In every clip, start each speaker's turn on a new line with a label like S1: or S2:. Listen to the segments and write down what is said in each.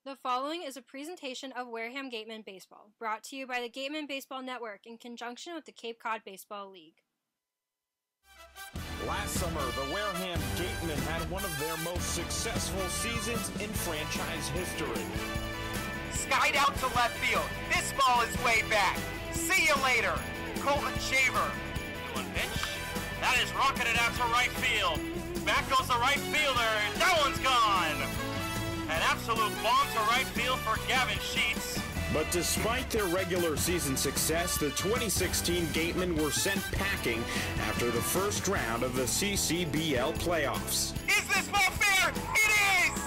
S1: The following is a presentation of Wareham Gatemen Baseball, brought to you by the Gatemen Baseball Network in conjunction with the Cape Cod Baseball League.
S2: Last summer, the Wareham Gatemen had one of their most successful seasons in franchise history.
S3: Skied out to left field. This ball is way back. See you later, Colton Shaver.
S4: To a pitch. That is rocketed out to right field. Back goes the right fielder, and that one's gone. An absolute bomb to right field for Gavin Sheets.
S2: But despite their regular season success, the 2016 Gatemen were sent packing after the first round of the CCBL playoffs.
S3: Is this ball fair? It is!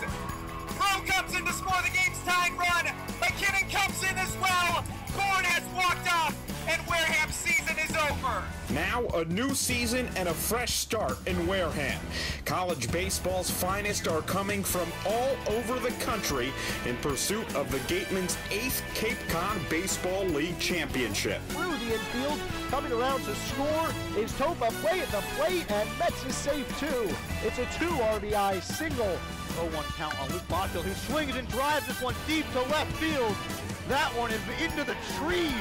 S3: Pro comes in to score the game's tying run. McKinnon comes in as well. Korn has walked off, and Wareham's season is over.
S2: Now a new season and a fresh start in Wareham. College baseball's finest are coming from all over the country in pursuit of the Gatemen's 8th Cape Cod Baseball League Championship.
S5: Through the infield, coming around to score is Topa way at the plate, and Metz is safe too. It's a 2 RBI single. 0-1 count on Luke Botfield, who swings and drives this one deep to left field. That one is into the trees.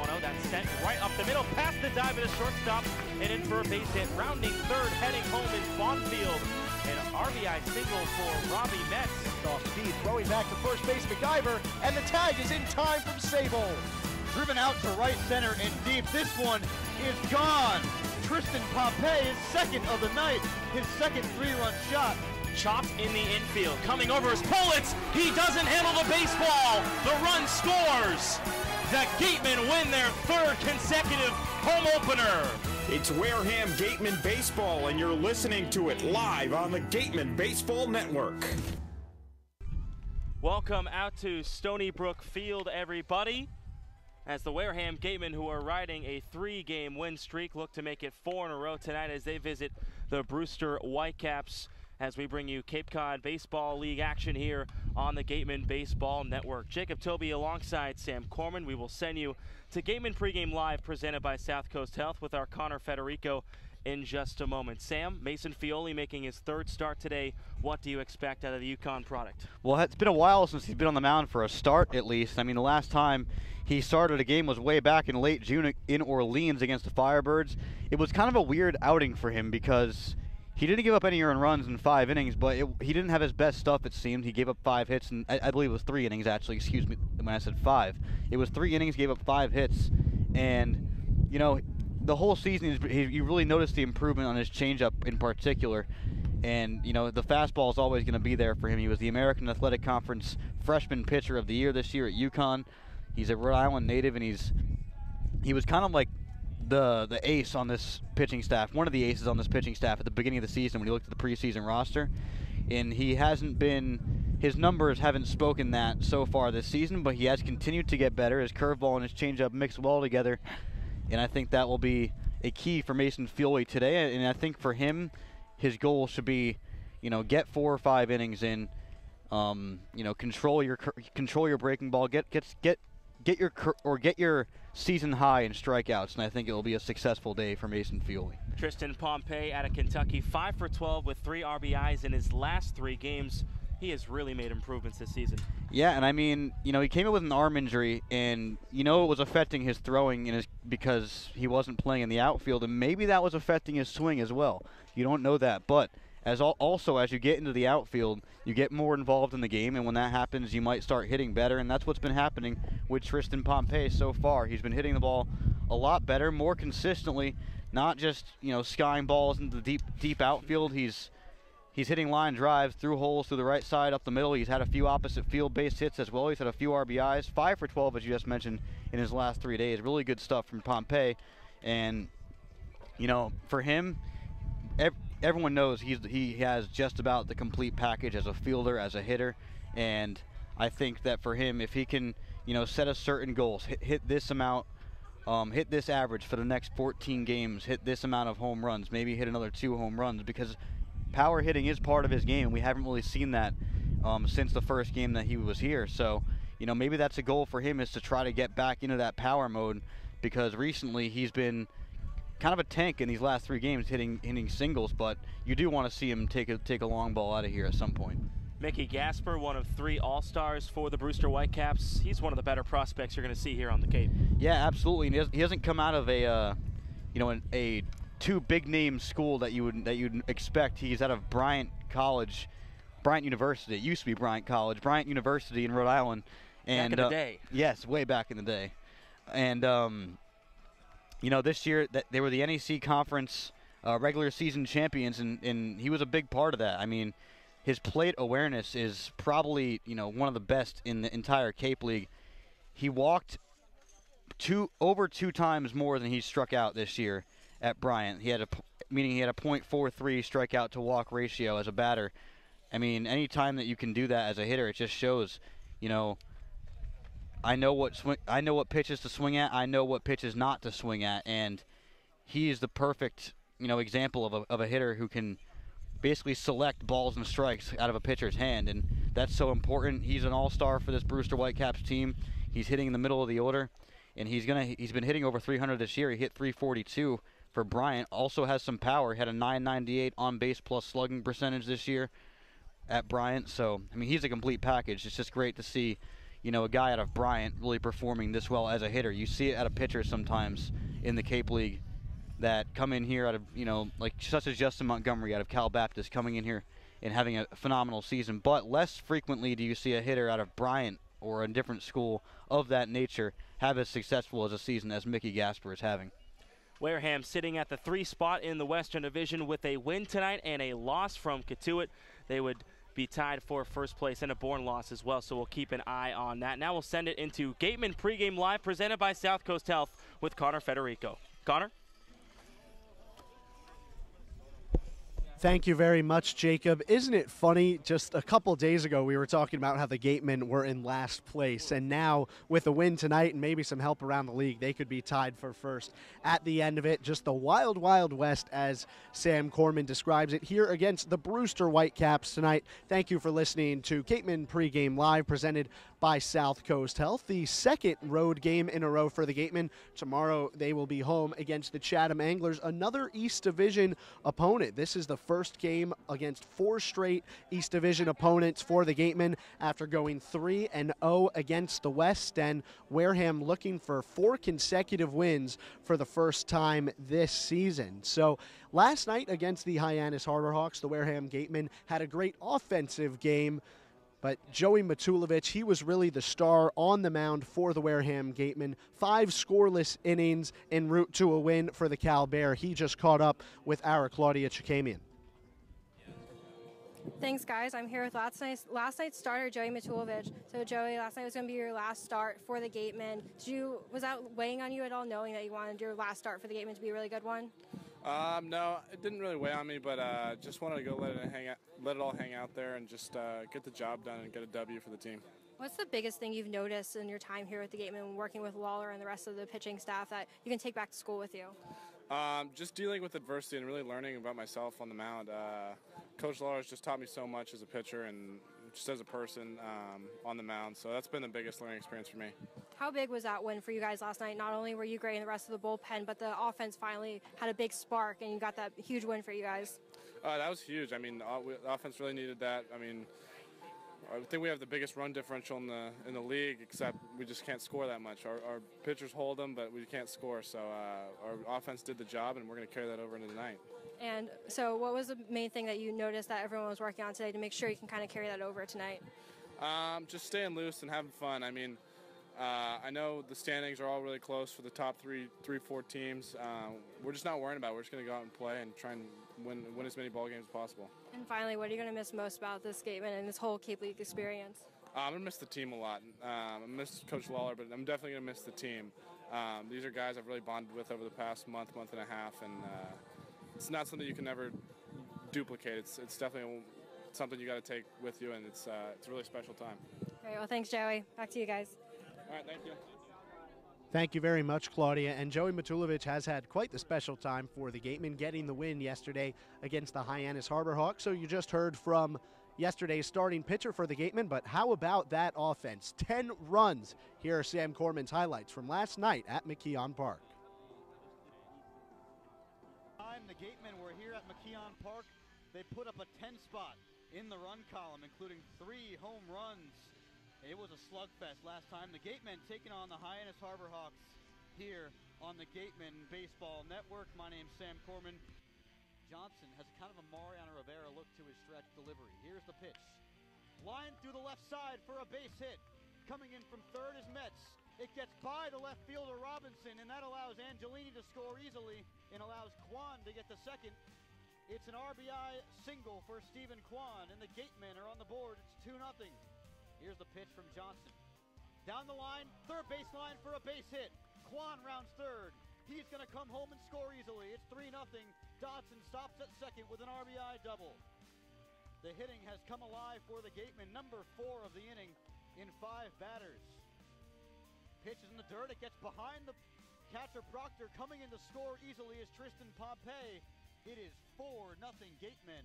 S4: Oh no, that's sent right up the middle, past the dive of the shortstop, and in for a base hit. Rounding third, heading home is Bonfield. An RBI single for Robbie Metz.
S5: Off speed, throwing back to first base McIver, and the tag is in time from Sable. Driven out to right center and deep. This one is gone. Tristan Pompey is second of the night, his second 3-run shot.
S4: Chopped in the infield, coming over is Pullitz. He doesn't handle the baseball. The run scores. The Gatemen win their 3rd consecutive home opener.
S2: It's Wareham Gatemen Baseball, and you're listening to it live on the Gatemen Baseball Network.
S4: Welcome out to Stony Brook Field, everybody, as the Wareham Gatemen, who are riding a 3-game win streak, look to make it 4 in a row tonight as they visit the Brewster Whitecaps, as we bring you Cape Cod Baseball League action here on the Gatemen Baseball Network. Jacob Toby alongside Sam Corman. We will send you to Gatemen Pregame Live, presented by South Coast Health, with our Connor Federico in just a moment. Sam, Mason Fioli making his 3rd start today. What do you expect out of the Yukon product?
S6: Well, it's been a while since he's been on the mound for a start, at least. I mean, the last time he started a game was way back in late June in Orleans against the Firebirds. It was kind of a weird outing for him because he didn't give up any earned runs in 5 innings, but he didn't have his best stuff, it seemed. He gave up 5 hits, and I believe it was 3 innings, actually. Excuse me when I said 5. It was 3 innings, gave up 5 hits. And, you know, the whole season, you really noticed the improvement on his changeup in particular. And, you know, the fastball is always going to be there for him. He was the American Athletic Conference Freshman Pitcher of the Year this year at UConn. He's a Rhode Island native, and he was kind of like the ace on this pitching staff, one of the aces on this pitching staff at the beginning of the season when you looked at the preseason roster. And he hasn't been, his numbers haven't spoken that so far this season, but he has continued to get better. His curveball and his changeup mix well together, and I think that will be a key for Mason Fioli today. And I think for him, his goal should be, you know, get 4 or 5 innings in, you know, control your breaking ball, get your season high in strikeouts, and I think it will be a successful day for Mason Fioli.
S4: Tristan Pompey out of Kentucky, 5 for 12 with 3 RBIs in his last 3 games. He has really made improvements this season.
S6: Yeah, and I mean, you know, he came in with an arm injury, and you know it was affecting his throwing because he wasn't playing in the outfield, and maybe that was affecting his swing as well. You don't know that, but also as you get into the outfield, you get more involved in the game, and when that happens, you might start hitting better, and that's what's been happening with Tristan Pompey so far. He's been hitting the ball a lot better, more consistently, not just, you know, skying balls into the deep outfield. He's hitting line drives through holes to the right side, up the middle. He's had a few opposite field base hits as well. He's had a few RBIs, 5 for 12, as you just mentioned, in his last 3 days. Really good stuff from Pompey, and, you know, for him, everyone knows he has just about the complete package as a fielder, as a hitter, and I think that for him, if he can, you know, set a certain goals, hit this amount, hit this average for the next 14 games, hit this amount of home runs, maybe hit another 2 home runs, because power hitting is part of his game, and we haven't really seen that since the first game that he was here. So, you know, maybe that's a goal for him, is to try to get back into that power mode, because recently he's been kind of a tank in these last 3 games hitting singles, but you do want to see him take a long ball out of here at some point.
S4: Mickey Gasper, one of 3 All-Stars for the Brewster Whitecaps. He's one of the better prospects you're going to see here on the Cape. Yeah, absolutely. And he hasn't come out of a, a 2 big-name school that you'd expect. He's out of Bryant University. It used to be Bryant College, Bryant University in Rhode Island. And, back in the day.
S6: Yes, way back in the day. And this year they were the NEC Conference regular season champions, and he was a big part of that. I mean, his plate awareness is probably, one of the best in the entire Cape League. He walked over 2 times more than he struck out this year at Bryant. He had a .43 strikeout to walk ratio as a batter. I mean, any time that you can do that as a hitter, it just shows, I know what pitches to swing at. I know what pitches not to swing at, and he is the perfect, example of a hitter who can basically select balls and strikes out of a pitcher's hand, and that's so important. He's an all-star for this Brewster Whitecaps team. He's hitting in the middle of the order, and he's been hitting over 300 this year. He hit 342 for Bryant. Also has some power. He had a .998 on base plus slugging percentage this year at Bryant. So I mean, he's a complete package. It's just great to see, a guy out of Bryant really performing this well as a hitter. You see it out of pitchers sometimes in the Cape League that come in here out of, such as Justin Montgomery out of Cal Baptist coming in here and having a phenomenal season. But less frequently do you see a hitter out of Bryant or a different school of that nature have as successful as a season as Mickey Gasper is having.
S4: Wareham sitting at the 3 spot in the Western Division with a win tonight and a loss from Katuitt. They would be tied for first place and a Bourne loss as well, so we'll keep an eye on that. Now we'll send it into Gatemen Pregame Live, presented by South Coast Health with Connor Federico. Connor?
S7: Thank you very much, Jacob. Isn't it funny? Just a couple days ago, we were talking about how the Gatemen were in last place, and now with a win tonight and maybe some help around the league, they could be tied for first at the end of it. Just the wild, wild west, as Sam Corman describes it, here against the Brewster Whitecaps tonight. Thank you for listening to Gatemen Pregame Live, presented by South Coast Health. The second road game in a row for the Gatemen. Tomorrow they will be home against the Chatham Anglers, another East Division opponent. This is the first game against 4 straight East Division opponents for the Gatemen after going 3-0 against the West, and Wareham looking for 4 consecutive wins for the first time this season. So last night against the Hyannis Harborhawks, the Wareham Gatemen had a great offensive game, but Joey Matulovic, he was really the star on the mound for the Wareham Gatemen. 5 scoreless innings en route to a win for the Cal Bear. He just caught up with our Claudia Chikamian.
S1: Thanks, guys. I'm here with last night's starter, Joey Matulovic. So, Joey, last night was going to be your last start for the Gatemen. Was that weighing on you at all, knowing that you wanted your last start for the Gatemen to be a really good one?
S8: No, it didn't really weigh on me, but just wanted to go let it all hang out there and just get the job done and get a W for the team.
S1: What's the biggest thing you've noticed in your time here with the Gatemen, working with Lawler and the rest of the pitching staff, that you can take back to school with you?
S8: Just dealing with adversity and really learning about myself on the mound. Coach Lawler has just taught me so much as a pitcher and just as a person on the mound, so that's been the biggest learning experience for me.
S1: How big was that win for you guys last night? Not only were you great in the rest of the bullpen, but the offense finally had a big spark, and you got that huge win for you guys.
S8: That was huge. I mean, the offense really needed that. I mean, I think we have the biggest run differential in the league, except we just can't score that much. Our pitchers hold them, but we can't score. So our offense did the job, and we're going to carry that over into the night.
S1: And so what was the main thing that you noticed that everyone was working on today to make sure you can kind of carry that over tonight?
S8: Just staying loose and having fun. I mean, I know the standings are all really close for the top 4 teams. We're just not worrying about it. We're just going to go out and play and try and win as many ball games as possible.
S1: And finally, what are you going to miss most about this Gatemen and this whole Cape League experience?
S8: I'm going to miss the team a lot. I miss Coach Lawler, but I'm definitely going to miss the team. These are guys I've really bonded with over the past month and a half, and it's not something you can ever duplicate. It's definitely something you got to take with you, and it's a really special time.
S1: Great. Well, thanks, Joey. Back to you guys.
S8: All right, thank you.
S7: Thank you very much, Claudia. And Joey Matulovic has had quite the special time for the Gatemen, getting the win yesterday against the Hyannis Harborhawks. So you just heard from yesterday's starting pitcher for the Gatemen, but how about that offense? 10 runs. Here are Sam Corman's highlights from last night at McKeon Park.
S6: The Gatemen were here at McKeon Park. They put up a 10 spot in the run column, including 3 home runs. It was a slugfest last time. The Gatemen taking on the Hyannis Harbor Hawks here on the Gatemen Baseball Network. My name's Sam Corman. Johnson has kind of a Mariano Rivera look to his stretch delivery. Here's the pitch. Line through the left side for a base hit. Coming in from third is Metz. It gets by the left fielder Robinson, and that allows Angelini to score easily and allows Kwan to get to second. It's an RBI single for Stephen Kwan, and the Gatemen are on the board. It's 2-0. Here's the pitch from Johnson. Down the line, third baseline for a base hit. Kwan rounds third. He's going to come home and score easily. It's 3-0. Dodson stops at second with an RBI double. The hitting has come alive for the Gatemen, number 4 of the inning in 5 batters. Pitch is in the dirt. It gets behind the catcher Proctor. Coming in to score easily is Tristan Pompey. It is 4-0 Gatemen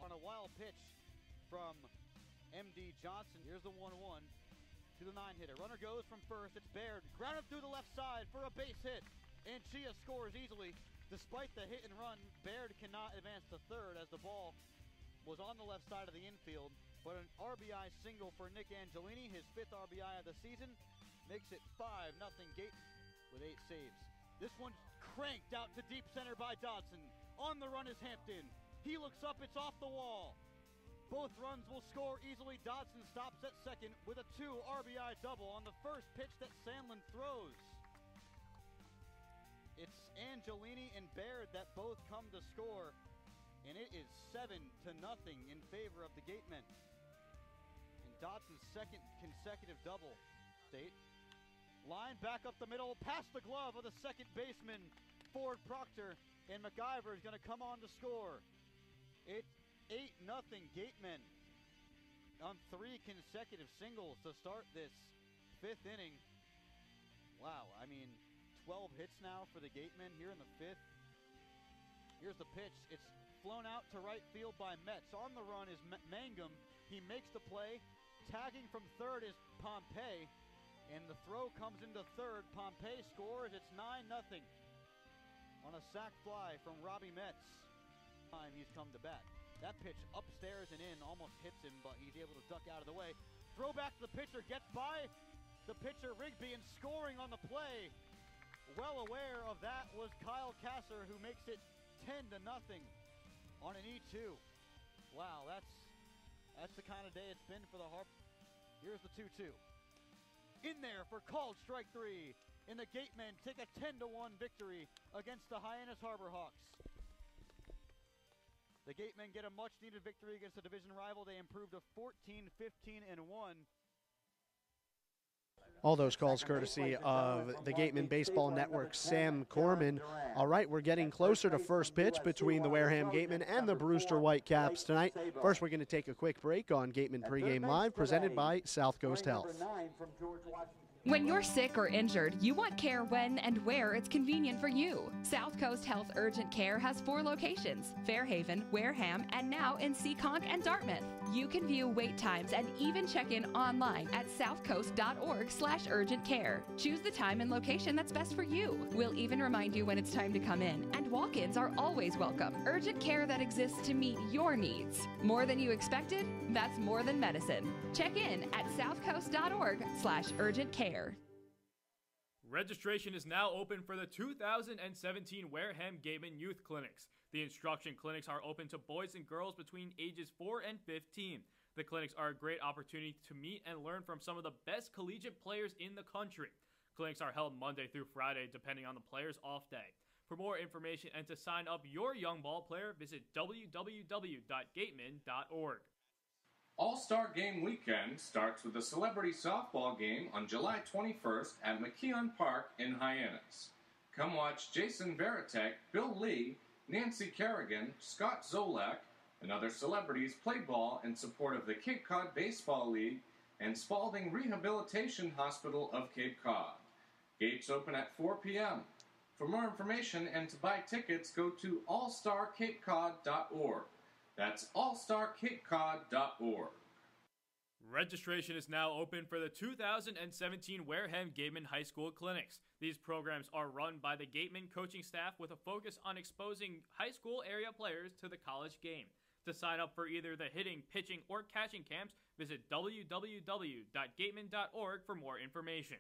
S6: on a wild pitch from M.D. Johnson. Here's the 1-1 to the 9-hitter. Runner goes from first. It's Baird. Grounded through the left side for a base hit. And Chia scores easily. Despite the hit and run, Baird cannot advance to third as the ball was on the left side of the infield. But an RBI single for Nick Angelini, his 5th RBI of the season, makes it 5-0 Gatemen with 8 saves. This one's cranked out to deep center by Dodson. On the run is Hampton. He looks up, it's off the wall. Both runs will score easily. Dodson stops at second with a 2 RBI double on the first pitch that Sandlin throws. It's Angelini and Baird that both come to score, and it is 7-0 in favor of the Gatemen. And Dodson's 2nd consecutive double. State. Line back up the middle, past the glove of the second baseman, Ford Proctor, and MacGyver is going to come on to score. It's 8-0 Gatemen on 3 consecutive singles to start this 5th inning. Wow, I mean, 12 hits now for the Gatemen here in the 5th. Here's the pitch. It's flown out to right field by Metz. On the run is Mangum. He makes the play. Tagging from third is Pompey. And the throw comes into third. Pompey scores. It's 9-0 on a sac fly from Robbie Metz. Time he's come to bat. That pitch upstairs and in almost hits him, but he's able to duck out of the way. Throw back to the pitcher. Gets by the pitcher Rigby and scoring on the play. Well aware of that was Kyle Kasser, who makes it 10-0 on an E2. Wow, that's the kind of day it's been for the Harp. Here's the 2-2. In there for called strike 3. And the Gatemen take a 10-1 victory against the Hyannis Harbor Hawks. The Gatemen get a much-needed victory against a division rival. They improved to 14-15-1.
S7: All those calls courtesy of the Gatemen Baseball Network, Sam Corman. All right, we're getting closer to first pitch between the Wareham Gatemen and the Brewster Whitecaps tonight. First, we're going to take a quick break on Gatemen Pregame Live, presented by South Coast Health.
S9: When you're sick or injured, you want care when and where it's convenient for you. South Coast Health Urgent Care has 4 locations: Fairhaven, Wareham, and now in Seekonk and Dartmouth. You can view wait times and even check in online at southcoast.org/urgent-care. Choose the time and location that's best for you. We'll even remind you when it's time to come in, and walk-ins are always welcome. Urgent care that exists to meet your needs. More than you expected? That's more than medicine. Check in at southcoast.org/urgent-care.
S10: Registration is now open for the 2017 Wareham Gatemen Youth Clinics. The instruction clinics are open to boys and girls between ages 4 and 15. The clinics are a great opportunity to meet and learn from some of the best collegiate players in the country. Clinics are held Monday through Friday, depending on the player's off day. For more information and to sign up your young ball player, visit www.gatemen.org.
S11: All-Star Game Weekend starts with a celebrity softball game on July 21st at McKeon Park in Hyannis. Come watch Jason Veritek, Bill Lee, Nancy Kerrigan, Scott Zolak, and other celebrities play ball in support of the Cape Cod Baseball League and Spalding Rehabilitation Hospital of Cape Cod. Gates open at 4 p.m. For more information and to buy tickets, go to allstarcapecod.org. That's allstarcapecod.org.
S10: Registration is now open for the 2017 Wareham Gatemen High School Clinics. These programs are run by the Gatemen coaching staff with a focus on exposing high school area players to the college game. To sign up for either the hitting, pitching, or catching camps, visit www.gatemen.org for more information.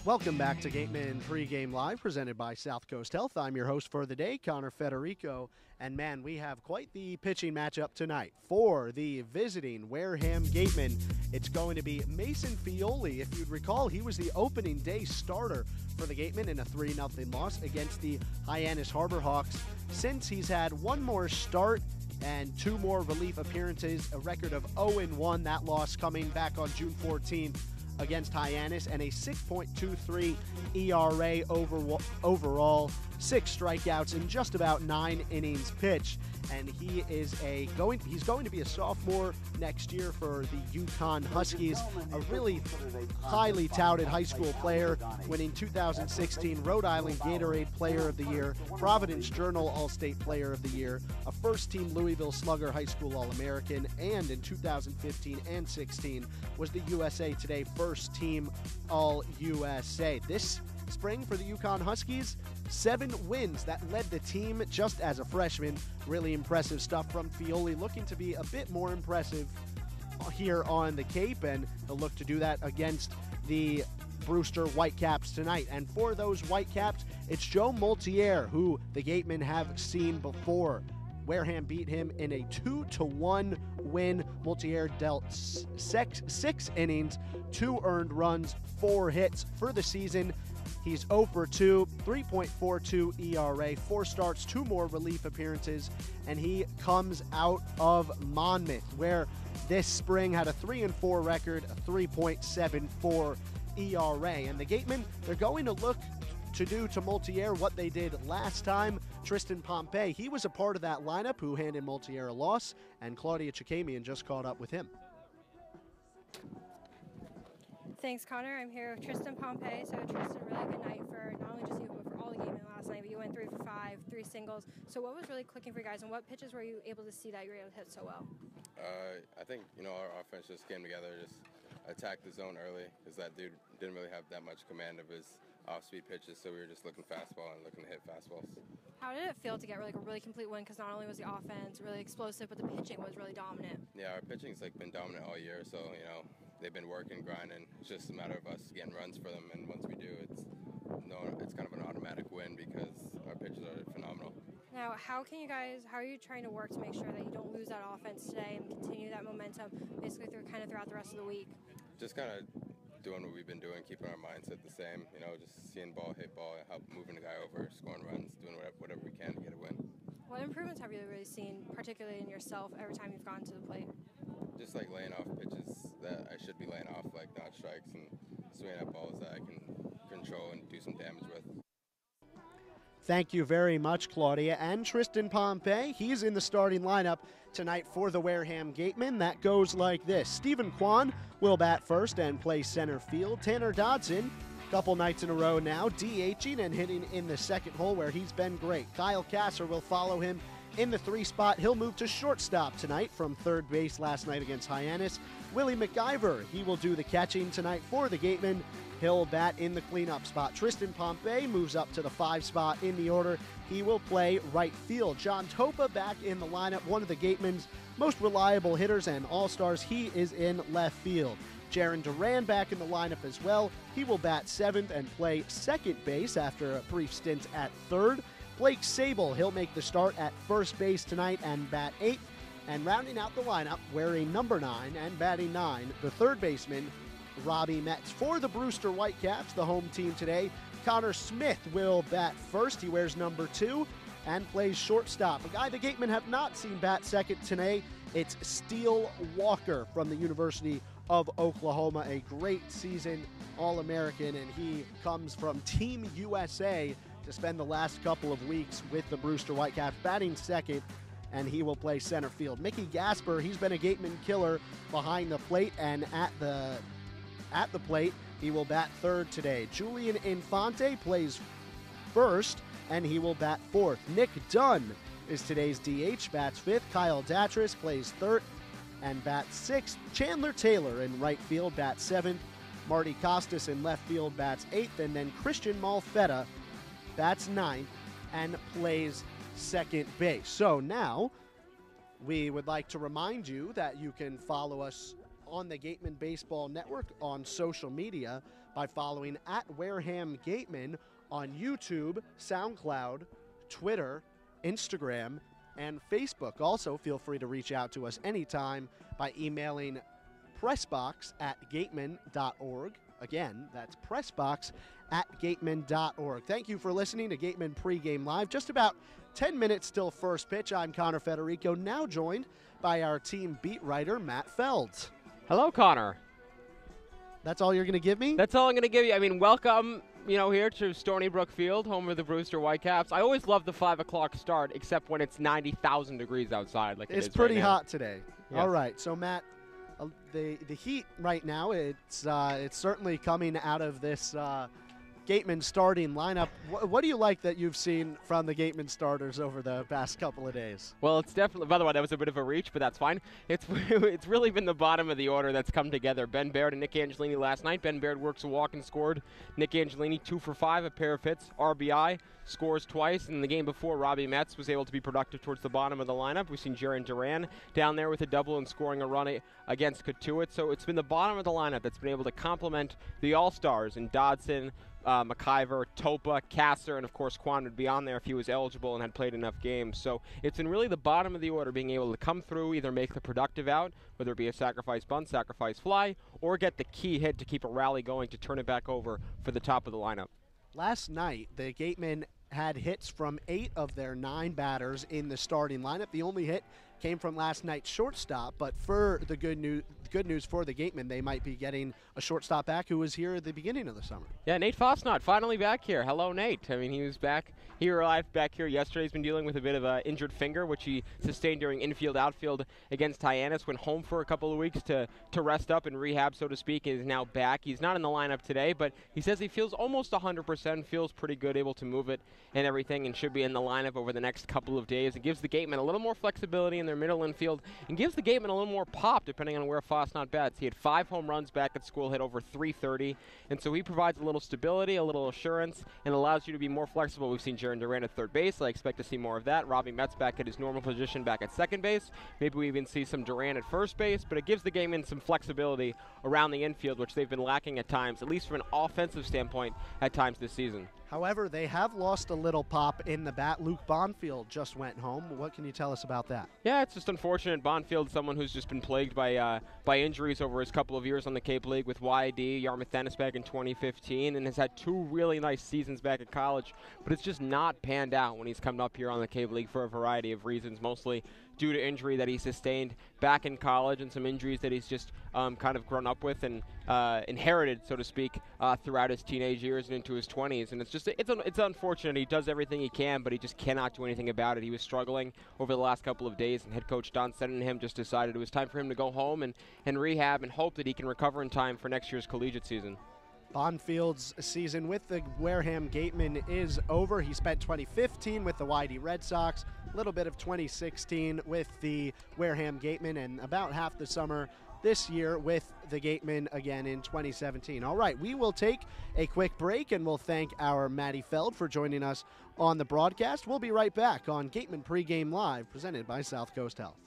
S7: Welcome back to Gatemen Pregame Live, presented by South Coast Health. I'm your host for the day, Connor Federico. And man, we have quite the pitching matchup tonight for the visiting Wareham Gatemen. It's going to be Mason Fioli. If you'd recall, he was the opening day starter for the Gatemen in a 3-0 loss against the Hyannis Harbor Hawks. Since he's had one more start and 2 more relief appearances, a record of 0-1, that loss coming back on June 14th. Against Hyannis, and a 6.23 ERA overall, 6 strikeouts in just about 9 innings pitched. And he is he's going to be a sophomore next year for the Yukon Huskies, a really highly touted high school player, winning 2016 Rhode Island Gatorade Player of the Year, Providence Journal All-State Player of the Year, a first-team Louisville Slugger High School All-American, and in 2015 and 16 was the USA Today first-team All-USA. This spring for the Yukon Huskies, 7 wins that led the team just as a freshman. Really impressive stuff from Fioli, looking to be a bit more impressive here on the Cape, and he'll look to do that against the Brewster Whitecaps tonight. And for those Whitecaps, it's Joe Moltier, who the Gatemen have seen before. Wareham beat him in a 2-1 win. Moltier dealt 6 innings, 2 earned runs, 4 hits for the season. He's 0 for 2, 3.42 ERA, 4 starts, 2 more relief appearances, and he comes out of Monmouth, where this spring had a 3-4 record, a 3.74 ERA. And the Gatemen, they're going to look to do to Moltier what they did last time. Tristan Pompey, he was a part of that lineup who handed Moltier a loss, and Claudia Chikamian just caught up with him.
S1: Thanks, Connor. I'm here with Tristan Pompey. So, Tristan, really good night for not only just you, but for all the Gatemen last night. But you went 3 for 5, 3 singles. So, what was really clicking for you guys, and what pitches were you able to see that you were able to hit so well?
S12: I think, our offense just came together, just attacked the zone early, because that dude didn't really have that much command of his off-speed pitches, so we were just looking fastball and looking to hit fastballs. How did it feel to get a really complete win? Because not only was the offense really explosive, but the pitching was really dominant. Yeah, our pitching's been dominant all year, so they've been working, grinding. It's just a matter of us getting runs for them, and once we do, it's kind of an automatic win because our pitchers are phenomenal. Now, how are you trying to work to make sure that you don't lose that offense today and continue that momentum basically throughout the rest of the week? Just kind of doing what we've been doing, keeping our mindset the same, just seeing ball, hit ball, help moving the guy over, scoring runs, doing whatever we can to get a win. What improvements have you really seen, particularly in yourself, every time you've gone to the plate? Just laying off pitches that I should be laying off, not strikes, and swinging at balls that I can control and do some damage with.
S7: Thank you very much, Claudia. And Tristan Pompey, he's in the starting lineup tonight for the Wareham Gatemen. That goes like this. Stephen Kwan will bat first and play center field. Tanner Dodson, a couple nights in a row now, DHing and hitting in the second hole where he's been great. Kyle Kasser will follow him in the 3 spot. He'll move to shortstop tonight from third base last night against Hyannis. Willie McIver, he will do the catching tonight for the Gatemen. He'll bat in the cleanup spot. Tristan Pompey moves up to the 5 spot in the order. He will play right field. John Topa back in the lineup, one of the Gatemen's most reliable hitters and all-stars. He is in left field. Jaron Duran back in the lineup as well. He will bat 7th and play second base after a brief stint at third. Blake Sable, he'll make the start at first base tonight and bat 8th. And rounding out the lineup, wearing number 9 and batting 9, the third baseman, Robbie Metz. For the Brewster Whitecaps, the home team today, Connor Smith will bat first. He wears number 2 and plays shortstop. A guy the Gatemen have not seen bat second today, it's Steele Walker from the University of Oklahoma. A great season, All-American, and he comes from Team USA to spend the last couple of weeks with the Brewster Whitecaps, batting second, and he will play center field. Mickey Gasper, he's been a Gatemen killer behind the plate and at the plate. He will bat third today. Julian Infante plays first, and he will bat fourth. Nick Dunn is today's DH, bats 5th. Kyle Datris plays 3rd and bats 6th. Chandler Taylor in right field, bats 7th. Marty Costas in left field, bats 8th. And then Christian Malfetta bats 9th and plays second base. So now we would like to remind you that you can follow us on the Gatemen Baseball Network on social media by following at Wareham Gatemen on YouTube, SoundCloud, Twitter, Instagram, and Facebook. Also, feel free to reach out to us anytime by emailing pressbox@gatemen.org. Again, that's pressbox@gatemen.org. Thank you for listening to Gatemen Pregame Live. Just about 10 minutes till first pitch. I'm Connor Federico, now joined by our team beat writer, Matt Feld.
S13: Hello, Connor.
S7: That's all you're going to give me?
S13: That's all I'm going to give you. I mean, welcome, here to Stony Brook Field, home of the Brewster Whitecaps. I always love the 5 o'clock start, except when it's 90,000 degrees outside like it is
S7: It's pretty
S13: right now.
S7: hot today.
S13: Yes.
S7: All right, so Matt, the heat right now, it's certainly coming out of this Gatemen starting lineup. What do you like that you've seen from the Gatemen starters over the past couple of days?
S13: Well, it's definitely, by the way, that was a bit of a reach, but that's fine. It's really been the bottom of the order that's come together. Ben Baird and Nick Angelini last night. Ben Baird works a walk and scored. Nick Angelini 2 for 5, a pair of hits, RBI, scores twice. And in the game before, Robbie Metz was able to be productive towards the bottom of the lineup. We've seen Jaron Duran down there with a double and scoring a run against Katuitt. So it's been the bottom of the lineup that's been able to complement the All-Stars in Dodson, McIver, Topa, Kasser, and of course Quan would be on there if he was eligible and had played enough games. So it's been really the bottom of the order being able to come through, either make the productive out, whether it be a sacrifice bunt, sacrifice fly, or get the key hit to keep a rally going to turn it back over for the top of the lineup.
S7: Last night, the Gatemen had hits from 8 of their 9 batters in the starting lineup. The only hit came from last night's shortstop, but for the good news for the Gatemen, they might be getting a shortstop back who was here at the beginning of the summer.
S13: Yeah, Nate Fosnot finally back here. Hello, Nate. I mean, he was back here yesterday. He's been dealing with a bit of an injured finger, which he sustained during infield-outfield against Hyannis. Went home for a couple of weeks to rest up and rehab, so to speak, and is now back. He's not in the lineup today, but he says he feels almost 100%, feels pretty good, able to move it and everything, and should be in the lineup over the next couple of days. It gives the Gatemen a little more flexibility in their middle infield and gives the Gatemen a little more pop depending on where Fosnot bats. He had 5 home runs back at school, hit over 330, and so he provides a little stability, a little assurance, and allows you to be more flexible. We've seen Jaron Duran at third base. I expect to see more of that. Robbie Metz back at his normal position back at second base. Maybe we even see some Duran at first base, but it gives the Gatemen some flexibility around the infield, which they've been lacking at times, at least from an offensive standpoint at times this season.
S7: However, they have lost a little pop in the bat. Luke Bonfield just went home. What can you tell us about that?
S13: Yeah, it's just unfortunate. Bonfield's someone who's just been plagued by injuries over his couple of years on the Cape League with YD, Yarmouth Tennis back in 2015, and has had 2 really nice seasons back at college, but it's just not panned out when he's come up here on the Cape League for a variety of reasons, mostly due to injury that he sustained back in college and some injuries that he's just kind of grown up with and inherited, so to speak, throughout his teenage years and into his 20s. And it's unfortunate. He does everything he can, but he just cannot do anything about it. He was struggling over the last couple of days, and head coach Don Sennon and him just decided it was time for him to go home and rehab and hope that he can recover in time for next year's collegiate season.
S7: Bonfield's season with the Wareham Gatemen is over. He spent 2015 with the YD Red Sox, a little bit of 2016 with the Wareham Gatemen, and about half the summer this year with the Gatemen again in 2017. All right, we will take a quick break, and we'll thank our Maddie Feld for joining us on the broadcast. We'll be right back on Gatemen Pregame Live, presented by South Coast Health.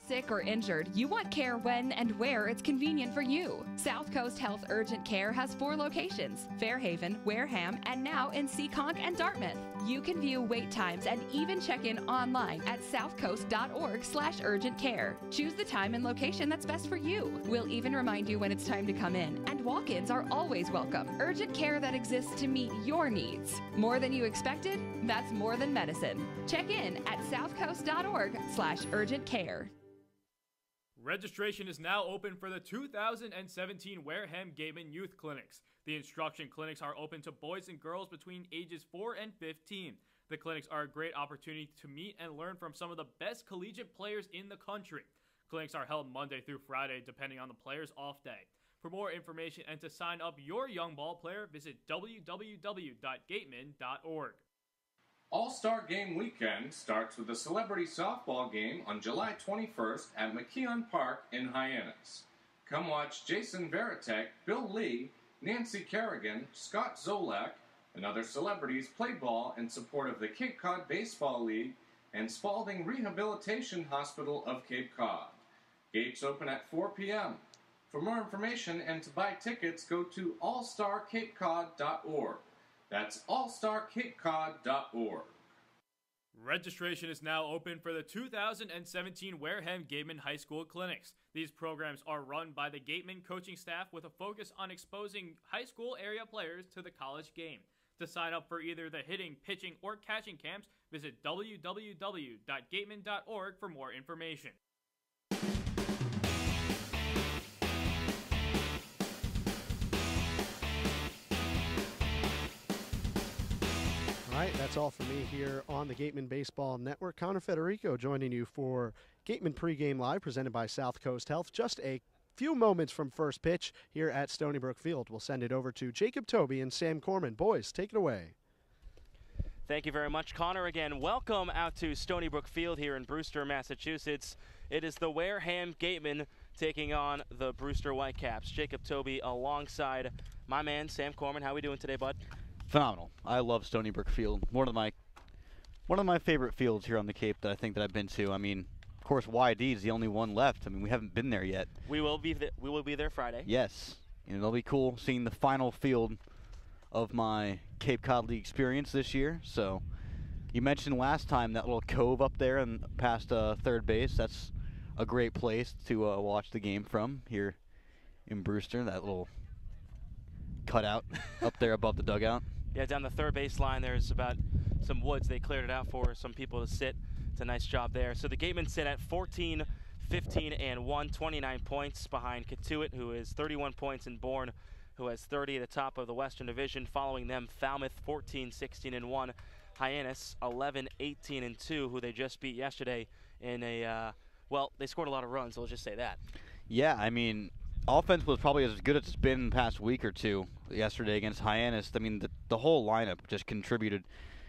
S9: Sick or injured, you want care when and where it's convenient for you. South Coast Health Urgent Care has 4 locations: Fairhaven, Wareham, and now in Seekonk and Dartmouth. You can view wait times and even check in online at southcoast.org/urgentcare. Choose the time and location that's best for you. We'll even remind you when it's time to come in, and walk-ins are always welcome. Urgent care that exists to meet your needs. More than you expected? That's more than medicine. Check in at southcoast.org/urgentcare.
S10: Registration is now open for the 2017 Wareham Gatemen Youth Clinics. The instruction clinics are open to boys and girls between ages 4 and 15. The clinics are a great opportunity to meet and learn from some of the best collegiate players in the country. Clinics are held Monday through Friday, depending on the player's off day. For more information and to sign up your young ball player, visit www.gatemen.org.
S11: All-Star Game Weekend starts with a celebrity softball game on July 21st at McKeon Park in Hyannis. Come watch Jason Veritek, Bill Lee, Nancy Kerrigan, Scott Zolak, and other celebrities play ball in support of the Cape Cod Baseball League and Spalding Rehabilitation Hospital of Cape Cod. Gates open at 4 p.m. For more information and to buy tickets, go to allstarcapecod.org. That's allstarcapecod.org.
S10: Registration is now open for the 2017 Wareham Gatemen High School Clinics. These programs are run by the Gatemen coaching staff with a focus on exposing high school area players to the college game. To sign up for either the hitting, pitching, or catching camps, visit www.gatemen.org for more information.
S7: All right, that's all for me here on the Gatemen Baseball Network. Connor Federico joining you for Gatemen Pregame Live, presented by South Coast Health. Just a few moments from first pitch here at Stony Brook Field. We'll send it over to Jacob Toby and Sam Corman. Boys, take it away.
S4: Thank you very much, Connor. Again, welcome out to Stony Brook Field here in Brewster, Massachusetts. It is the Wareham Gatemen taking on the Brewster Whitecaps. Jacob Toby alongside my man, Sam Corman. How are we doing today, bud?
S6: Phenomenal. I love Stony Brook Field. One of my favorite fields here on the Cape that I think that I've been to. I mean, of course, YD is the only one left. I mean, we haven't been there yet.
S4: We will be there Friday.
S6: Yes, and it'll be cool seeing the final field of my Cape Cod League experience this year. So, you mentioned last time that little cove up there and past third base. That's a great place to watch the game from here in Brewster. That little cutout up there above the dugout.
S4: Yeah, down the third base line, there's about some woods. They cleared it out for some people to sit. It's a nice job there. So the Gatemen sit at 14, 15, and 1, 29 points behind Katuitt, who is 31 points, and Bourne, who has 30 at the top of the Western Division. Following them, Falmouth, 14, 16, and 1. Hyannis, 11, 18, and 2, who they just beat yesterday in a, well, they scored a lot of runs, so we'll just say that.
S6: Yeah, I mean, offense was probably as good as it's been the past week or two yesterday against Hyannis. I mean, the whole lineup just contributed.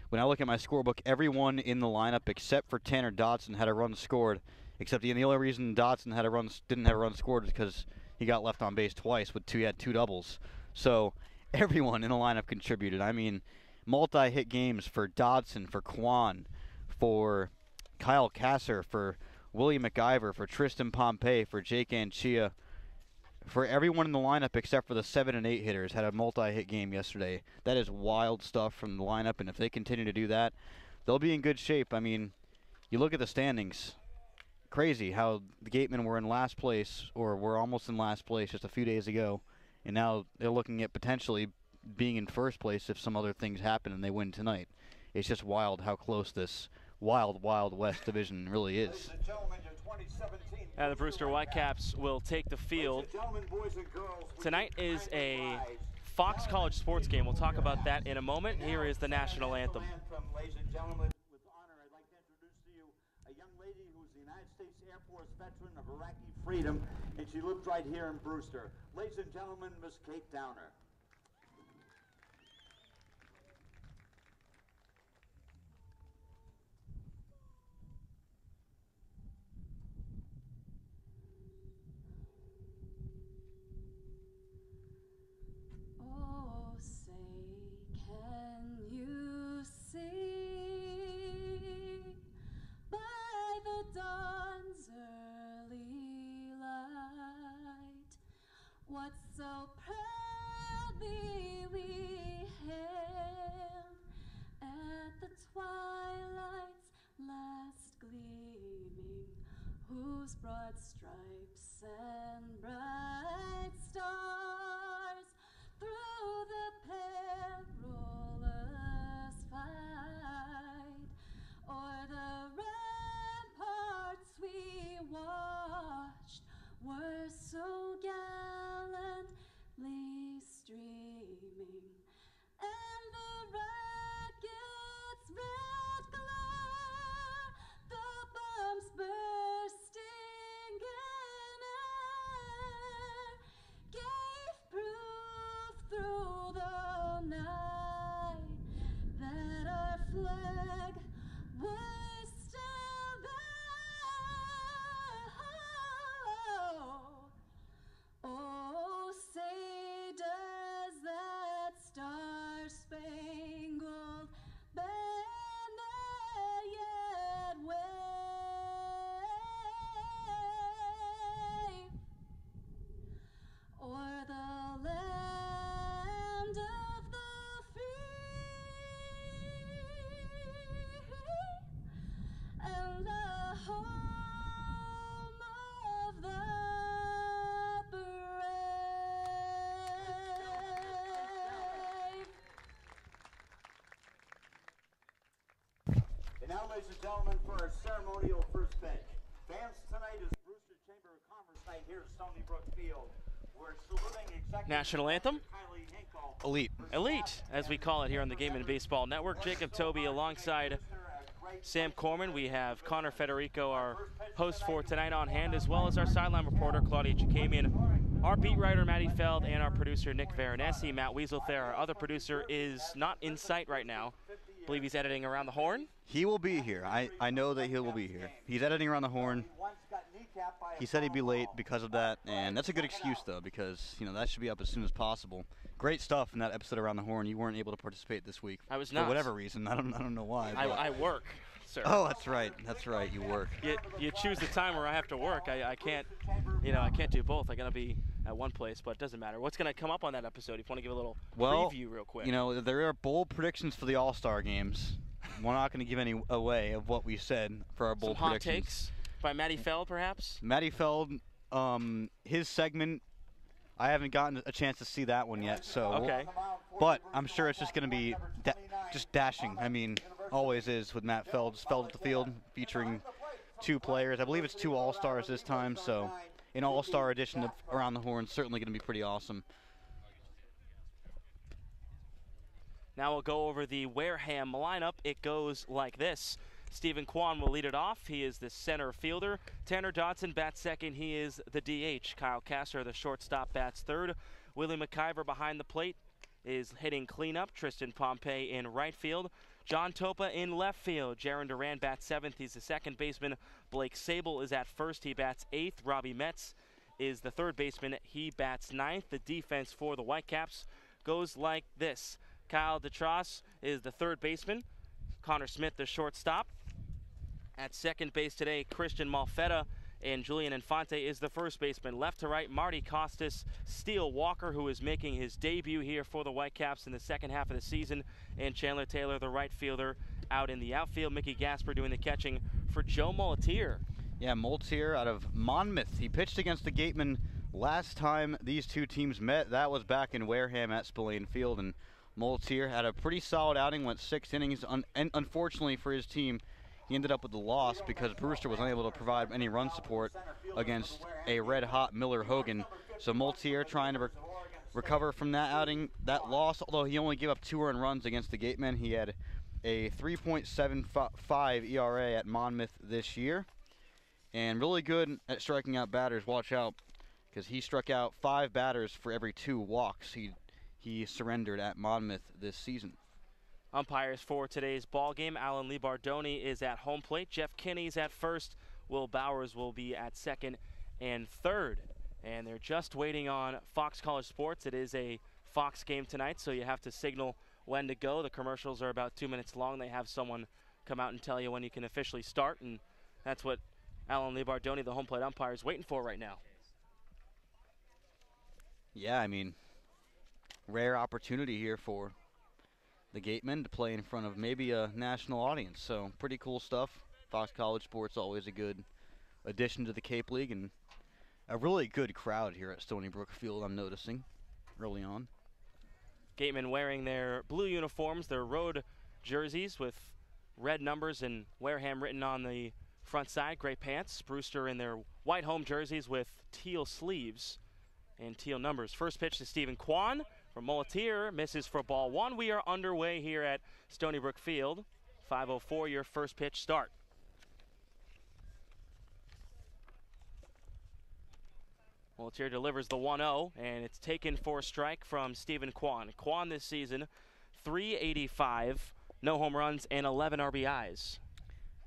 S6: When I look at my scorebook, everyone in the lineup except for Tanner Dotson had a run scored, except the only reason Dotson didn't have a run scored is because he got left on base twice he had two doubles. So everyone in the lineup contributed. I mean, multi-hit games for Dodson, for Kwan, for Kyle Kasser, for Willie McIver, for Tristan Pompey, for Jake Anchia. For everyone in the lineup except for the 7 and 8 hitters had a multi-hit game yesterday. That is wild stuff from the lineup, and if they continue to do that, they'll be in good shape. I mean, you look at the standings. Crazy how the Gatemen were in last place, or were almost in last place just a few days ago, and now they're looking at potentially being in first place if some other things happen and they win tonight. It's just wild how close this wild, wild West division really is.
S4: The Brewster Whitecaps will take the field. Tonight is a Fox College sports game. We'll talk about that in a moment. Here is the national anthem.
S14: Ladies and gentlemen, with honor, I'd like to introduce to you a young lady who's the United States Air Force veteran of Iraqi freedom, and she lived right here in Brewster. Ladies and gentlemen, Miss Kate Downer.
S15: What so proudly we hailed at the twilight's last gleaming, whose broad stripes and bright stars through the perilous fight o'er the ramparts we watched were so gallantly streaming, and the rocket's red glare, the bombs bursting in air,
S14: And now, ladies and gentlemen, for our ceremonial first pitch. Fans, tonight is Brewster Chamber of Commerce night here at Stony Brook Field. We're saluting Executive
S4: National anthem?
S6: Elite.
S4: Elite, as we call it here on the Gatemen Baseball Network. Jacob Toby alongside Sam Corman. We have Connor Federico, our host for tonight, on hand, as well as our sideline reporter, Claudia Jacamian, our beat writer, Maddie Feld, and our producer, Nick Veronesi. Matt Weaselthair, our other producer, is not in sight right now. I believe he's editing Around the Horn.
S6: He will be here. I know that he will be here. He's editing Around the Horn. He said he'd be late because of that, and that's a good excuse, though, because, you know, that should be up as soon as possible. Great stuff in that episode Around the Horn. You weren't able to participate this week.
S4: I was not.
S6: For whatever reason. I don't know why.
S4: I work, sir.
S6: Oh, that's right. That's right. You work.
S4: You choose the time where I have to work. I can't, I can't do both. I got to be at one place, but it doesn't matter. What's going to come up on that episode? If you want to give a little preview real quick.
S6: You know, there are bold predictions for the All-Star games. We're not going to give any away of what we said for our bold predictions.
S4: Hot takes by Matty Feld, perhaps?
S6: Matty Feld, his segment, I haven't gotten a chance to see that one yet. So,
S4: okay.
S6: But I'm sure it's just going to be just dashing. I mean, always is with Matt Feld's Feld at the Field, featuring 2 players. I believe it's 2 All-Stars this time, so an All-Star edition of Around the Horn is certainly going to be pretty awesome.
S4: Now we'll go over the Wareham lineup. It goes like this. Stephen Kwan will lead it off. He is the center fielder. Tanner Dodson bats second. He is the DH. Kyle Kasser, the shortstop, bats third. Willie McIver behind the plate is hitting cleanup. Tristan Pompey in right field. John Topa in left field. Jaron Duran bats seventh. He's the second baseman. Blake Sable is at first. He bats eighth. Robbie Metz is the third baseman. He bats ninth. The defense for the Whitecaps goes like this. Kyle DeTras is the third baseman. Connor Smith, the shortstop. At second base today, Christian Malfetta and Julian Infante is the first baseman. Left to right, Marty Costas, Steele Walker, who is making his debut here for the Whitecaps in the second half of the season, and Chandler Taylor, the right fielder, out in the outfield. Mickey Gasper doing the catching for Joe Mulletier.
S6: Yeah, Mulletier out of Monmouth. He pitched against the Gatemen last time these two teams met. That was back in Wareham at Spillane Field, and Mulletier had a pretty solid outing, went 6 innings, and unfortunately for his team, he ended up with the loss because Brewster was unable to provide any run support against a red-hot Miller Hogan. So Mulletier trying to recover from that outing, that loss, although he only gave up 2 earned runs against the Gatemen. He had a 3.75 ERA at Monmouth this year, and really good at striking out batters. Watch out, because he struck out 5 batters for every 2 walks he surrendered at Monmouth this season.
S4: Umpires for today's ball game: Alan Libardoni is at home plate. Jeff Kinney's at first. Will Bowers will be at second and third. And they're just waiting on Fox College Sports. It is a Fox game tonight, so you have to signal when to go. The commercials are about 2 minutes long. They have someone come out and tell you when you can officially start, and that's what Alan Libardoni, the home plate umpire, is waiting for right now.
S6: Yeah, I mean, rare opportunity here for the Gatemen to play in front of maybe a national audience. So pretty cool stuff. Fox College Sports always a good addition to the Cape League, and a really good crowd here at Stony Brook Field, I'm noticing early on.
S4: Gatemen wearing their blue uniforms, their road jerseys with red numbers and Wareham written on the front side. Gray pants. Brewster in their white home jerseys with teal sleeves and teal numbers. First pitch to Stephen Kwan from Mulletier, misses for ball 1. We are underway here at Stony Brook Field. 5:04, your first pitch start. Mulletier delivers the 1-0, and it's taken for a strike from Stephen Kwan. Kwan this season, .385, no home runs, and 11 RBIs.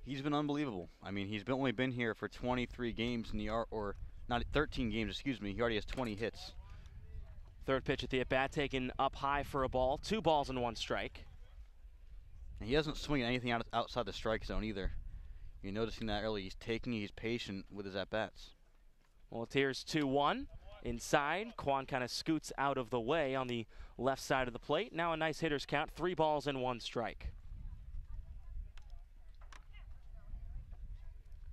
S6: He's been unbelievable. I mean, he's only been here for 23 games in the or not 13 games, excuse me. He already has 20 hits.
S4: Third pitch at the at-bat, taken up high for a ball. 2 balls and 1 strike.
S6: And he doesn't swing at anything outside the strike zone either. You're noticing that early. He's patient with his at-bats.
S4: Mulletier's 2-1. Inside, Kwan kind of scoots out of the way on the left side of the plate. Now a nice hitter's count, 3 balls and 1 strike.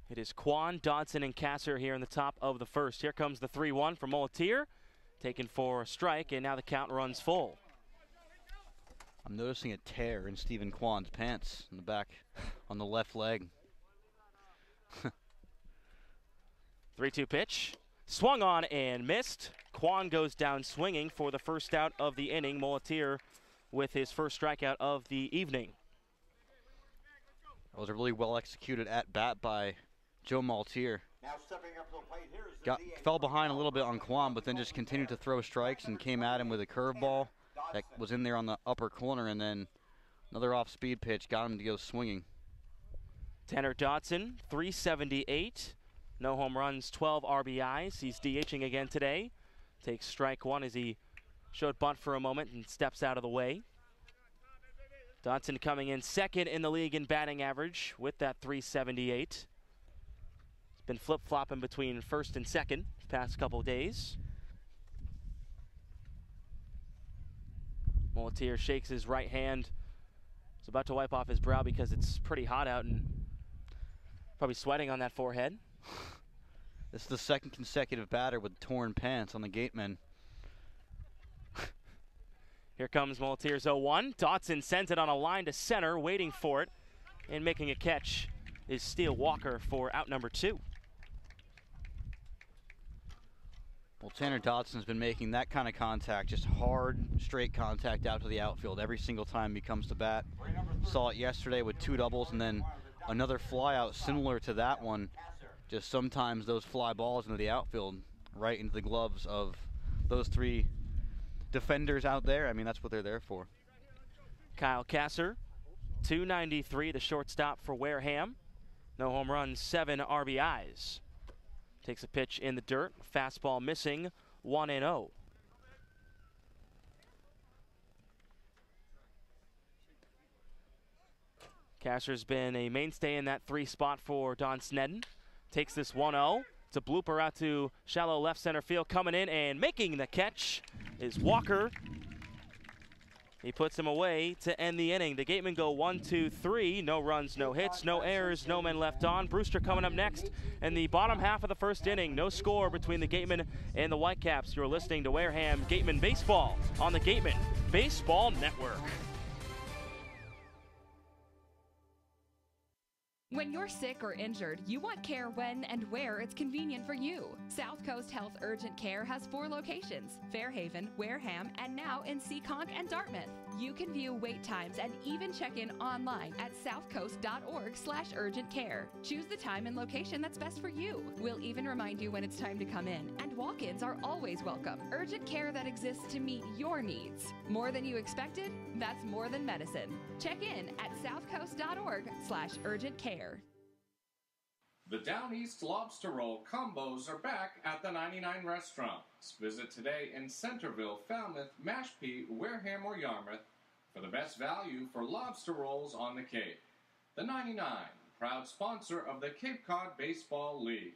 S4: It is Kwan, Dodson, and Kasser here in the top of the first. Here comes the 3-1 from Mulletier. Taken for a strike, and now the count runs full.
S6: I'm noticing a tear in Stephen Kwan's pants in the back on the left leg.
S4: 3-2 pitch. Swung on and missed. Quan goes down swinging for the first out of the inning. Moletier with his first strikeout of the evening.
S6: That was a really well executed at bat by Joe Maltier.
S14: Now stepping up to the plate here is the
S6: Fell behind a little bit on Quan, but then just continued to throw strikes and came at him with a curveball that was in there on the upper corner, and then another off-speed pitch got him to go swinging.
S4: Tanner Dotson, 378. No home runs, 12 RBIs. He's DHing again today. Takes strike one as he showed bunt for a moment and steps out of the way. Dotson coming in second in the league in batting average with that 378. He's been flip-flopping between first and second the past couple days. Moletier shakes his right hand. He's about to wipe off his brow because it's pretty hot out and probably sweating on that forehead.
S6: This is the second consecutive batter with torn pants on the Gatemen.
S4: Here comes Moletier's 0-1. Dotson sends it on a line to center, waiting for it, and making a catch is Steele Walker for out number 2.
S6: Well, Tanner Dotson's been making that kind of contact, just hard, straight contact out to the outfield every single time he comes to bat. Saw it yesterday with 2 doubles and then another fly out similar to that one. Just sometimes those fly balls into the outfield, right into the gloves of those 3 defenders out there. I mean, that's what they're there for.
S4: Kyle Kasser, 293, the shortstop for Wareham. No home runs, 7 RBIs. Takes a pitch in the dirt, fastball missing, 1-0. Kasser's been a mainstay in that 3 spot for Don Snedden. Takes this 1-0. It's a blooper out to shallow left center field. Coming in and making the catch is Walker. He puts him away to end the inning. The Gatemen go 1-2-3. No runs, no hits, no errors, no men left on. Brewster coming up next in the bottom half of the first inning. No score between the Gatemen and the Whitecaps. You're listening to Wareham Gatemen Baseball on the Gatemen Baseball Network.
S9: When you're sick or injured, you want care when and where it's convenient for you. South Coast Health Urgent Care has 4 locations: Fairhaven, Wareham, and now in Seekonk and Dartmouth. You can view wait times and even check in online at southcoast.org/urgent care. Choose the time and location that's best for you. We'll even remind you when it's time to come in, and walk-ins are always welcome. Urgent care that exists to meet your needs. More than you expected? That's more than medicine. Check in at southcoast.org/urgent care.
S11: The Down East Lobster Roll combos are back at the 99 restaurants. Visit today in Centerville, Falmouth, Mashpee, Wareham, or Yarmouth for the best value for lobster rolls on the Cape. The 99, proud sponsor of the Cape Cod Baseball League.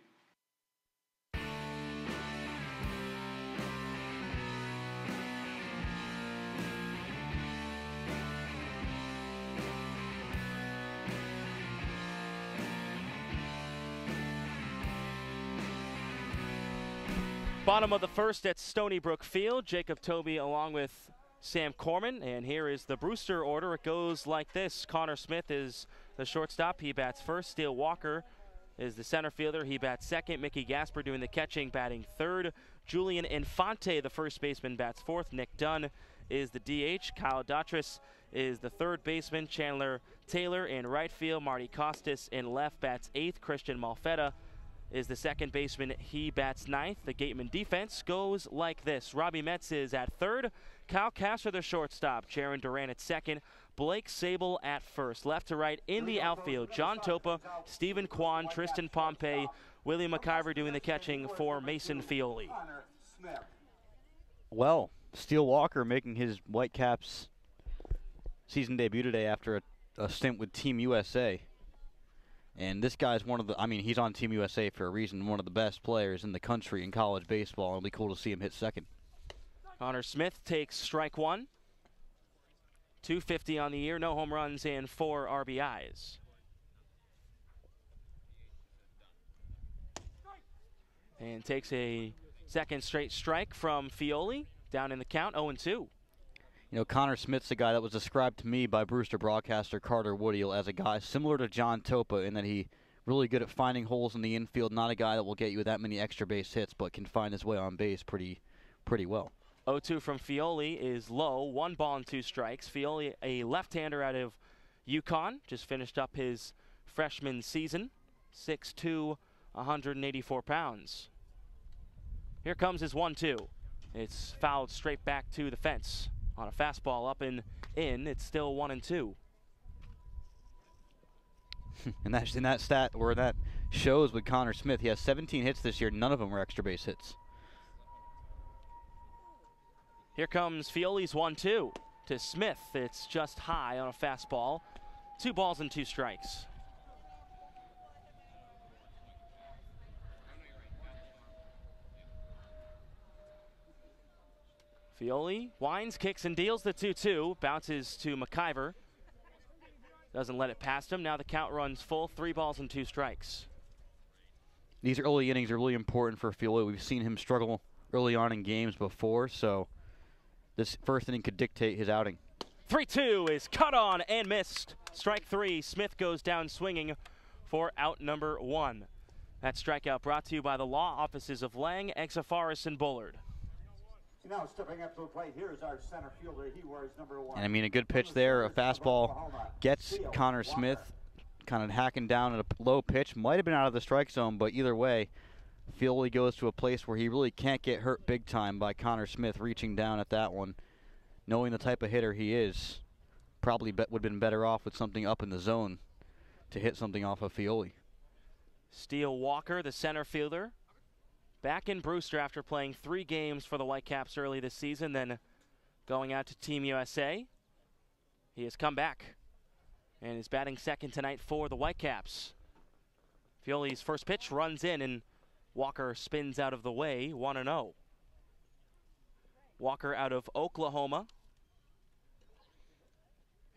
S4: Bottom of the first at Stony Brook Field. Jacob Toby along with Sam Corman. And here is the Brewster order. It goes like this. Connor Smith is the shortstop. He bats first. Steele Walker is the center fielder. He bats second. Mickey Gasper doing the catching, batting third. Julian Infante, the first baseman, bats fourth. Nick Dunn is the DH. Kyle Dautris is the third baseman. Chandler Taylor in right field. Marty Costas in left bats eighth. Christian Malfetta is the second baseman. He bats ninth. The Gatemen defense goes like this. Robbie Metz is at third. Kyle Kasser, the shortstop. Jaron Duran at second. Blake Sable at first. Left to right in the outfield, John Topa, Stephen Kwan, Tristan Pompey, William McIver doing the catching for Mason Fioli.
S6: Well, Steele Walker making his Whitecaps season debut today after a stint with Team USA. And this guy's one of the, I mean, he's on Team USA for a reason, one of the best players in the country in college baseball. It'll be cool to see him hit second.
S4: Connor Smith takes strike one. 250 on the year, no home runs and 4 RBIs. And takes a second straight strike from Fioli, down in the count, 0-2.
S6: You know, Connor Smith's a guy that was described to me by Brewster broadcaster Carter Woodiel as a guy similar to John Topa in that he really good at finding holes in the infield, not a guy that will get you that many extra base hits, but can find his way on base pretty well.
S4: 0-2 from Fioli is low. 1 ball and 2 strikes. Fioli, a left-hander out of UConn, just finished up his freshman season. 6'2", 184 pounds. Here comes his 1-2. It's fouled straight back to the fence. On a fastball up and in, it's still 1-2.
S6: And that's in that stat where that shows with Connor Smith. He has 17 hits this year. None of them were extra base hits.
S4: Here comes Fioli's 1-2 to Smith. It's just high on a fastball. 2 balls and 2 strikes. Fioli winds, kicks, and deals the 2-2. Bounces to McIver. Doesn't let it past him. Now the count runs full. 3 balls and 2 strikes.
S6: These early innings are really important for Fioli. We've seen him struggle early on in games before, so this first inning could dictate his outing.
S4: 3-2 is cut on and missed. Strike 3. Smith goes down swinging for out number 1. That strikeout brought to you by the law offices of Lang, Exafaris, and Bullard.
S14: Now stepping up to the plate, here's our center fielder. He wears number 1.
S6: And I mean, a good pitch there. A fastball gets Connor Smith kind of hacking down at a low pitch. Might have been out of the strike zone, but either way, Fioli goes to a place where he really can't get hurt big time by Connor Smith reaching down at that one. Knowing the type of hitter he is, probably would have been better off with something up in the zone to hit something off of Fioli.
S4: Steele Walker, the center fielder, back in Brewster after playing 3 games for the Whitecaps early this season, then going out to Team USA. He has come back and is batting second tonight for the Whitecaps. Fioli's first pitch runs in and Walker spins out of the way, 1-0. Walker out of Oklahoma.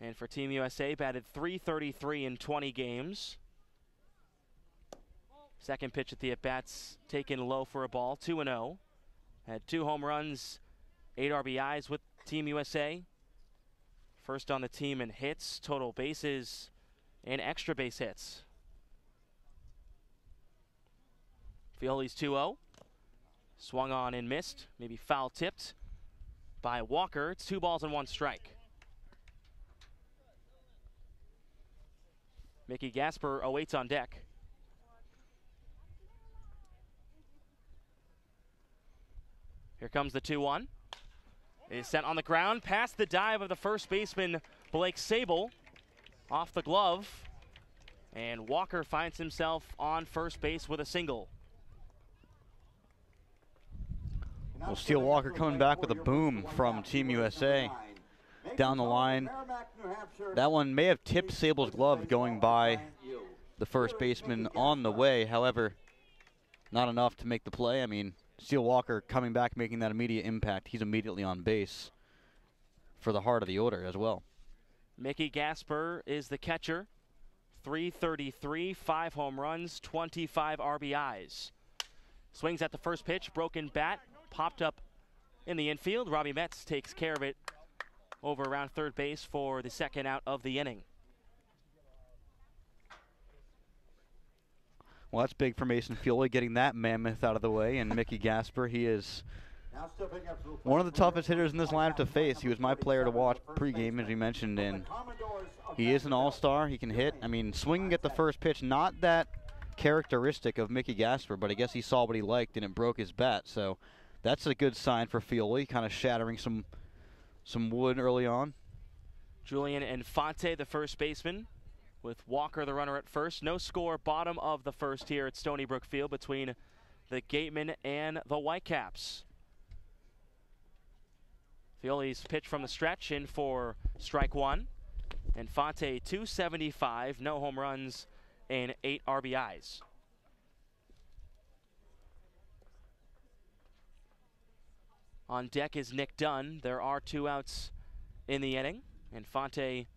S4: And for Team USA, batted .333 in 20 games. Second pitch at the at-bats taken low for a ball, 2-0. Had 2 home runs, 8 RBIs with Team USA. First on the team in hits, total bases, and extra base hits. Fioli's 2-0. Swung on and missed, maybe foul tipped by Walker. It's 2 balls and 1 strike. Mickey Gasper awaits on deck. Here comes the 2-1. It is sent on the ground past the dive of the first baseman, Blake Sable, off the glove. And Walker finds himself on first base with a single.
S6: Well, Steele Walker coming back with a boom from Team USA. Down the line. That one may have tipped Sable's glove going by the first baseman on the way. However, not enough to make the play. I mean, Steele Walker coming back, making that immediate impact. He's immediately on base for the heart of the order as well.
S4: Mickey Gasper is the catcher. .333, 5 home runs, 25 RBIs. Swings at the first pitch, broken bat, popped up in the infield. Robbie Metz takes care of it over around third base for the second out of the inning.
S6: Well, that's big for Mason Fioli, getting that mammoth out of the way. And Mickey Gasper, he is one of the toughest hitters in this lineup to face. He was my player to watch pregame, as we mentioned, and he is an all-star. He can hit. I mean, swinging at the first pitch, not that characteristic of Mickey Gasper, but I guess he saw what he liked and it broke his bat. So that's a good sign for Fioli, kind of shattering some wood early on.
S4: Julian Infante, the first baseman, with Walker, the runner at first. No score, bottom of the first here at Stony Brook Field between the Gatemen and the Whitecaps. Fioli's pitch from the stretch in for strike 1. Infante, 275, no home runs, and 8 RBIs. On deck is Nick Dunn. There are 2 outs in the inning. Infante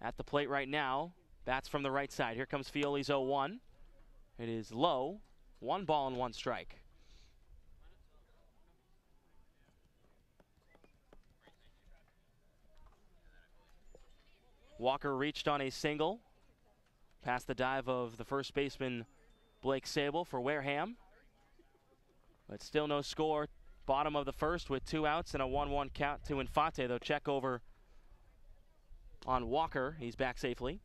S4: at the plate right now. Bats from the right side. Here comes Fioli's 0-1. It is low. 1 ball and 1 strike. Walker reached on a single. Past the dive of the first baseman, Blake Sable, for Wareham. But still no score. Bottom of the first with 2 outs and a 1-1 count to Infante. They'll check over on Walker. He's back safely.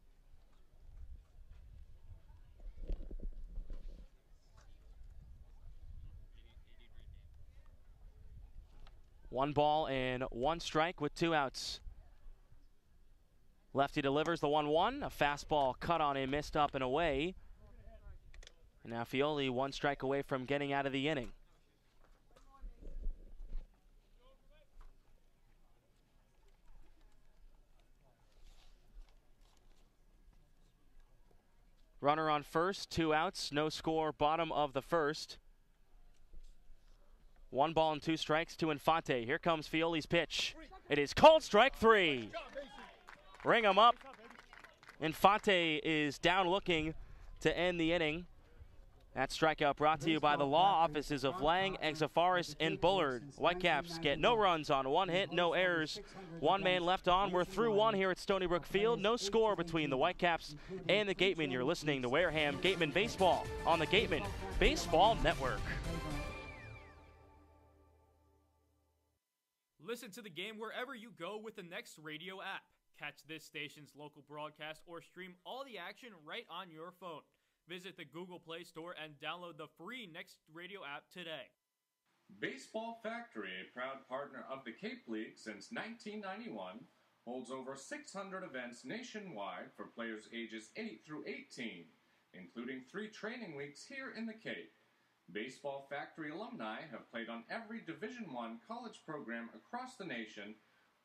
S4: One ball and 1 strike with 2 outs. Lefty delivers the 1-1. A fastball cut on him, missed up and away. And now Fioli 1 strike away from getting out of the inning. Runner on first, 2 outs, no score, bottom of the first. 1 ball and 2 strikes to Infante. Here comes Fioli's pitch. It is called strike 3. Ring him up. Infante is down looking to end the inning. That strikeout brought to you by the law offices of Lang, Exafaris, and Bullard. Whitecaps get no runs on 1 hit, no errors. 1 man left on. We're through 1 here at Stony Brook Field. No score between the Whitecaps and the Gatemen. You're listening to Wareham Gatemen Baseball on the Gatemen Baseball Network.
S10: Listen to the game wherever you go with the Next Radio app. Catch this station's local broadcast or stream all the action right on your phone. Visit the Google Play Store and download the free Next Radio app today.
S11: Baseball Factory, a proud partner of the Cape League since 1991, holds over 600 events nationwide for players ages 8 through 18, including 3 training weeks here in the Cape. Baseball Factory alumni have played on every Division I college program across the nation,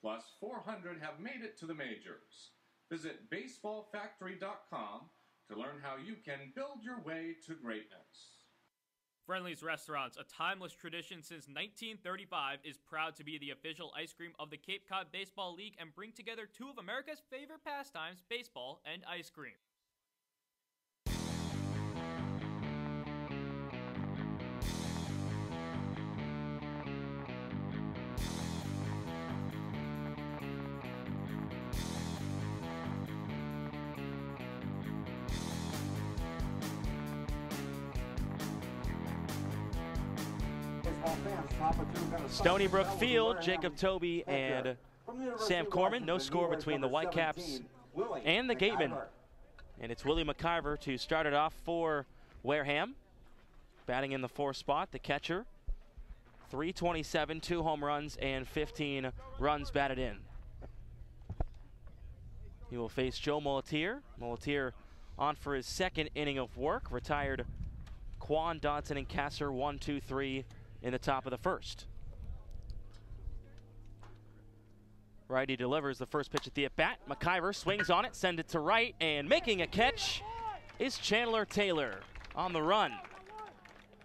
S11: plus 400 have made it to the majors. Visit baseballfactory.com to learn how you can build your way to greatness.
S10: Friendly's Restaurants, a timeless tradition since 1935, is proud to be the official ice cream of the Cape Cod Baseball League and bring together 2 of America's favorite pastimes, baseball and ice cream.
S4: Stony Brook Field, Jacob Toby and Sam Corman. No score between the Whitecaps and the Gatemen. And it's Willie McIver to start it off for Wareham. Batting in the 4th spot, the catcher. 327, 2 home runs, and 15 runs batted in. He will face Joe Molitier. Molitier on for his 2nd inning of work. Retired Quan, Dodson, and Kasser 1, 2, 3 in the top of the 1st. Righty delivers the first pitch at the at-bat. McIver swings on it, sends it to right, and making a catch is Chandler Taylor on the run.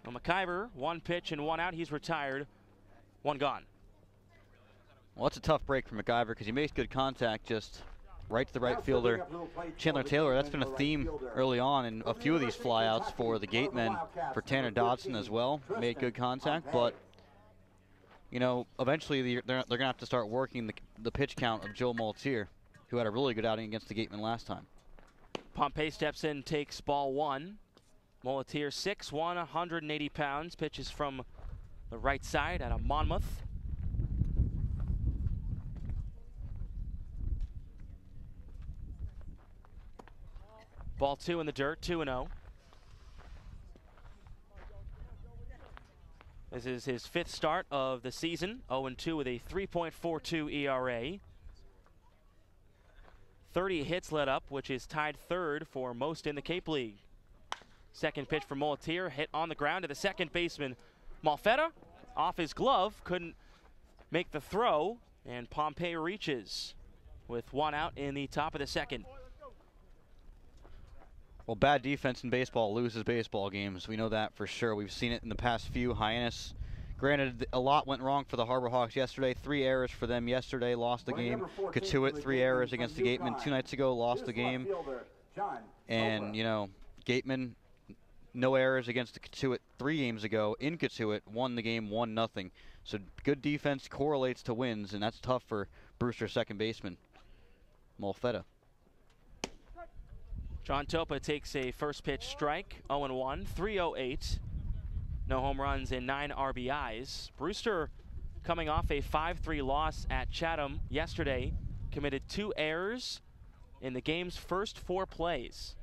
S4: Well, McIver, 1 pitch and 1 out. He's retired, 1 gone.
S6: Well, it's a tough break for McIver because he makes good contact, just right to the right fielder. Chandler Taylor, that's been a theme early on in a few of these flyouts for the Gatemen, for Tanner Dodson as well. Made good contact, but you know, eventually they're going to have to start working the pitch count of Joe Molitier, who had a really good outing against the Gatemen last time.
S4: Pompey steps in, takes ball 1. Molitier 6'1", 180 pounds, pitches from the right side out of Monmouth. Ball 2 in the dirt, 2-0. This is his 5th start of the season, 0-2 with a 3.42 ERA. 30 hits led up, which is tied 3rd for most in the Cape League. Second pitch for Molitier, hit on the ground to the second baseman. Malfetta, off his glove, couldn't make the throw, and Pompey reaches with 1 out in the top of the 2nd.
S6: Well, bad defense in baseball loses baseball games. We know that for sure. We've seen it in the past few. Hyannis, granted, a lot went wrong for the Harbor Hawks yesterday. 3 errors for them yesterday, lost the game. Katuitt, 3 errors against the Gatemen 2 nights ago, lost the game. And, you know, Gatemen, no errors against the Katuitt 3 games ago. In Katuitt, won the game 1-0. So good defense correlates to wins, and that's tough for Brewster, second baseman, Molfetta.
S4: John Topa takes a first pitch strike, 0-1, 308. No home runs and 9 RBIs. Brewster, coming off a 5-3 loss at Chatham yesterday, committed 2 errors in the game's first 4 plays.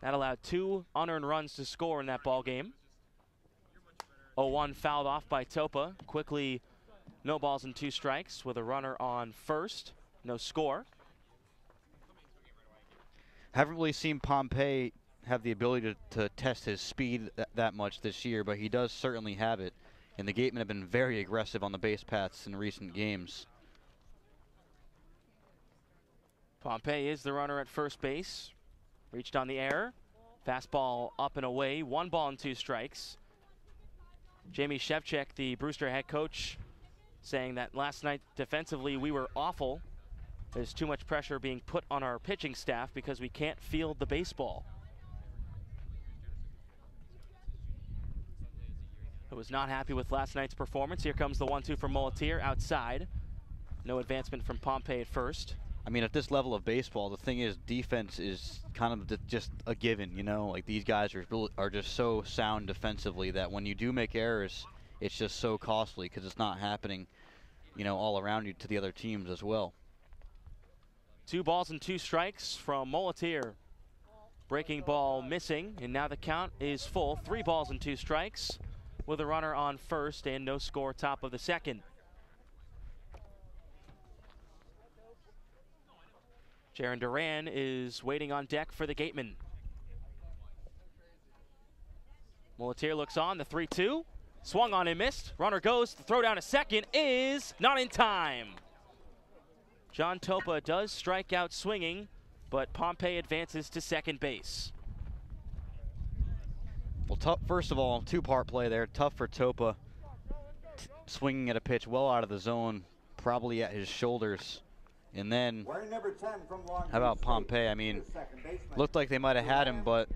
S4: That allowed 2 unearned runs to score in that ball game. 0-1 fouled off by Topa. Quickly, no balls and 2 strikes with a runner on first. No score.
S6: Haven't really seen Pompey have the ability to test his speed that much this year, but he does certainly have it. And the Gatemen have been very aggressive on the base paths in recent games.
S4: Pompey is the runner at first base. Reached on the air. Fastball up and away. 1 ball and 2 strikes. Jamie Shevchik, the Brewster head coach, saying that last night defensively we were awful. There's too much pressure being put on our pitching staff because we can't field the baseball. Who was not happy with last night's performance. Here comes the 1-2 from Molitier outside. No advancement from Pompey at first.
S6: I mean, at this level of baseball, the thing is defense is kind of just a given, you know? Like, these guys are just so sound defensively that when you do make errors, it's just so costly because it's not happening, you know, all around you to the other teams as well.
S4: 2 balls and 2 strikes from Molitier. Breaking ball missing, and now the count is full. 3 balls and 2 strikes with a runner on first and no score top of the second. Jaron Duran is waiting on deck for the Gatemen. Molitier looks on, the 3-2. Swung on and missed. Runner goes, the throw down to second is not in time. John Topa does strike out swinging, but Pompey advances to second base.
S6: Well, first of all, 2-part play there. Tough for Topa. Swinging at a pitch well out of the zone, probably at his shoulders. And then, how about Pompey? I mean, looked like they might have had him, but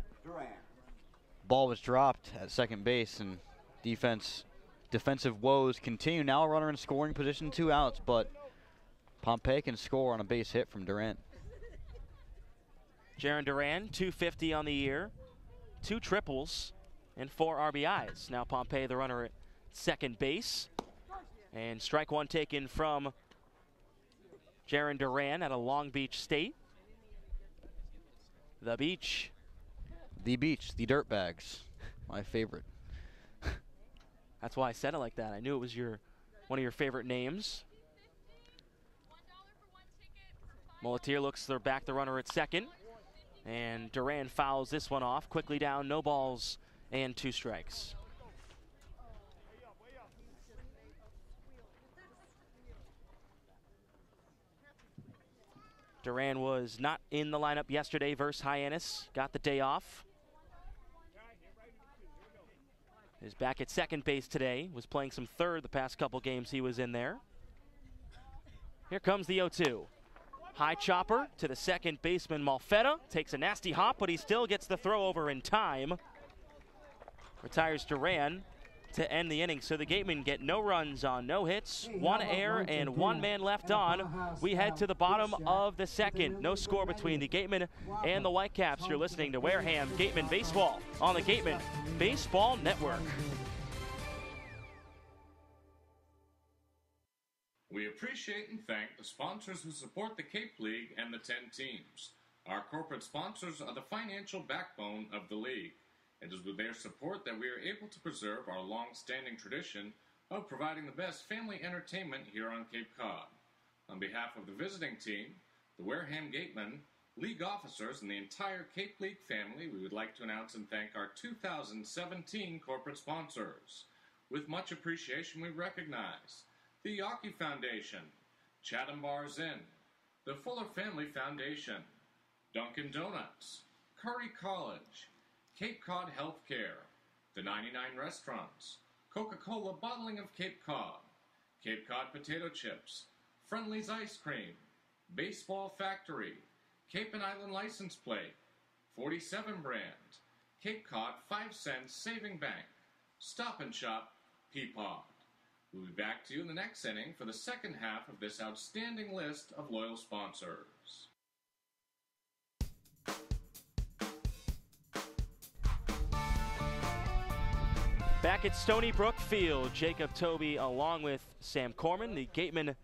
S6: ball was dropped at second base, and defensive woes continue. Now a runner in scoring position, 2 outs, but Pompey can score on a base hit from Durant.
S4: Jaron Duran, .250 on the year, 2 triples, and 4 RBIs. Now Pompey, the runner at second base. And strike 1 taken from Jaron Duran out of Long Beach State. The Beach.
S6: The Beach, the Dirtbags, my favorite.
S4: That's why I said it like that. I knew it was one of your favorite names. Molitier looks back the runner at second. And Duran fouls this one off. Quickly down, no balls and 2 strikes. Duran was not in the lineup yesterday versus Hyannis. Got the day off. Is back at second base today. Was playing some third the past couple games he was in there. Here comes the 0-2. High chopper to the second baseman Malfetta. Takes a nasty hop, but he still gets the throw over in time. Retires Duran to end the inning. So the Gatemen get no runs on no hits, 1 error, and 1 man left on. We head to the bottom of the second. No score between the Gatemen and the Whitecaps. You're listening to Wareham Gatemen Baseball on the Gatemen Baseball Network.
S11: We appreciate and thank the sponsors who support the Cape League and the 10 teams. Our corporate sponsors are the financial backbone of the league. It is with their support that we are able to preserve our long-standing tradition of providing the best family entertainment here on Cape Cod. On behalf of the visiting team, the Wareham Gatemen, league officers, and the entire Cape League family, we would like to announce and thank our 2017 corporate sponsors. With much appreciation, we recognize the Yawkey Foundation, Chatham Bars Inn, the Fuller Family Foundation, Dunkin' Donuts, Curry College, Cape Cod Healthcare, the 99 Restaurants, Coca-Cola Bottling of Cape Cod, Cape Cod Potato Chips, Friendly's Ice Cream, Baseball Factory, Cape and Island License Plate, 47 Brand, Cape Cod 5 Cents Saving Bank, Stop and Shop, Peapod. We'll be back to you in the next inning for the second half of this outstanding list of loyal sponsors.
S4: Back at Stony Brook Field, Jacob Toby along with Sam Corman, the Gatemen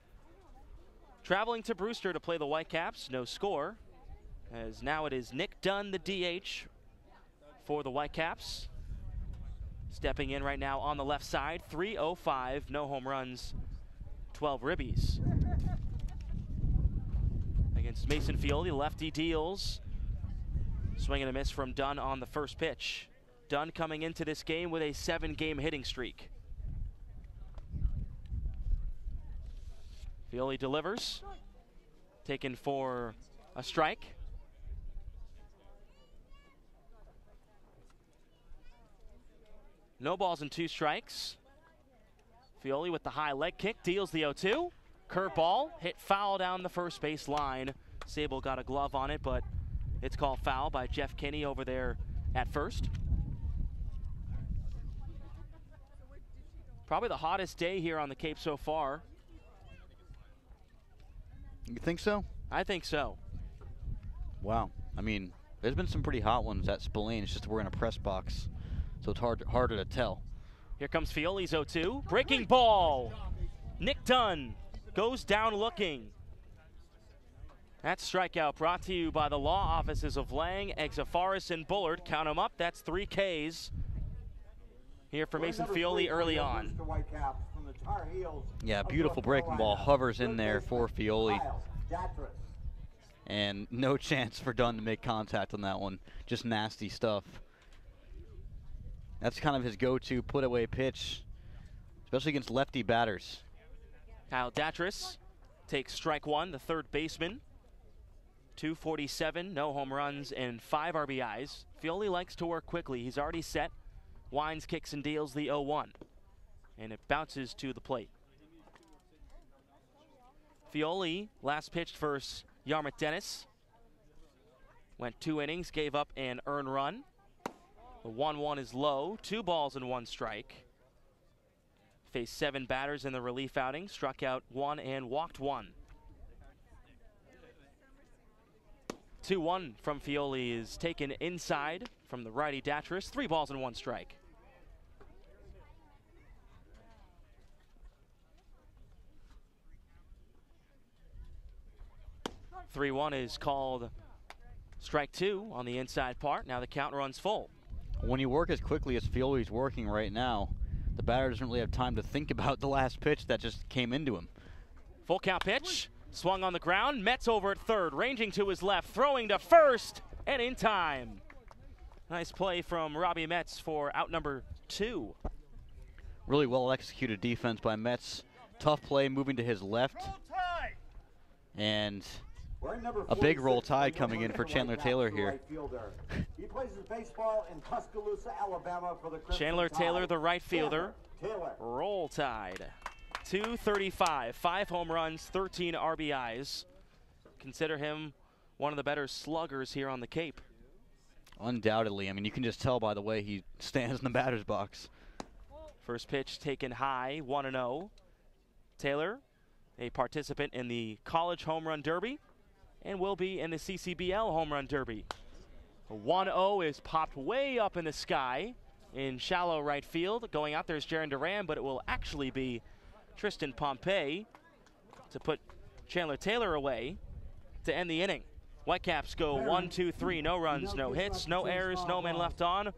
S4: traveling to Brewster to play the Whitecaps. No score, as now it is Nick Dunn, the DH, for the Whitecaps. Stepping in right now on the left side, 305, no home runs, 12 ribbies. Against Mason Fioli, lefty deals. Swing and a miss from Dunn on the first pitch. Dunn coming into this game with a 7-game hitting streak. Fioli delivers, taken for a strike. No balls and 2 strikes. Fioli with the high leg kick, deals the 0-2. Curveball, hit foul down the first base line. Sable got a glove on it, but it's called foul by Jeff Kinney over there at first. Probably the hottest day here on the Cape so far.
S6: You think so?
S4: I think so.
S6: Wow. I mean, there's been some pretty hot ones at Spillane. It's just we're in a press box, so it's harder to tell.
S4: Here comes Fioli's 0-2. Breaking ball. Nick Dunn goes down looking. That strikeout brought to you by the law offices of Lang, Exafaris, and Bullard. Count them up. That's 3 Ks. Here for Mason Fioli early on.
S6: Yeah, beautiful breaking ball. Hovers in there for Fioli. And no chance for Dunn to make contact on that one. Just nasty stuff. That's kind of his go-to put-away pitch, especially against lefty batters.
S4: Kyle Datris takes strike 1, the third baseman. 247, no home runs, and 5 RBIs. Fioli likes to work quickly. He's already set. Winds, kicks, and deals the 0-1. And it bounces to the plate. Fioli last pitched versus Yarmouth Dennis. Went 2 innings, gave up an earned run. The 1-1 is low, 2 balls and 1 strike. Faced 7 batters in the relief outing, struck out 1 and walked 1. 2-1 from Fioli is taken inside from the righty Datris. 3 balls and 1 strike. (3-1) is called strike 2 on the inside part. Now the count runs full.
S6: When you work as quickly as Fioli's working right now, the batter doesn't really have time to think about the last pitch that just came into him.
S4: Full count pitch. Swung on the ground. Metz over at third, ranging to his left, throwing to first, and in time. Nice play from Robbie Metz for out number 2.
S6: Really well executed defense by Metz. Tough play moving to his left. And a big roll tide coming in for Chandler Taylor here.
S14: He plays his baseball in Tuscaloosa, Alabama for the
S4: Chandler Taylor, the right fielder. Roll tide. 235, 5 home runs, 13 RBIs. Consider him one of the better sluggers here on the Cape.
S6: Undoubtedly. I mean, you can just tell by the way he stands in the batter's box.
S4: First pitch taken high, 1-0. Taylor, a participant in the College Home Run Derby, and will be in the CCBL Home Run Derby. A 1-0 is popped way up in the sky in shallow right field. Going out there is Jaron Duran, but it will actually be Tristan Pompey to put Chandler Taylor away to end the inning. Whitecaps go 1-2-3, no runs, no hits, no errors, no men left on.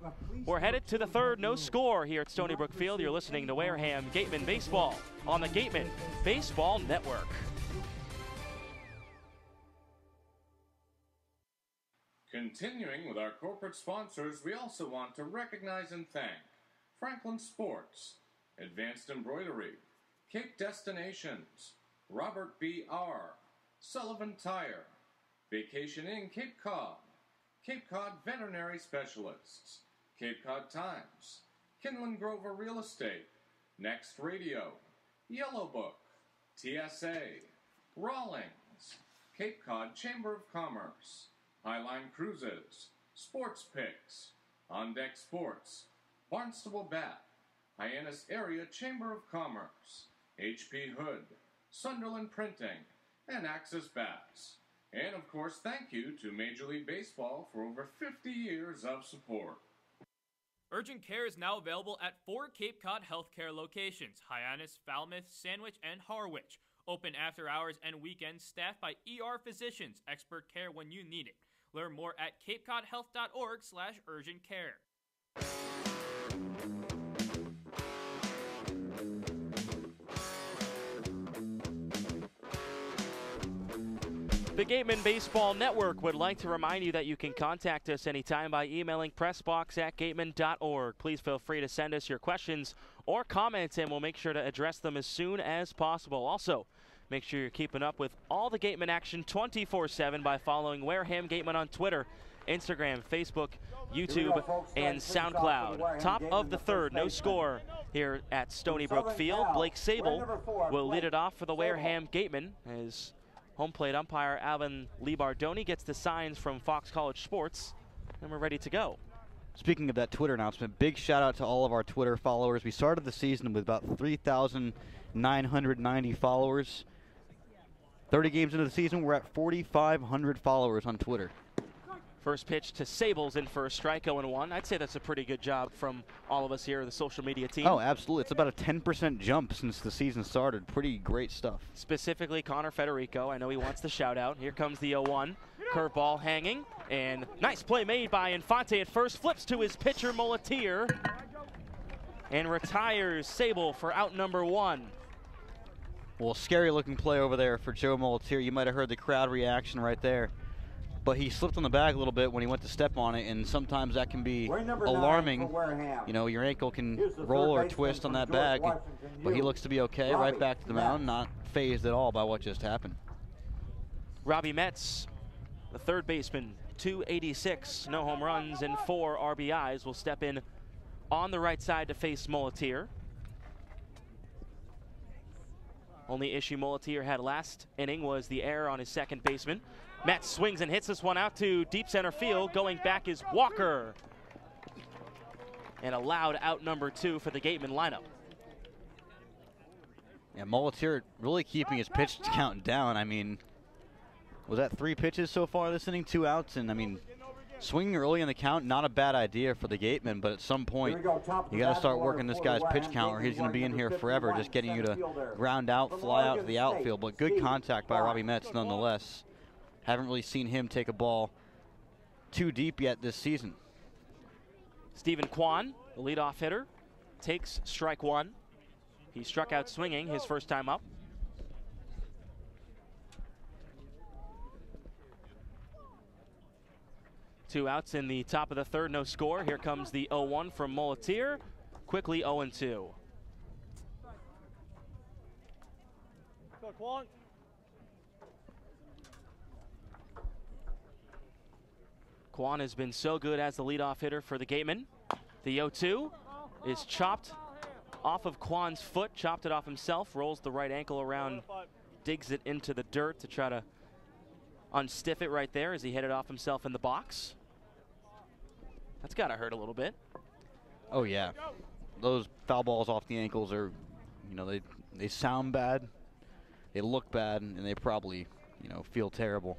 S4: We're headed to the third, no score here at Stony Brook Field. You're listening to Wareham Gatemen Baseball on the Gatemen Baseball Network.
S11: Continuing with our corporate sponsors, we also want to recognize and thank Franklin Sports, Advanced Embroidery, Cape Destinations, Robert B. R., Sullivan Tire, Vacation Inn Cape Cod, Cape Cod Veterinary Specialists, Cape Cod Times, Kinlan Grover Real Estate, Next Radio, Yellow Book, TSA, Rawlings, Cape Cod Chamber of Commerce, Highline Cruises, Sports Picks, On Deck Sports, Barnstable Bat, Hyannis Area Chamber of Commerce, HP Hood, Sunderland Printing, and Axis Bats. And of course, thank you to Major League Baseball for over 50 years of support.
S10: Urgent care is now available at 4 Cape Cod healthcare locations: Hyannis, Falmouth, Sandwich, and Harwich. Open after hours and weekends, staffed by ER physicians, expert care when you need it. Learn more at capecodhealth.org/urgent-care.
S4: The Gatemen Baseball Network would like to remind you that you can contact us anytime by emailing pressbox@gatemen.org. Please feel free to send us your questions or comments, and we'll make sure to address them as soon as possible. Also, make sure you're keeping up with all the Gatemen action 24/7 by following Wareham Gatemen on Twitter, Instagram, Facebook, YouTube, and SoundCloud. Top of the third, no score here at Stony Brook Field. Blake Sable will lead it off for the Wareham Gatemen as home plate umpire Alvin Libardoni gets the signs from Fox College Sports, and we're ready to go.
S6: Speaking of that Twitter announcement, big shout out to all of our Twitter followers. We started the season with about 3,990 followers. 30 games into the season, we're at 4,500 followers on Twitter.
S4: First pitch to Sables in for a strike, 0-1. I'd say that's a pretty good job from all of us here, the social media team.
S6: Oh, absolutely. It's about a 10% jump since the season started. Pretty great stuff.
S4: Specifically, Connor Federico. I know he wants the shout out. Here comes the 0-1. Curveball hanging, and nice play made by Infante at first. Flips to his pitcher, Molatier, and retires Sable for out number 1.
S6: Well, scary looking play over there for Joe Molatier. You might have heard the crowd reaction right there. But he slipped on the bag a little bit when he went to step on it, and sometimes that can be alarming. You know, your ankle can roll or twist on that bag, but he looks to be okay. Right back to the mound, not phased at all by what just happened.
S4: Robbie Metz, the third baseman, 286, no home runs and 4 RBIs, will step in on the right side to face Molatier. Only issue Molatier had last inning was the error on his second baseman. Metz swings and hits this one out to deep center field. Going back is Walker. And a loud out number 2 for the Gatemen lineup.
S6: Yeah, Molatier really keeping his pitch count down. I mean, was that 3 pitches so far this inning, 2 outs? And I mean, swinging early in the count, not a bad idea for the Gatemen, but at some point, you got to start working this guy's pitch count or he's going to be in here forever, just getting you to ground out, fly out to the outfield. But good contact by Robbie Metz nonetheless. Haven't really seen him take a ball too deep yet this season.
S4: Stephen Kwan, the leadoff hitter, takes strike 1. He struck out swinging his first time up. Two outs in the top of the third, no score. Here comes the 0-1 from Molatier. Quickly 0-2.
S5: Go, Kwan.
S4: Kwan has been so good as the leadoff hitter for the Gatemen. The 0-2 is chopped off of Kwan's foot, chopped it off himself, rolls the right ankle around, digs it into the dirt to try to unstiff it right there as he headed off himself in the box. That's got to hurt a little bit.
S6: Oh, yeah. Those foul balls off the ankles are, you know, they sound bad, they look bad, and they probably, you know, feel terrible.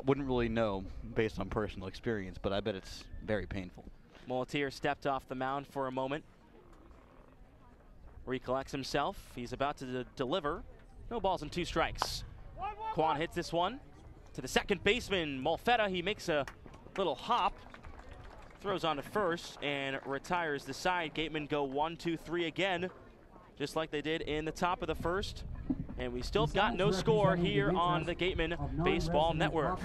S6: Wouldn't really know based on personal experience, but I bet it's very painful.
S4: Molatier stepped off the mound for a moment. Recollects himself. He's about to deliver. No balls and 2 strikes. Kwan hits this one to the second baseman, Molfetta. He makes a little hop, throws on to first, and retires the side. Gatemen go 1-2-3 again, just like they did in the top of the first. And we still got no score here on the Gatemen Baseball Network.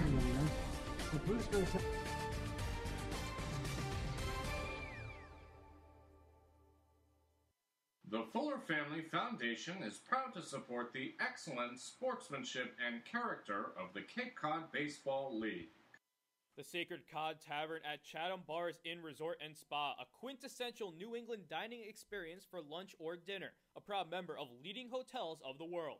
S11: The Fuller Family Foundation is proud to support the excellent sportsmanship and character of the Cape Cod Baseball League.
S10: The Sacred Cod Tavern at Chatham Bars Inn Resort and Spa, a quintessential New England dining experience for lunch or dinner, a proud member of leading hotels of the world.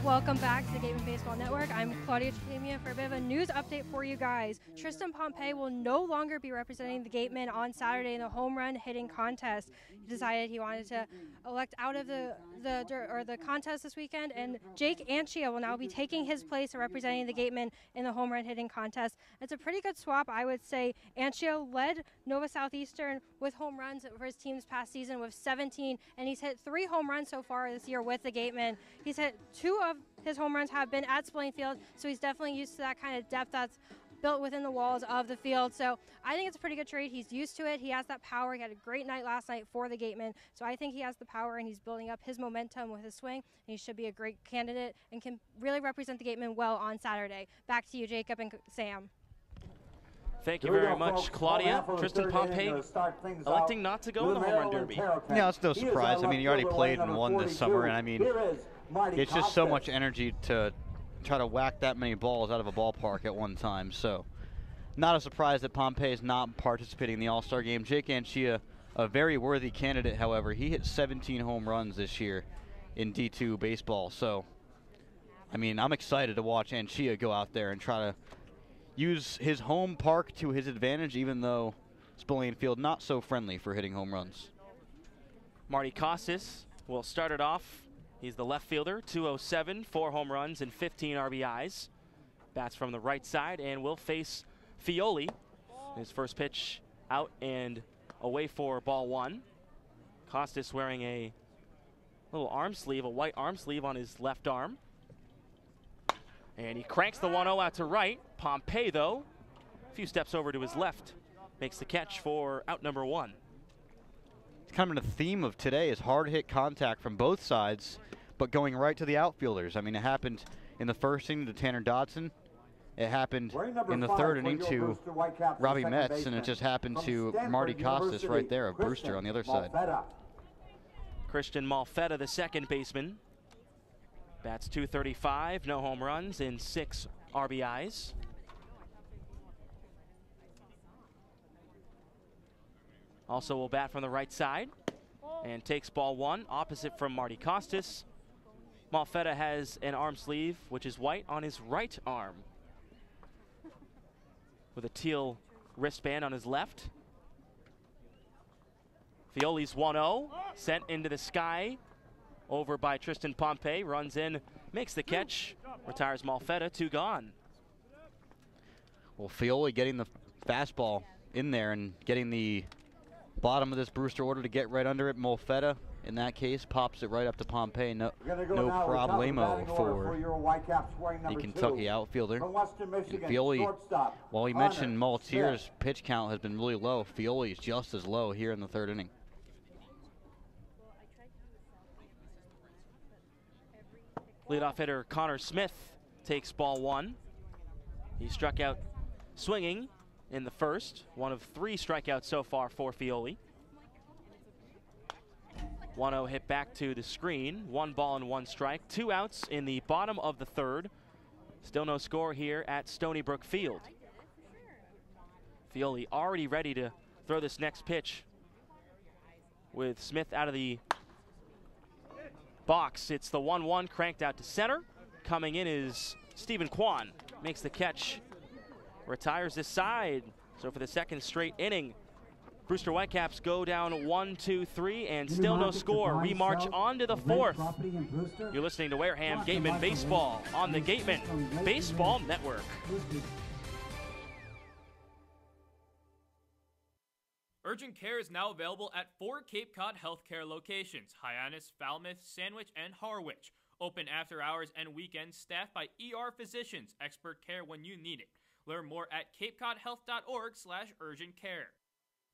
S1: Welcome back to the Gatemen Baseball Network. I'm Claudia Chicamia for a bit of a news update for you guys. Tristan Pompey will no longer be representing the Gatemen on Saturday in the home run hitting contest. He decided he wanted to elect out of the the contest this weekend, and Jake Anchia will now be taking his place and representing the Gatemen in the home run hitting contest. It's a pretty good swap, I would say. Anchia led Nova Southeastern with home runs for his team this past season with 17, and he's hit 3 home runs so far this year with the Gatemen. He's hit 2 of his home runs have been at Spillane, so he's definitely used to that kind of depth that's built within the walls of the field. So I think it's a pretty good trade. He's used to it. He has that power. He had a great night last night for the Gatemen. So I think he has the power, and he's building up his momentum with his swing. And he should be a great candidate and can really represent the Gatemen well on Saturday. Back to you, Jacob and Sam.
S4: Thank you very much, Claudia. Tristan Pompey electing not to go in the home run derby.
S6: Yeah, it's no surprise. I mean, he already played and won this summer, and I mean, it's just so much energy to try to whack that many balls out of a ballpark at one time. So not a surprise that Pompey is not participating in the All-Star game. Jake Anchia, a very worthy candidate, however. He hit 17 home runs this year in D2 baseball. So, I mean, I'm excited to watch Anchia go out there and try to use his home park to his advantage, even though Spillane Field not so friendly for hitting home runs.
S4: Marty Costas will start it off. He's the left fielder, 207, 4 home runs and 15 RBIs. Bats from the right side and will face Fioli. His first pitch out and away for ball 1. Costas wearing a little arm sleeve, a white arm sleeve on his left arm. And he cranks the 1-0 out to right. Pompey, though, a few steps over to his left, makes the catch for out number 1.
S6: It's kind of a theme of today is hard hit contact from both sides, but going right to the outfielders. I mean, it happened in the first inning to Tanner Dodson. It happened in the third inning to Robbie Metz, and it just happened to Marty Costas right there of Brewster on the other side.
S4: Christian Malfetta, the second baseman. Bats .235, no home runs and 6 RBIs. Also will bat from the right side and takes ball 1, opposite from Marty Costas. Malfetta has an arm sleeve, which is white, on his right arm, with a teal wristband on his left. Fioli's 1-0, sent into the sky, over by Tristan Pompey, runs in, makes the catch, retires Malfetta, 2 gone.
S6: Well, Fioli getting the fastball in there and getting the bottom of this Brewster order to get right under it. Malfetta, in that case, pops it right up to Pompey. No problemo for the Kentucky outfielder. And Fioli, while he mentioned Maltier's pitch count has been really low, Fioli's just as low here in the third inning.
S4: Leadoff hitter Connor Smith takes ball 1. He struck out swinging in the first, one of 3 strikeouts so far for Fioli. 1-0 hit back to the screen, 1 ball and 1 strike, 2 outs in the bottom of the third. Still no score here at Stony Brook Field. Fioli already ready to throw this next pitch with Smith out of the box. It's the 1-1 cranked out to center. Coming in is Stephen Kwan. Makes the catch, retires this side. So for the second straight inning, Brewster Whitecaps go down 1-2-3 and still no score. We march on to the 4th. You're listening to Wareham Gatemen Baseball on the Gatemen Baseball Network.
S10: Urgent care is now available at 4 Cape Cod healthcare locations: Hyannis, Falmouth, Sandwich, and Harwich. Open after hours and weekends, staffed by ER physicians. Expert care when you need it. Learn more at capecodhealth.org/urgentcare.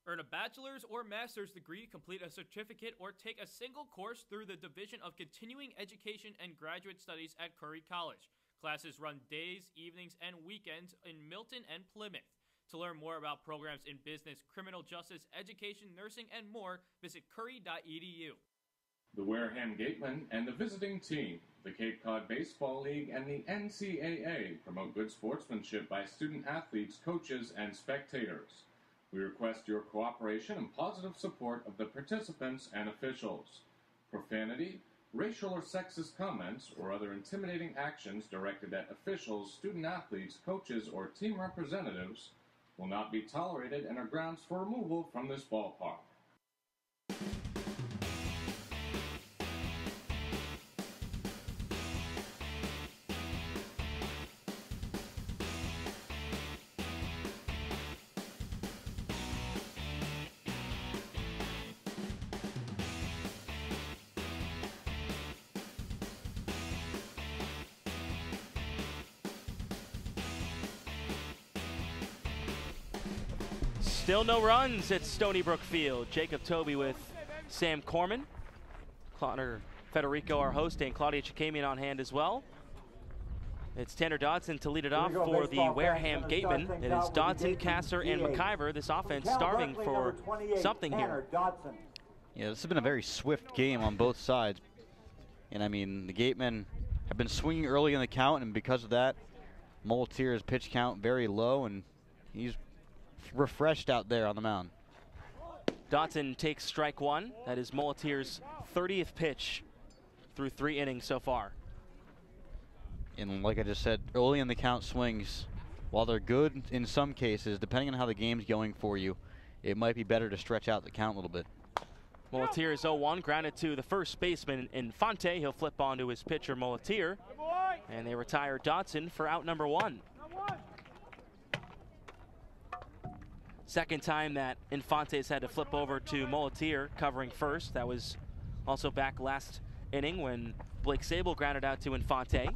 S10: Earn a bachelor's or master's degree, complete a certificate, or take a single course through the Division of Continuing Education and Graduate Studies at Curry College. Classes run days, evenings, and weekends in Milton and Plymouth. To learn more about programs in business, criminal justice, education, nursing, and more, visit curry.edu.
S11: The Wareham Gatemen and the visiting team, the Cape Cod Baseball League, and the NCAA promote good sportsmanship by student athletes, coaches, and spectators. We request your cooperation and positive support of the participants and officials. Profanity, racial or sexist comments, or other intimidating actions directed at officials, student athletes, coaches, or team representatives will not be tolerated and are grounds for removal from this ballpark.
S4: Still no runs at Stony Brook Field. Jacob Toby with Sam Corman. Connor Federico, our host, and Claudia Chikamian on hand as well. It's Tanner Dodson to lead it off for the Wareham Gatemen. It is Dodson, Kasser, and McIver. This offense starving for something here.
S6: Yeah, this has been a very swift game on both sides. And I mean, the Gatemen have been swinging early in the count, and because of that, Muleteer's pitch count very low, and he's refreshed out there on the mound.
S4: Dodson takes strike one. That is Muleteer's 30th pitch through 3 innings so far.
S6: And like I just said, early in the count swings, while they're good in some cases, depending on how the game's going for you, it might be better to stretch out the count a little bit.
S4: Muleteer is 0-1, grounded to the first baseman, Infante. He'll flip onto his pitcher, Muleteer, and they retire Dodson for out number 1. Second time that Infante's had to flip over to Muleteer covering first. That was also back last inning when Blake Sable grounded out to Infante.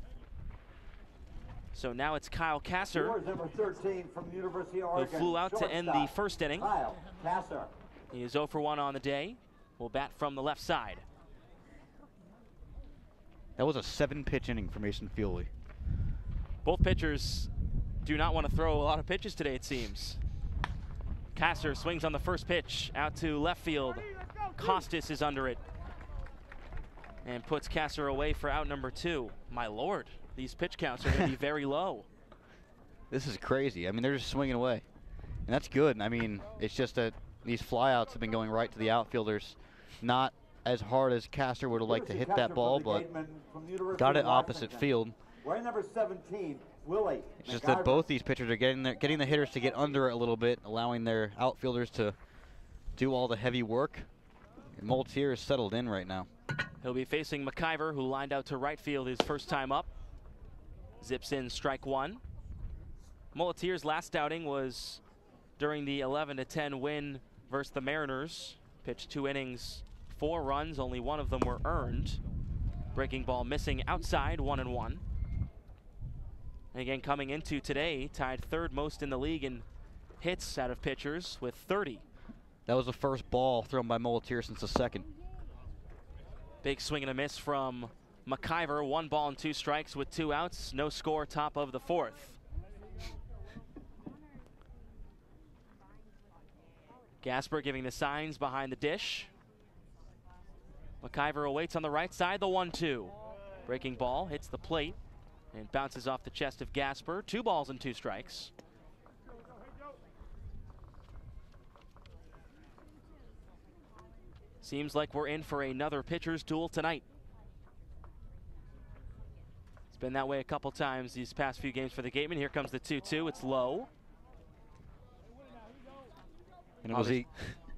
S4: So now it's Kyle Kasser, who flew out to end the first inning. He is 0 for 1 on the day. Will bat from the left side.
S6: That was a 7-pitch inning for Mason Feely.
S4: Both pitchers do not want to throw a lot of pitches today, it seems. Kasser swings on the first pitch out to left field. Costas is under it and puts Kasser away for out number 2. My lord, these pitch counts are going to be very low.
S6: This is crazy. I mean, they're just swinging away, and that's good. I mean, it's just that these flyouts have been going right to the outfielders. Not as hard as Kasser would have liked to hit that ball, but got it opposite field.
S14: Wearing number 17, Willie.
S6: It's just that both these pitchers are getting the hitters to get under it a little bit, allowing their outfielders to do all the heavy work. And Muleteer is settled in right now.
S4: He'll be facing McIver, who lined out to right field his first time up. Zips in strike 1. Muleteer's last outing was during the 11-10 win versus the Mariners. Pitched 2 innings, 4 runs, only 1 of them were earned. Breaking ball missing outside, 1-1. And again, coming into today, tied 3rd most in the league in hits out of pitchers with 30.
S6: That was the first ball thrown by Muleteer since the 2nd.
S4: Big swing and a miss from McIver. 1 ball and 2 strikes with 2 outs. No score, top of the 4th. Gasper giving the signs behind the dish. McIver awaits on the right side, the 1-2. Breaking ball hits the plate and bounces off the chest of Gasper. 2 balls and 2 strikes. Seems like we're in for another pitcher's duel tonight. It's been that way a couple times these past few games for the Gatemen. Here comes the 2-2. It's low.
S6: And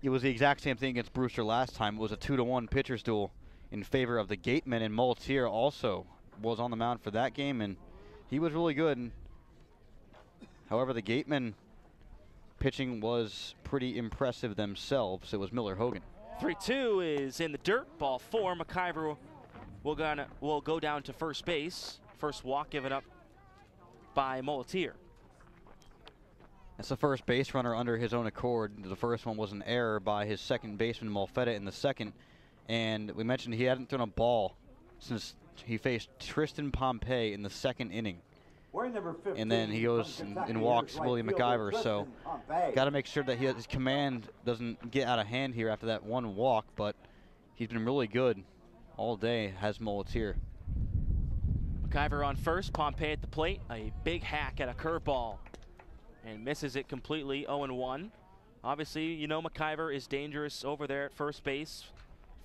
S6: it was the exact same thing against Brewster last time. It was a 2-1 pitcher's duel in favor of the Gatemen, and Muleteer also was on the mound for that game, and he was really good. And however, the Gatemen pitching was pretty impressive themselves. It was Miller Hogan.
S4: 3-2 is in the dirt. Ball 4. McIver will go down to first base. First walk given up by Muleteer.
S6: That's the first base runner under his own accord. The first one was an error by his second baseman, Malfetta, in the 2nd. And we mentioned he hadn't thrown a ball since he faced Tristan Pompey in the 2nd inning. And then he goes and walks William McIver. So got to make sure that his command doesn't get out of hand here after that 1 walk. But he's been really good all day, has Muleteer.
S4: McIver on first, Pompey at the plate. A big hack at a curveball. And misses it completely, 0-1. Obviously, you know McIver is dangerous over there at first base.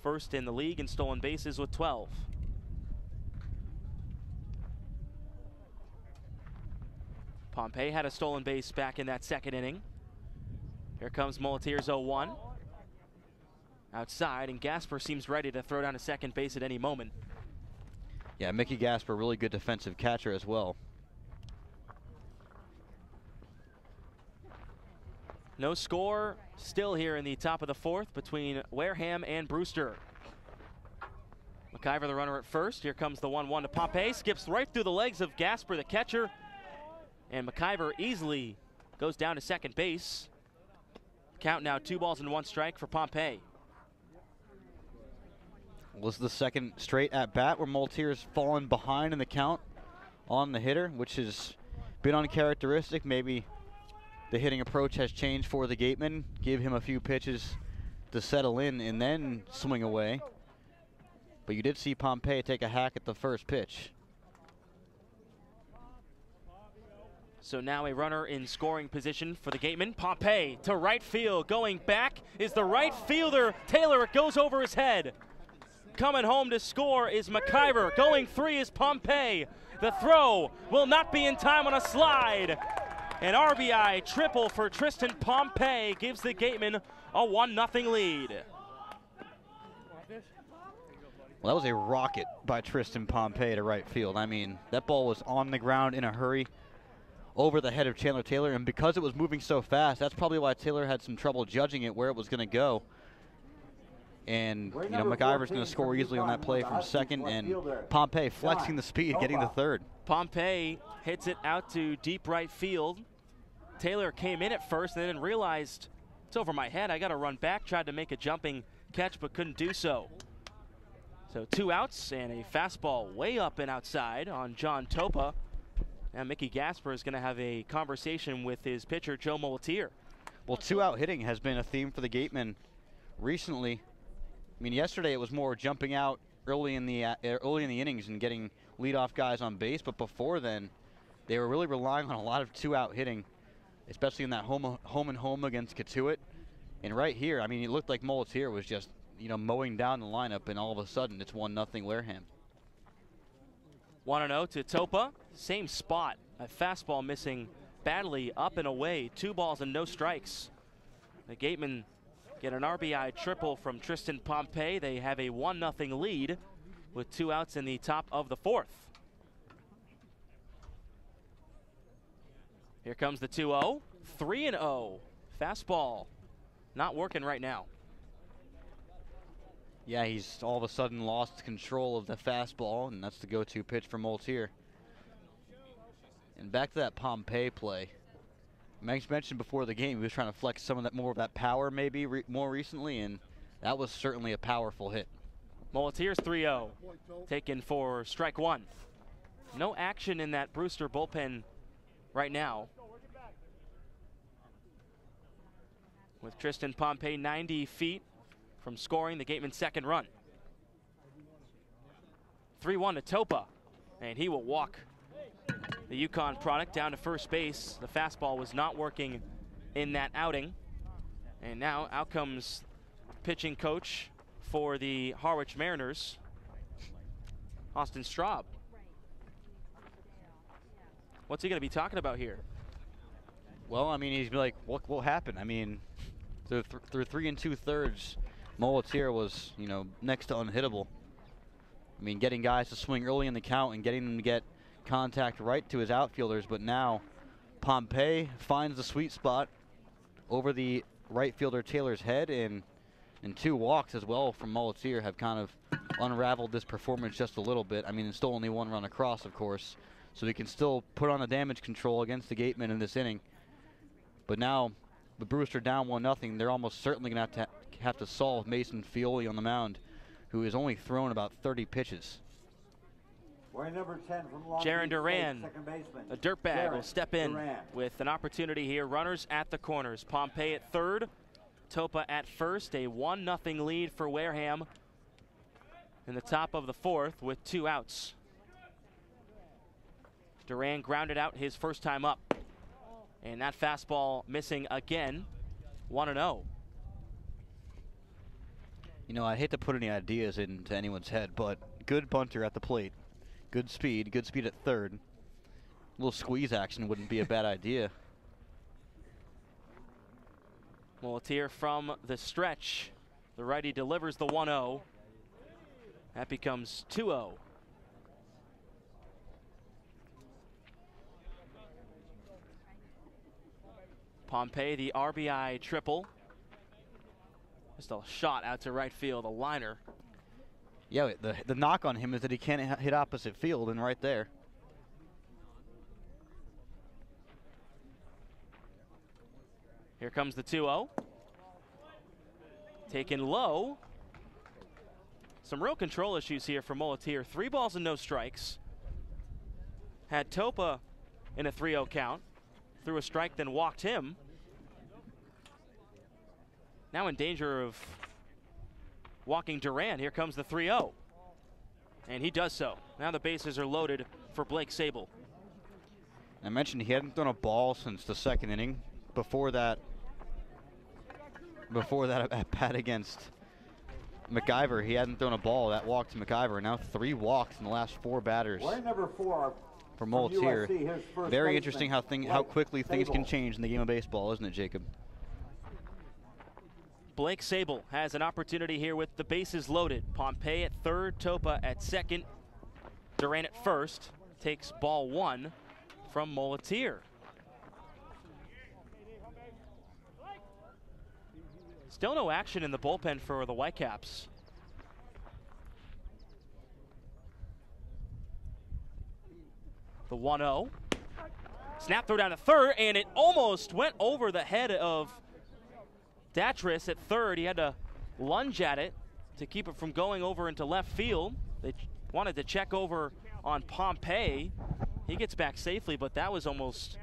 S4: First in the league in stolen bases with 12. Pompey had a stolen base back in that 2nd inning. Here comes Muleteer's 0-1. Outside, and Gasper seems ready to throw down to second base at any moment.
S6: Yeah, Mickey Gasper, really good defensive catcher as well.
S4: No score still here in the top of the 4th between Wareham and Brewster. McIver the runner at first. Here comes the 1-1 to Pompey. Skips right through the legs of Gasper, the catcher. And McIver easily goes down to second base. Count now 2 balls and 1 strike for Pompey.
S6: Was the second straight at bat where Maltier's fallen behind in the count on the hitter, which has been uncharacteristic. Maybe the hitting approach has changed for the Gatemen. Give him a few pitches to settle in and then swing away. But you did see Pompey take a hack at the first pitch.
S4: So now a runner in scoring position for the Gatemen. Pompey to right field. Going back is the right fielder, Taylor. It goes over his head. Coming home to score is McIver. Going 3 is Pompey. The throw will not be in time on a slide. An RBI triple for Tristan Pompey gives the Gatemen a 1-0 lead.
S6: Well, that was a rocket by Tristan Pompey to right field. I mean, that ball was on the ground in a hurry over the head of Chandler Taylor, and because it was moving so fast, that's probably why Taylor had some trouble judging it where it was going to go. And, you know, McIver's going to score easily on that play from second, and Pompey flexing the speed, getting the third.
S4: Pompey hits it out to deep right field. Taylor came in at first and then realized, it's over my head, I got to run back. Tried to make a jumping catch but couldn't do so. So 2 outs and a fastball way up and outside on John Topa. And Mickey Gasper is going to have a conversation with his pitcher, Joe Molitier.
S6: Well, 2-out hitting has been a theme for the Gatemen recently. I mean, yesterday it was more jumping out early in the innings and getting leadoff guys on base. But before then, they were really relying on a lot of 2-out hitting, especially in that home and home against Catuit. And right here, I mean, it looked like Molitier was just, you know, mowing down the lineup, and all of a sudden it's 1-0 Wareham.
S4: 1-0 to Topa. Same spot. A fastball missing badly up and away. 2 balls and no strikes. The Gatemen get an RBI triple from Tristan Pompey. They have a 1-0 lead with 2 outs in the top of the 4th. Here comes the 2-0. 3-0. Fastball not working right now.
S6: Yeah, he's all of a sudden lost control of the fastball, and that's the go-to pitch for Molitier. And back to that Pompey play. Max mentioned before the game he was trying to flex some of that, more of that power maybe more recently, and that was certainly a powerful hit.
S4: Molitier's 3-0, taken for strike 1. No action in that Brewster bullpen right now. With Tristan Pompey 90 feet from scoring the Gatemen's second run. 3-1 to Topa, and he will walk the Yukon product down to first base. The fastball was not working in that outing. And now out comes pitching coach for the Harwich Mariners, Austin Straub. What's he going to be talking about here?
S6: Well, I mean, he's like, what happened? I mean, through 3 2/3, Molitier was, you know, next to unhittable. I mean, getting guys to swing early in the count and getting them to get contact right to his outfielders, but now Pompey finds the sweet spot over the right fielder Taylor's head, and 2 walks as well from Molitier have kind of unraveled this performance just a little bit. I mean, it's still only 1 run across, of course, so he can still put on the damage control against the Gatemen in this inning. But now, with Brewster down 1-0, they're almost certainly going to have to solve Mason Fioli on the mound, who has only thrown about 30 pitches.
S14: Number 10 from Long
S4: Jaron
S14: Beach
S4: Duran,
S14: State, second baseman.
S4: a dirtbag, will step in
S14: Duran.
S4: with an opportunity here. Runners at the corners. Pompey at third, Topa at first. A 1-0 lead for Wareham in the top of the 4th with 2 outs. Duran grounded out his first time up. And that fastball missing again. 1-0.
S6: You know, I hate to put any ideas into anyone's head, but good bunter at the plate. Good speed at third. A little squeeze action wouldn't be a bad idea.
S4: Molitier from the stretch. The righty delivers the 1-0. That becomes 2-0. Pompey, the RBI triple. Just a shot out to right field, a liner.
S6: Yeah, the knock on him is that he can't hit opposite field, and right there.
S4: Here comes the 2-0. Taken low. Some real control issues here for Molitier. 3 balls and no strikes. Had Topa in a 3-0 count. Threw a strike, then walked him. Now in danger of walking Duran. Here comes the 3-0. And he does so. Now the bases are loaded for Blake Sable.
S6: I mentioned he hadn't thrown a ball since the 2nd inning. Before that at bat against McIver, he hadn't thrown a ball. That walked to McIver. Now 3 walks in the last 4 batters
S14: Number 4
S6: for Molitier. Very interesting how quickly things can change in the game of baseball, isn't it, Jacob?
S4: Blake Sable has an opportunity here with the bases loaded. Pompey at 3rd, Topa at 2nd, Duran at 1st. Takes ball 1 from Molitier. Still no action in the bullpen for the Whitecaps. The 1-0. Snap throw down to 3rd, and it almost went over the head of Datris at 3rd. He had to lunge at it to keep it from going over into left field. They wanted to check over on Pompey. He gets back safely, but that was almost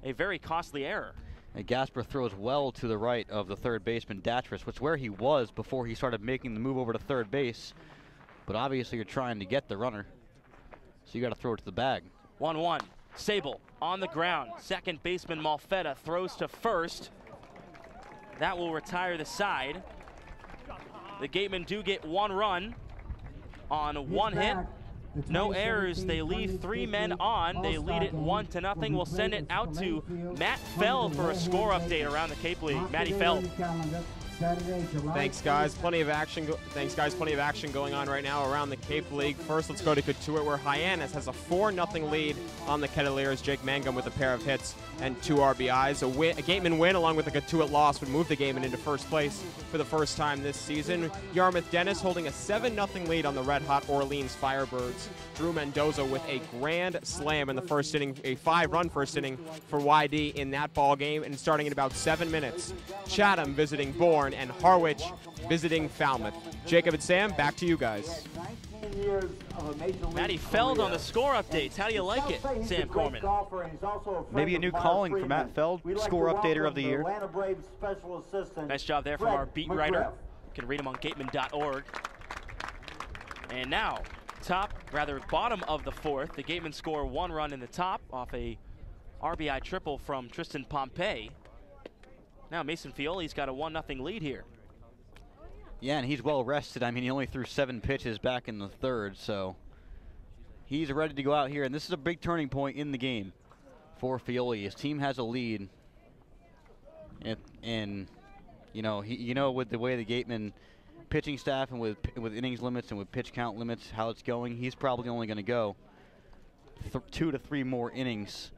S4: a very costly error.
S6: And Gasper throws well to the right of the 3rd baseman, Datris, which is where he was before he started making the move over to 3rd base. But obviously you're trying to get the runner, so you got to throw it to the bag.
S4: 1-1. Sable on the ground. 2nd baseman Malfetta throws to 1st. That will retire the side. The Gatemen do get 1 run on 1 hit. No errors. They leave 3 men on. They lead it 1-0. We'll send it out to Matt Feld for a score update around the Cape League. Matty Feld.
S13: Thanks, guys. Plenty of action. Plenty of action going on right now around the Cape League. First, let's go to Cotuit, where Hyannis has a 4-0 lead on the Kettleers. Jake Mangum with a pair of hits and 2 RBIs. A Gatemen win along with a Cotuit loss would move the Gatemen into 1st place for the first time this season. Yarmouth Dennis holding a 7-0 lead on the red-hot Orleans Firebirds. Drew Mendoza with a grand slam in the 1st inning, a 5-run 1st inning for YD in that ball game, and starting in about 7 minutes. Chatham visiting Bourne and Harwich visiting Falmouth. Jacob and Sam, back to you guys.
S4: Matty Feld on the score updates. How do you like it, Sam Corman?
S6: Maybe a new calling for Matt Feld, score updater of the year.
S4: Nice job there from our beat writer. You can read him on gatemen.org. And now, bottom of the 4th. The Gatemen score 1 run in the top off a RBI triple from Tristan Pompey. Now Mason Fioli's got a 1-0 lead here.
S6: Yeah, and he's well rested. I mean, he only threw 7 pitches back in the 3rd, so he's ready to go out here. And this is a big turning point in the game for Fioli. His team has a lead, and with the way the Gatemen pitching staff and with innings limits and with pitch count limits, how it's going, he's probably only going to go 2 to 3 more innings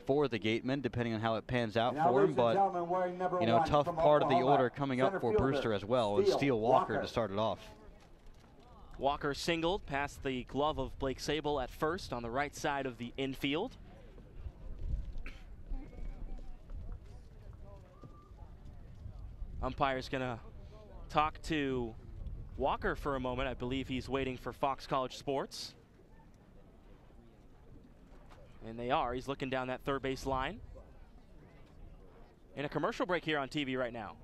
S6: for the Gatemen, depending on how it pans out for him. But, tough part of the order coming up for Brewster as well, and Steele Walker to start it off.
S4: Walker singled past the glove of Blake Sable at 1st on the right side of the infield. Umpire's going to talk to Walker for a moment. I believe he's waiting for Fox College Sports. And they are. He's looking down that 3rd base line. In a commercial break here on TV right now.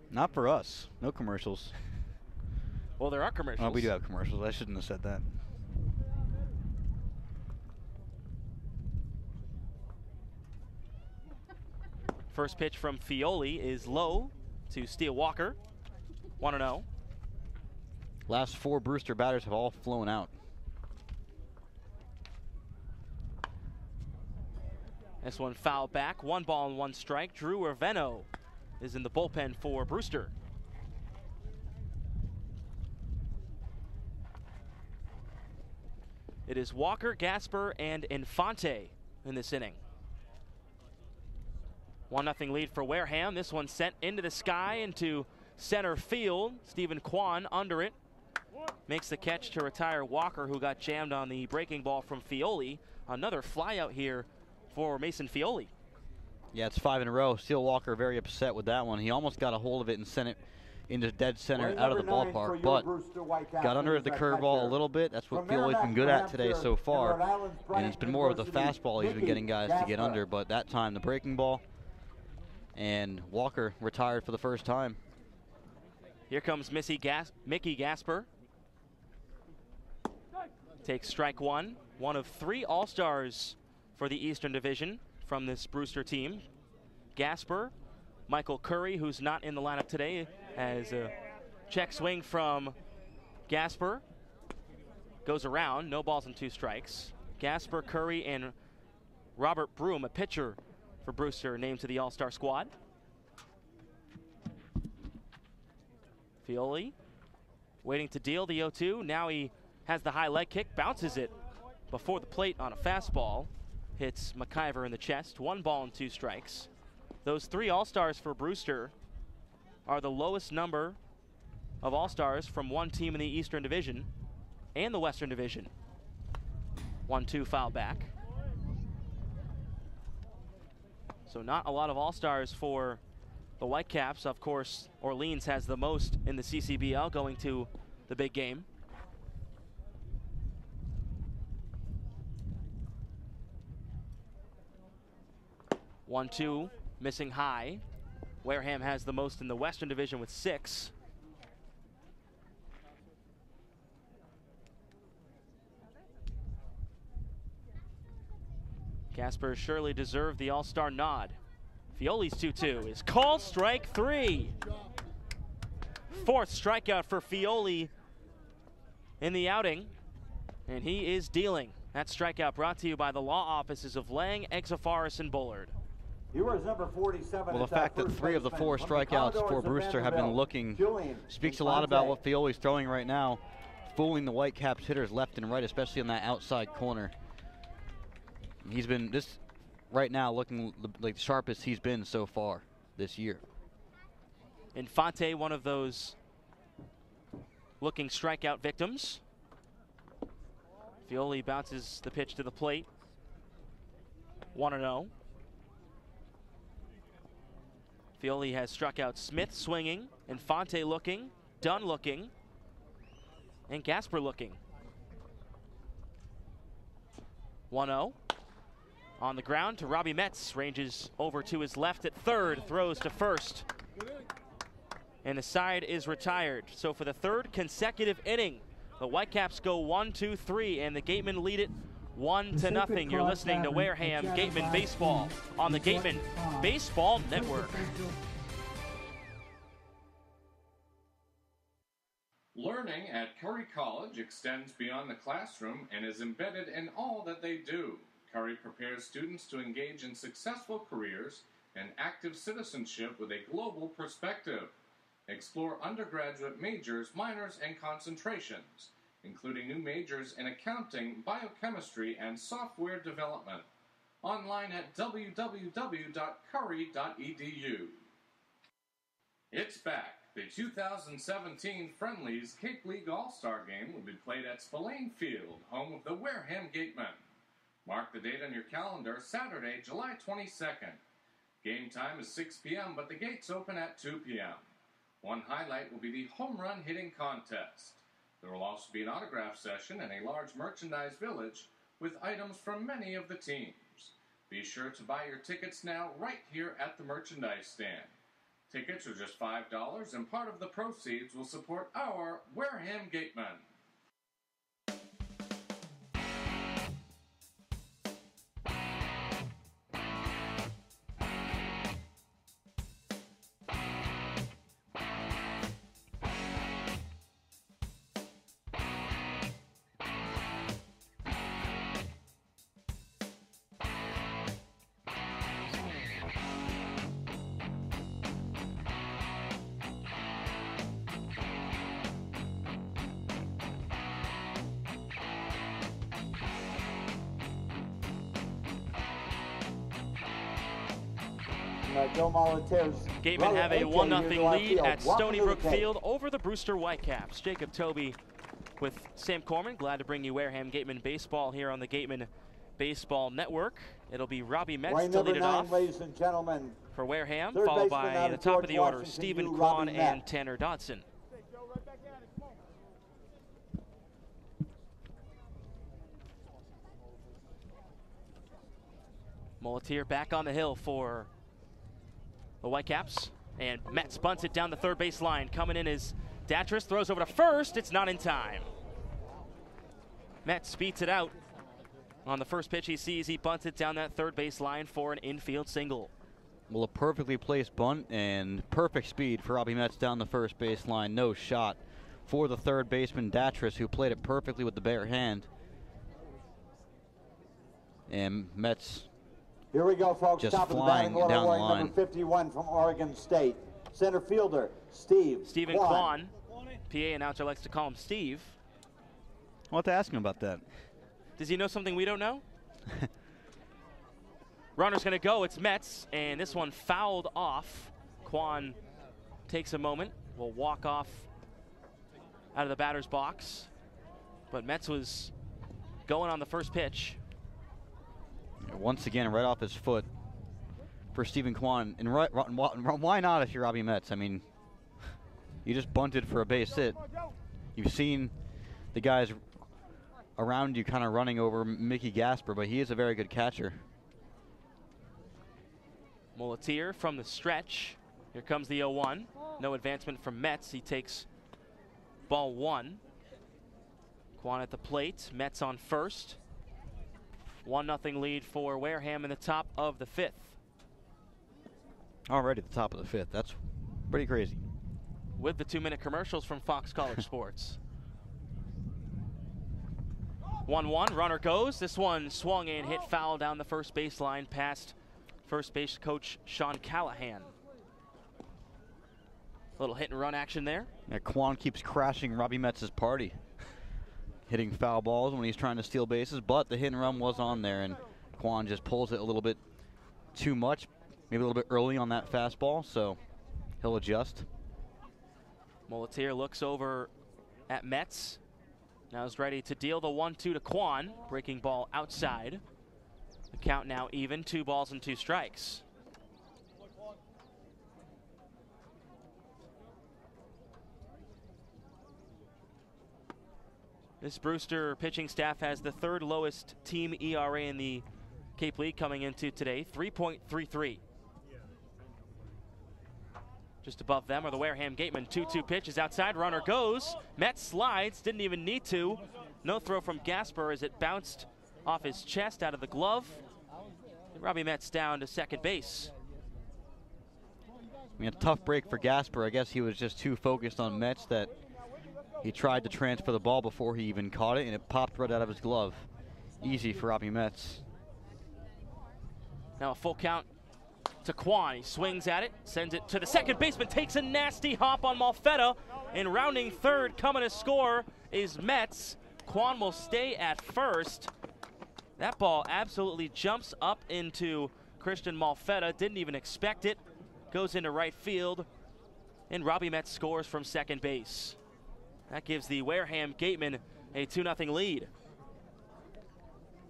S6: Not for us. No commercials.
S4: Well, there are commercials.
S6: Oh, we do have commercials. I shouldn't have said that.
S4: First pitch from Fioli is low to Steele Walker. 1-0.
S6: Last 4 Brewster batters have all flown out.
S4: This one foul back. 1 ball and 1 strike. Drew Urveno is in the bullpen for Brewster. It is Walker, Gasper, and Infante in this inning. 1-0 lead for Wareham. This one sent into the sky into center field. Stephen Kwan under it. Makes the catch to retire Walker, who got jammed on the breaking ball from Fioli. Another fly out here for Mason Fioli.
S6: Yeah, it's 5 in a row. Seal Walker very upset with that one. He almost got a hold of it and sent it into dead center out of the ballpark, but got under the curveball a little bit. That's what Fioli's been good at today so far, and it's been more of the fastball he's been getting guys to get under, but that time the breaking ball, and Walker retired for the first time.
S4: Here comes Mickey Gasper. Takes strike one. One of 3 All-Stars for the Eastern Division from this Brewster team. Gasper, Michael Curry, who's not in the lineup today, as a check swing from Gasper. Goes around, no balls and 2 strikes. Gasper, Curry, and Robert Broom, a pitcher for Brewster, named to the All-Star squad. Fioli waiting to deal the 0-2. Now he has the high leg kick, bounces it before the plate on a fastball. Hits McIver in the chest. 1 ball and 2 strikes. Those 3 All-Stars for Brewster are the lowest number of All-Stars from one team in the Eastern Division and the Western Division. 1-2 foul back. So not a lot of All-Stars for the Whitecaps. Of course, Orleans has the most in the CCBL going to the big game. One-two, missing high. Wareham has the most in the Western Division with 6. Gasper surely deserved the All-Star nod. Fioli's 2-2 is called strike 3. 4th strikeout for Fioli in the outing, and he is dealing. That strikeout brought to you by the law offices of Lang, Exafaris, and Bullard.
S14: Number 47.
S6: Well, the fact that 3 of the 4 strikeouts for Brewster have been looking speaks a lot about what Fioli's throwing right now, fooling the Whitecaps hitters left and right, especially on that outside corner. He's been right now looking like the sharpest he's been so far this year.
S4: Infante, one of those looking strikeout victims. Fioli bounces the pitch to the plate. 1-0. Fioli has struck out Smith swinging, Infante looking, Dunn looking, and Gasper looking. 1-0. On the ground to Robbie Metz, ranges over to his left at third, throws to first. And the side is retired. So for the 3rd consecutive inning, the Whitecaps go 1-2-3, and the Gatemen lead it 1-0. You're listening to Wareham Gatemen Baseball on the Gatemen Baseball Network.
S11: Learning at Curry College extends beyond the classroom and is embedded in all that they do. Curry prepares students to engage in successful careers and active citizenship with a global perspective. Explore undergraduate majors, minors, and concentrations, including new majors in accounting, biochemistry, and software development. Online at www.curry.edu. It's back. The 2017 Friendlies Cape League All-Star Game will be played at Spillane Field, home of the Wareham Gatemen. Mark the date on your calendar, Saturday, July 22nd. Game time is 6 p.m., but the gates open at 2 p.m. One highlight will be the home run hitting contest. There will also be an autograph session and a large merchandise village with items from many of the teams. Be sure to buy your tickets now right here at the merchandise stand. Tickets are just $5, and part of the proceeds will support our Wareham Gatemen.
S4: Gatemen have a 1-0 lead at Stony Brook Field over the Brewster Whitecaps. Jacob Toby with Sam Corman. Glad to bring you Wareham Gatemen Baseball here on the Gatemen Baseball Network. It'll be Robbie Metz
S14: Line
S4: to
S14: number
S4: lead it
S14: 9,
S4: off
S14: ladies and gentlemen.
S4: for Wareham,
S14: Third
S4: followed
S14: baseman
S4: by
S14: out
S4: the
S14: of
S4: top
S14: George
S4: of the order,
S14: Washington,
S4: Stephen
S14: you,
S4: Kwan
S14: Robbie
S4: and
S14: Metz.
S4: Tanner Dodson. Mulletier back on the hill for the Whitecaps. And Metz bunts it down the third base line. Coming in is Datris, throws over to first. It's not in time. Metz beats it out. On the first pitch he sees, he bunts it down that third base line for an infield single.
S6: Well, a perfectly placed bunt and perfect speed for Robbie Metz down the first base line. No shot for the third baseman, Datris, who played it perfectly with the bare hand. And Metz
S14: Here we go, folks.
S6: just
S14: Top of the
S6: flying
S14: batting order,
S6: down the
S14: wearing
S6: line.
S14: number 51 from Oregon State. Center fielder, Stephen
S4: Kwan. PA announcer likes to call him Steve.
S6: I'll have to ask him about that.
S4: Does he know something we don't know? Runner's going to go. It's Metz, and this one fouled off. Kwan takes a moment. Will walk off out of the batter's box. But Metz was going on the first pitch.
S6: Once again, right off his foot for Stephen Kwan. And why not if you're Robbie Metz? I mean, you just bunted for a base hit. You've seen the guys around you kind of running over Mickey Gasper, but he is a very good catcher.
S4: Mulletier from the stretch. Here comes the 0-1. No advancement from Metz. He takes ball 1. Kwan at the plate. Metz on first. 1-0 lead for Wareham in the top of the 5th.
S6: Already at the top of the 5th. That's pretty crazy.
S4: With the 2-minute commercials from Fox College Sports. 1-1, runner goes. This one swung and hit foul down the first baseline past first base coach Sean Callahan. Little hit and run action there.
S6: Yeah, Kwan keeps crashing Robbie Metz's party. Hitting foul balls when he's trying to steal bases, but the hit and run was on there, and Kwan just pulls it a little bit too much, maybe a little bit early on that fastball, so he'll adjust.
S4: Mulletier looks over at Metz. Now is ready to deal the 1-2 to Kwan. Breaking ball outside. The count now even, 2 balls and 2 strikes. This Brewster pitching staff has the 3rd lowest team ERA in the Cape League coming into today, 3.33. Just above them are the Wareham Gatemen. 2-2 pitch is outside. Runner goes. Metz slides. Didn't even need to. No throw from Gasper as it bounced off his chest out of the glove. And Robbie Metz down to second base.
S6: I mean, a tough break for Gasper. I guess he was just too focused on Metz that he tried to transfer the ball before he even caught it, and it popped right out of his glove. Easy for Robbie Metz.
S4: Now a full count to Kwan. He swings at it, sends it to the second baseman, takes a nasty hop on Malfetta, and rounding third, coming to score is Metz. Kwan will stay at first. That ball absolutely jumps up into Christian Malfetta. Didn't even expect it. Goes into right field, and Robbie Metz scores from second base. That gives the Wareham Gatemen a 2-0 lead.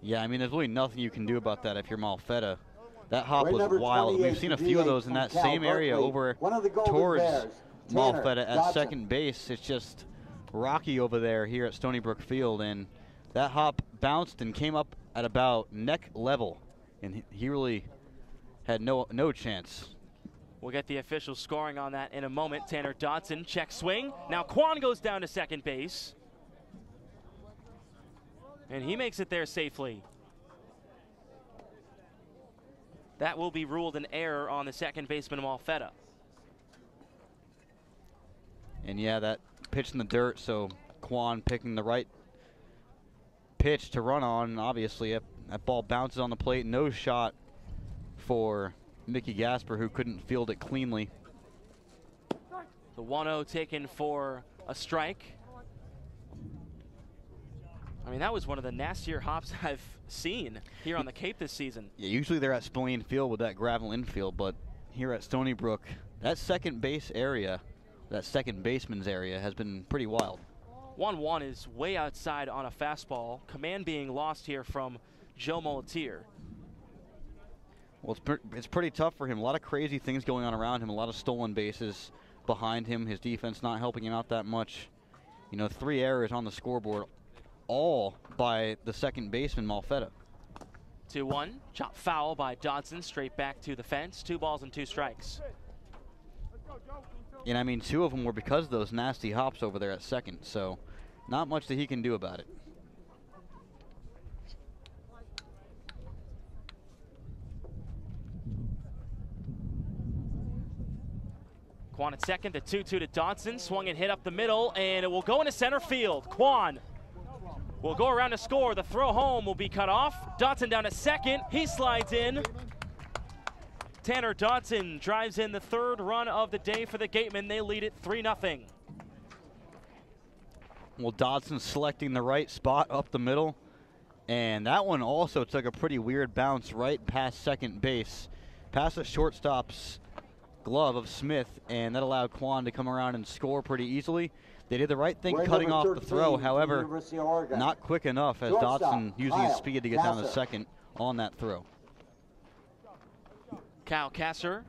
S6: Yeah, I mean, there's really nothing you can do about that if you're Malfetta. That hop was wild. We've seen a few of those in that same area over towards Malfetta at second base. It's just rocky over there here at Stony Brook Field, and that hop bounced and came up at about neck level, and he really had no chance.
S4: We'll get the official scoring on that in a moment. Tanner Dodson, check swing. Now Kwan goes down to second base, and he makes it there safely. That will be ruled an error on the second baseman, Malfetta.
S6: And yeah, that pitch in the dirt, so Kwan picking the right pitch to run on. Obviously, that ball bounces on the plate. No shot for Mickey Gasper, who couldn't field it cleanly.
S4: The 1-0 taken for a strike. I mean, that was one of the nastier hops I've seen here on the Cape this season.
S6: Yeah, usually they're at Spillane Field with that gravel infield, but here at Stony Brook, that second base area, that second baseman's area, has been pretty wild.
S4: 1-1 is way outside on a fastball. Command being lost here from Joe Molitier.
S6: Well, it's pretty tough for him. A lot of crazy things going on around him, a lot of stolen bases behind him. His defense not helping him out that much. You know, 3 errors on the scoreboard, all by the second baseman, Malfetta.
S4: 2-1, chop foul by Dodson, straight back to the fence. 2 balls and 2 strikes.
S6: And I mean, 2 of them were because of those nasty hops over there at second, so not much that he can do about it.
S4: Quan at second, the 2-2 to Dodson. Swung and hit up the middle, and it will go into center field. Quan will go around to score. The throw home will be cut off. Dodson down at second. He slides in. Tanner Dodson drives in the 3rd run of the day for the Gatemen. They lead it 3-0.
S6: Well, Dodson selecting the right spot up the middle. And that one also took a pretty weird bounce right past second base, past the shortstop's glove of Smith, and that allowed Quan to come around and score pretty easily. They did the right thing cutting off the throw, however, not quick enough as Dodson using his speed to get down to second on that throw.
S4: Kyle Kasser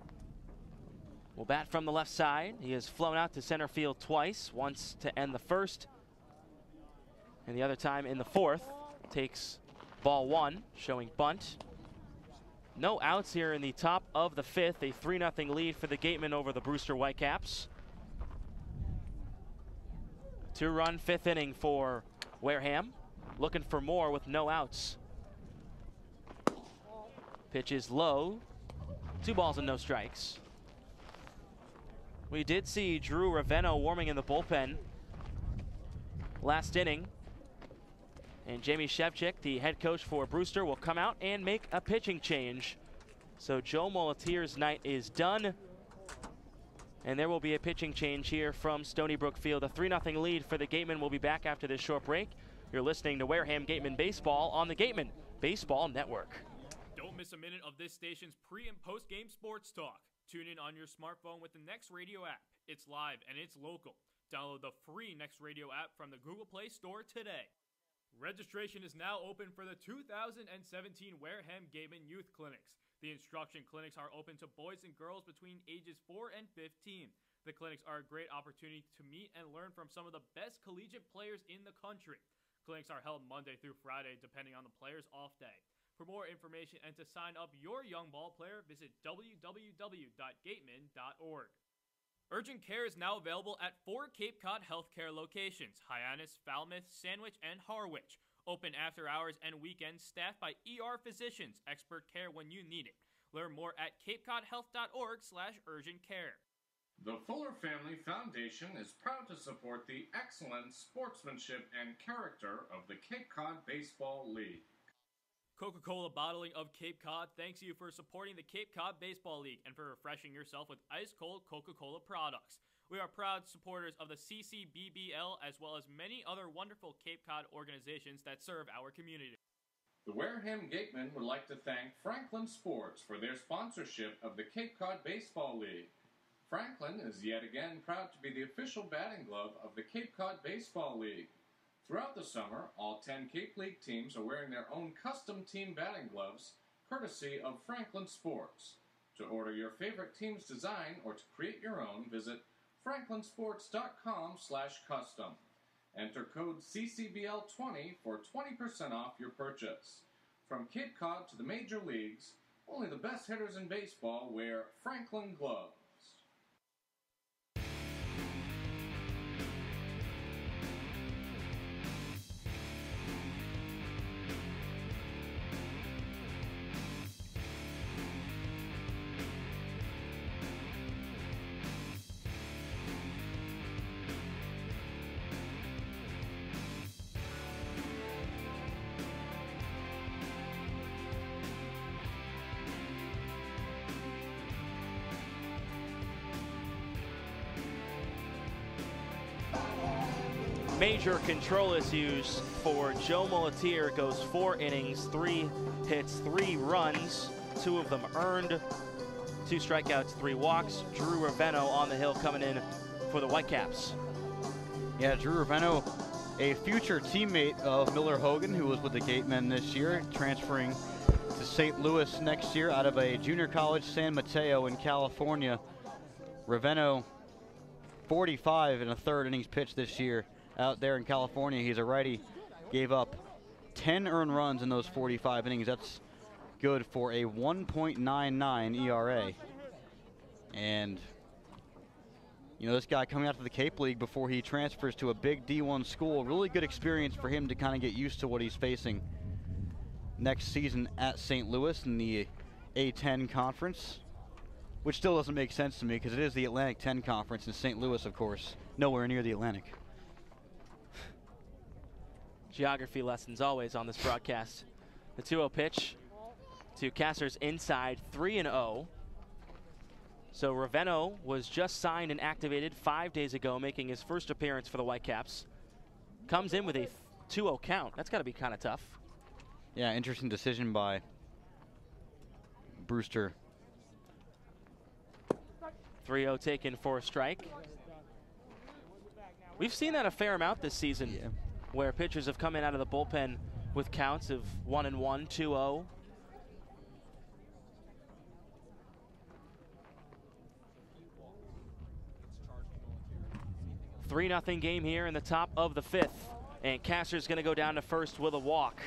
S4: will bat from the left side. He has flown out to center field twice, once to end the 1st, and the other time in the 4th. Takes ball 1, showing bunt. No outs here in the top of the 5th. A 3-0 lead for the Gatemen over the Brewster Whitecaps. 2-run 5th inning for Wareham. Looking for more with no outs. Pitch is low. 2 balls and no strikes. We did see Drew Ravenno warming in the bullpen last inning. And Jamie Shevchik, the head coach for Brewster, will come out and make a pitching change. So Joe Molitier's night is done. And there will be a pitching change here from Stony Brook Field. A 3-0 lead for the Gatemen. Will be back after this short break. You're listening to Wareham Gatemen Baseball on the Gatemen Baseball Network.
S10: Don't miss a minute of this station's pre- and post-game sports talk. Tune in on your smartphone with the Next Radio app. It's live and it's local. Download the free Next Radio app from the Google Play Store today. Registration is now open for the 2017 Wareham Gatemen Youth Clinics. The instruction clinics are open to boys and girls between ages 4 and 15. The clinics are a great opportunity to meet and learn from some of the best collegiate players in the country. Clinics are held Monday through Friday, depending on the player's off day. For more information and to sign up your young ball player, visit www.gatemen.org. Urgent care is now available at 4 Cape Cod healthcare locations: Hyannis, Falmouth, Sandwich, and Harwich. Open after hours and weekends, staffed by ER physicians. Expert care when you need it. Learn more at capecodhealth.org/urgentcare.
S11: The Fuller Family Foundation is proud to support the excellent sportsmanship and character of the Cape Cod Baseball League.
S10: Coca-Cola Bottling of Cape Cod thanks you for supporting the Cape Cod Baseball League and for refreshing yourself with ice-cold Coca-Cola products. We are proud supporters of the CCBBL as well as many other wonderful Cape Cod organizations that serve our community.
S11: The Wareham Gatemen would like to thank Franklin Sports for their sponsorship of the Cape Cod Baseball League. Franklin is yet again proud to be the official batting glove of the Cape Cod Baseball League. Throughout the summer, all 10 Cape League teams are wearing their own custom team batting gloves, courtesy of Franklin Sports. To order your favorite team's design or to create your own, visit franklinsports.com/custom. Enter code CCBL20 for 20% off your purchase. From Cape Cod to the major leagues, only the best hitters in baseball wear Franklin gloves.
S4: Major control issues for Joe Molitier. Goes 4 innings, 3 hits, 3 runs, 2 of them earned, 2 strikeouts, 3 walks. Drew Ravenno on the hill coming in for the Whitecaps.
S6: Yeah, Drew Ravenno a future teammate of Miller Hogan, who was with the Gatemen this year, transferring to St. Louis next year out of a junior college, San Mateo in California. Ravenno, 45 in a third innings pitch this year out there in California. He's a righty, gave up 10 earned runs in those 45 innings. That's good for a 1.99 ERA. And, you know, this guy coming out to the Cape League before he transfers to a big D1 school, really good experience for him to kind of get used to what he's facing next season at St. Louis in the A10 conference, which still doesn't make sense to me because it is the Atlantic 10 conference in St. Louis, of course, nowhere near the Atlantic.
S4: Geography lessons always on this broadcast. The 2-0 pitch to Cassers inside, 3-0. So Ravenno was just signed and activated 5 days ago, making his first appearance for the Whitecaps. Comes in with a 2-0 count. That's got to be kind of tough.
S6: Yeah, interesting decision by Brewster.
S4: 3-0 taken for a strike. We've seen that a fair amount this season, where pitchers have come in out of the bullpen with counts of 1-1, 2-0. Three-0 game here in the top of the fifth, and Casser's going to go down to first with a walk.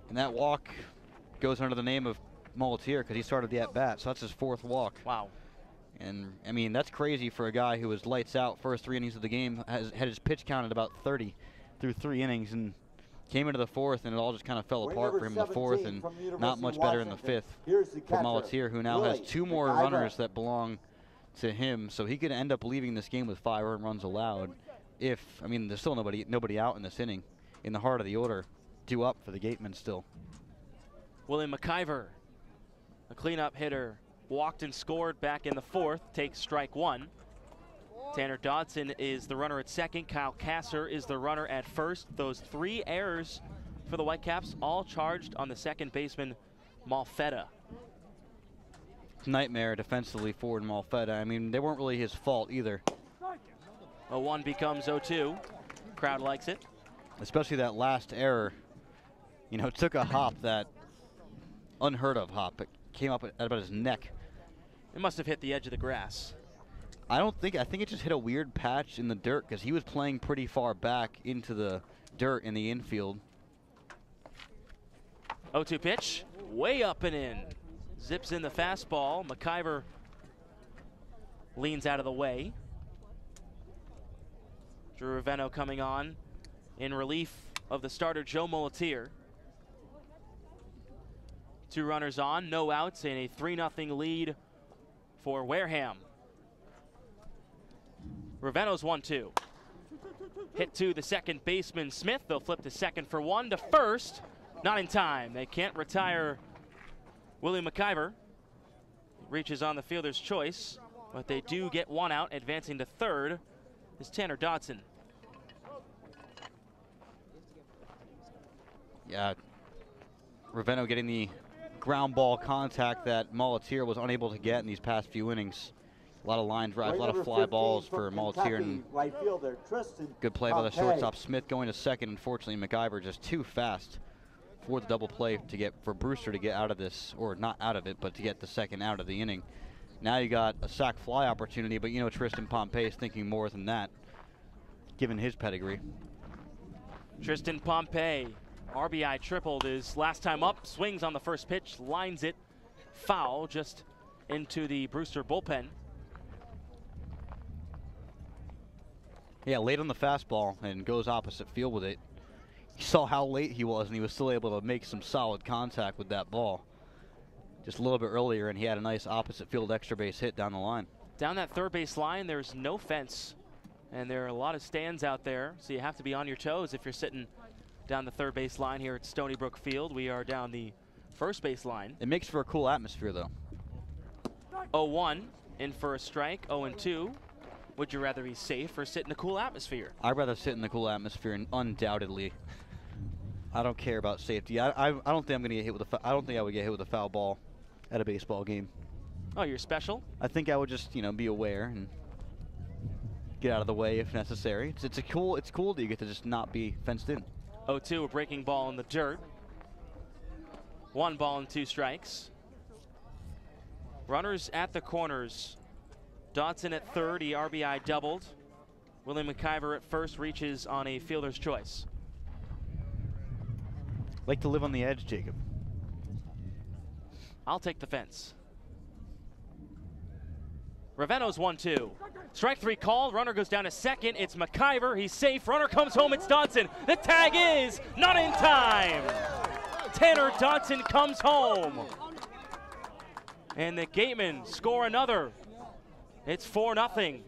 S6: And that walk goes under the name of Mulletier because he started the at-bat, so that's his fourth walk.
S4: Wow.
S6: And, I mean, that's crazy for a guy who was lights out first 3 innings of the game, had his pitch count at about 30 through 3 innings, and came into the fourth, and it all just kind of fell apart for him in the fourth, and not much better in the fifth for Mulletier, who now has 2 more runners that belong to him, so he could end up leaving this game with 5 earned runs allowed. If, I mean, there's still nobody out in this inning. In the heart of the order, due up for the Gatemen still.
S4: William McIver, a cleanup hitter, walked and scored back in the fourth, takes strike 1. Tanner Dodson is the runner at second. Kyle Casser is the runner at first. Those 3 errors for the Whitecaps, all charged on the second baseman, Malfetta.
S6: Nightmare defensively for Malfetta. I mean, they weren't really his fault either.
S4: 0-1 becomes 0-2. Crowd likes it.
S6: Especially that last error. You know, it took a hop, that unheard of hop. It came up at about his neck.
S4: It must have hit the edge of the grass.
S6: I think it just hit a weird patch in the dirt because he was playing pretty far back into the dirt in the infield.
S4: 0-2 pitch, way up and in. Zips in the fastball. McIver leans out of the way. Drew Ravenno coming on in relief of the starter Joe Mulletier. 2 runners on, no outs, and a 3-0 lead for Wareham. Ravenno's 1-2. Hit to the second baseman Smith. They'll flip to second for 1 to first. Not in time. They can't retire Willie McIver. Reaches on the fielder's choice, but they do get 1 out. Advancing to third is Tanner Dodson.
S6: Yeah, Ravenno getting the ground ball contact that Mulletier was unable to get in these past few innings. A lot of line drives, a lot of fly balls for Mulletier, and
S14: right fielder,
S6: good play by the shortstop Smith going to second. Unfortunately, McIver just too fast for the double play to get for Brewster to get out of this, or not out of it, but to get the second out of the inning. Now you got a sac fly opportunity, but you know Tristan Pompey is thinking more than that, given his pedigree.
S4: Tristan Pompey, RBI tripled his last time up, swings on the first pitch, lines it foul just into the Brewster bullpen.
S6: Yeah, late on the fastball and goes opposite field with it. You saw how late he was, and he was still able to make some solid contact with that ball. Just a little bit earlier, and he had a nice opposite field extra base hit down the line.
S4: Down that third base line, there's no fence, and there are a lot of stands out there, so you have to be on your toes if you're sitting down the third base line here at Stony Brook Field. We are down the first base line.
S6: It makes for a cool atmosphere, though.
S4: 0-1, in for a strike, 0-2. Would you rather be safe or sit in a cool atmosphere?
S6: I'd rather sit in the cool atmosphere, and undoubtedly. I don't care about safety. I don't think I'm going to get hit with I don't think I would get hit with a foul ball at a baseball game.
S4: Oh, you're special?
S6: I think I would just, you know, be aware and get out of the way if necessary. It's cool that you get to just not be fenced in.
S4: 0-2, a breaking ball in the dirt. 1 ball and 2 strikes. Runners at the corners. Dotson at third, he RBI doubled. William McIver at first reaches on a fielder's choice.
S6: Like to live on the edge, Jacob.
S4: I'll take the fence. Raveno's 1-2. Strike 3 called. Runner goes down to second. It's McIver. He's safe. Runner comes home. It's Dotson. The tag is not in time. Tanner Dotson comes home. And the Gatemen score another. It's 4-0.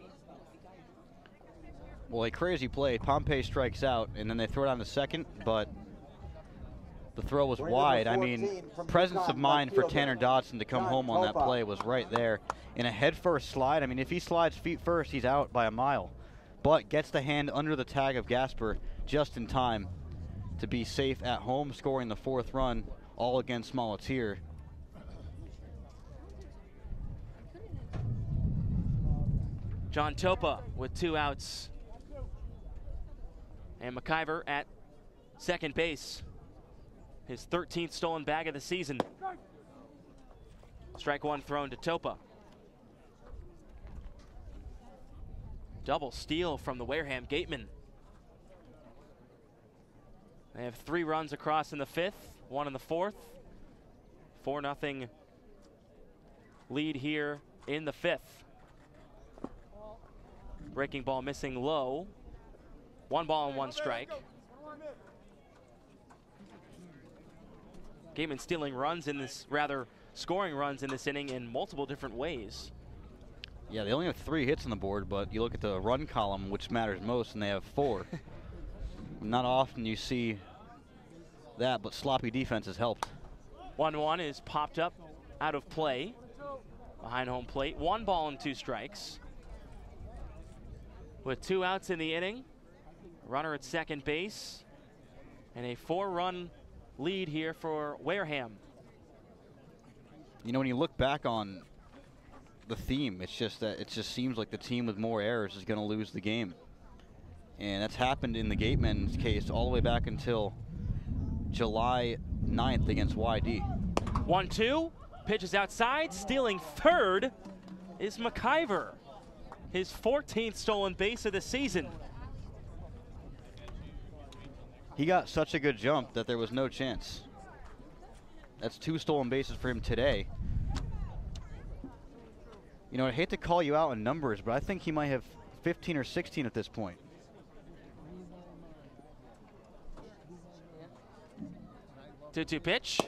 S6: Well, a crazy play. Pompey strikes out, and then they throw it on to second, but the throw was wide. I mean, presence of mind for Tanner Dotson to come home on that play was right there. In a head-first slide, I mean, if he slides feet first, he's out by a mile. But gets the hand under the tag of Gasper just in time to be safe at home, scoring the 4th run, all against Smoletier.
S4: John Topa with 2 outs. And McIver at second base. His 13th stolen bag of the season. Strike 1 thrown to Topa. Double steal from the Wareham Gatemen. They have 3 runs across in the 5th, 1 in the 4th. 4-0 lead here in the 5th. Breaking ball missing low. 1 ball and 1 strike. Gatemen stealing runs in this, rather scoring runs in this inning in multiple different ways.
S6: Yeah, they only have 3 hits on the board, but you look at the run column, which matters most, and they have 4. Not often you see that, but sloppy defense has helped.
S4: 1-1 is popped up out of play behind home plate. 1 ball and 2 strikes. With 2 outs in the inning, runner at second base, and a 4-run lead here for Wareham.
S6: You know, when you look back on the theme, it's just that it just seems like the team with more errors is going to lose the game. And that's happened in the Gatemen's case all the way back until July 9th against YD.
S4: 1-2, pitches outside, stealing third is McIver. His 14th stolen base of the season.
S6: He got such a good jump that there was no chance. That's 2 stolen bases for him today. You know, I hate to call you out in numbers, but I think he might have 15 or 16 at this point.
S4: Two pitch.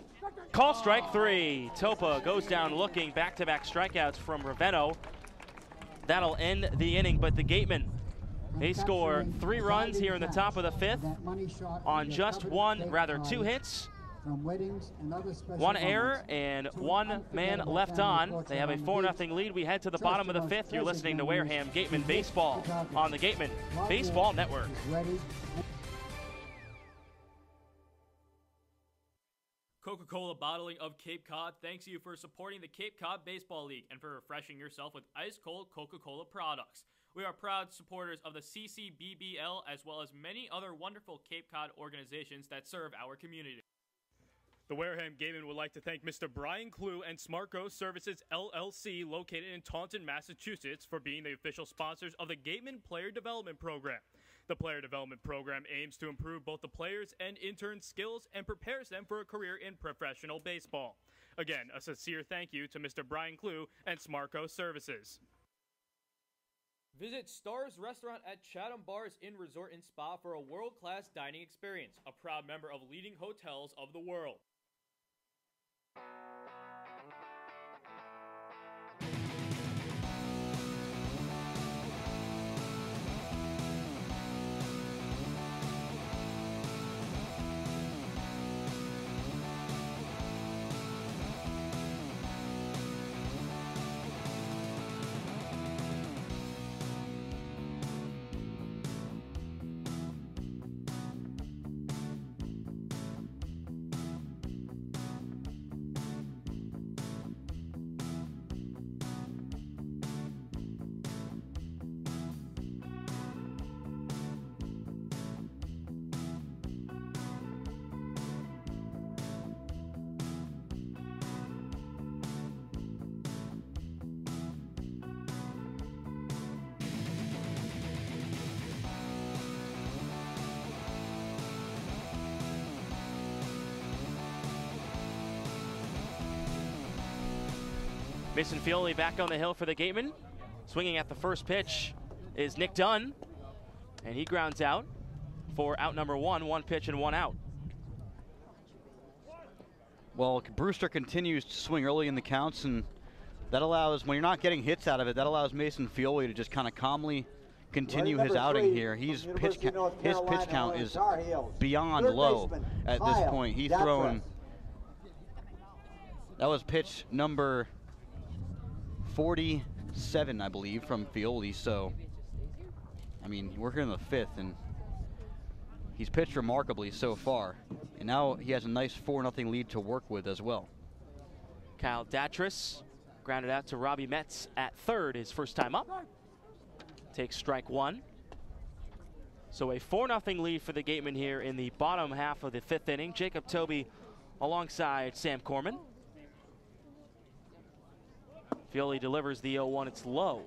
S4: Call strike 3. Topa goes down looking. Back-to-back strikeouts from Raveno. That'll end the inning, but the Gatemen, they score 3 runs here in the top of the 5th on just 2 hits, 1 error, and 1 man left on. They have a 4-0 lead. We head to the bottom of the 5th. You're listening to Wareham Gatemen Baseball on the Gatemen Baseball Network.
S10: Coca-Cola Bottling of Cape Cod thanks you for supporting the Cape Cod Baseball League and for refreshing yourself with ice-cold Coca-Cola products. We are proud supporters of the CCBBL as well as many other wonderful Cape Cod organizations that serve our community. The Wareham Gatemen would like to thank Mr. Brian Clue and SmartGo Services LLC located in Taunton, Massachusetts for being the official sponsors of the Gatemen Player Development Program. The Player Development Program aims to improve both the players' and interns' skills and prepares them for a career in professional baseball. Again, a sincere thank you to Mr. Brian Clue and SmartGo Services. Visit Stars Restaurant at Chatham Bars Inn Resort and Spa for a world-class dining experience, a proud member of leading hotels of the world.
S4: Mason Fioli back on the hill for the Gatemen. Swinging at the first pitch is Nick Dunn, and he grounds out for out number 1, 1 pitch and 1 out.
S6: Well, Brewster continues to swing early in the counts, and that allows, when you're not getting hits out of it, that allows Mason Fioli to just kind of calmly continue his outing here. His pitch count is beyond low at this point. He's thrown, that was pitch number 47, I believe, from Fioli. So, I mean, we're here in the 5th, and he's pitched remarkably so far. And now he has a nice 4-0 lead to work with as well.
S4: Kyle Datris grounded out to Robbie Metz at third, his first time up. Takes strike 1. So a 4-0 lead for the Gatemen here in the bottom half of the 5th inning. Jacob Toby alongside Sam Corman. Fioli delivers the 0-1. It's low.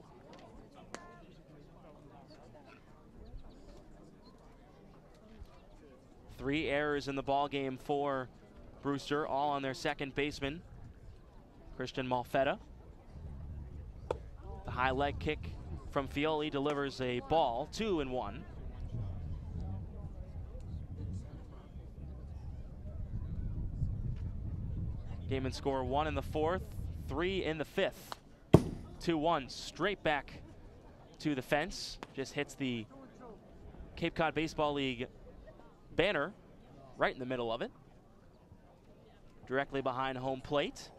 S4: Three errors in the ball game for Brewster, all on their second baseman, Christian Malfetta. The high leg kick from Fioli delivers a ball, 2-1. Gatemen score 1 in the 4th, 3 in the 5th. 2-1 straight back to the fence. Just hits the Cape Cod Baseball League banner right in the middle of it, directly behind home plate.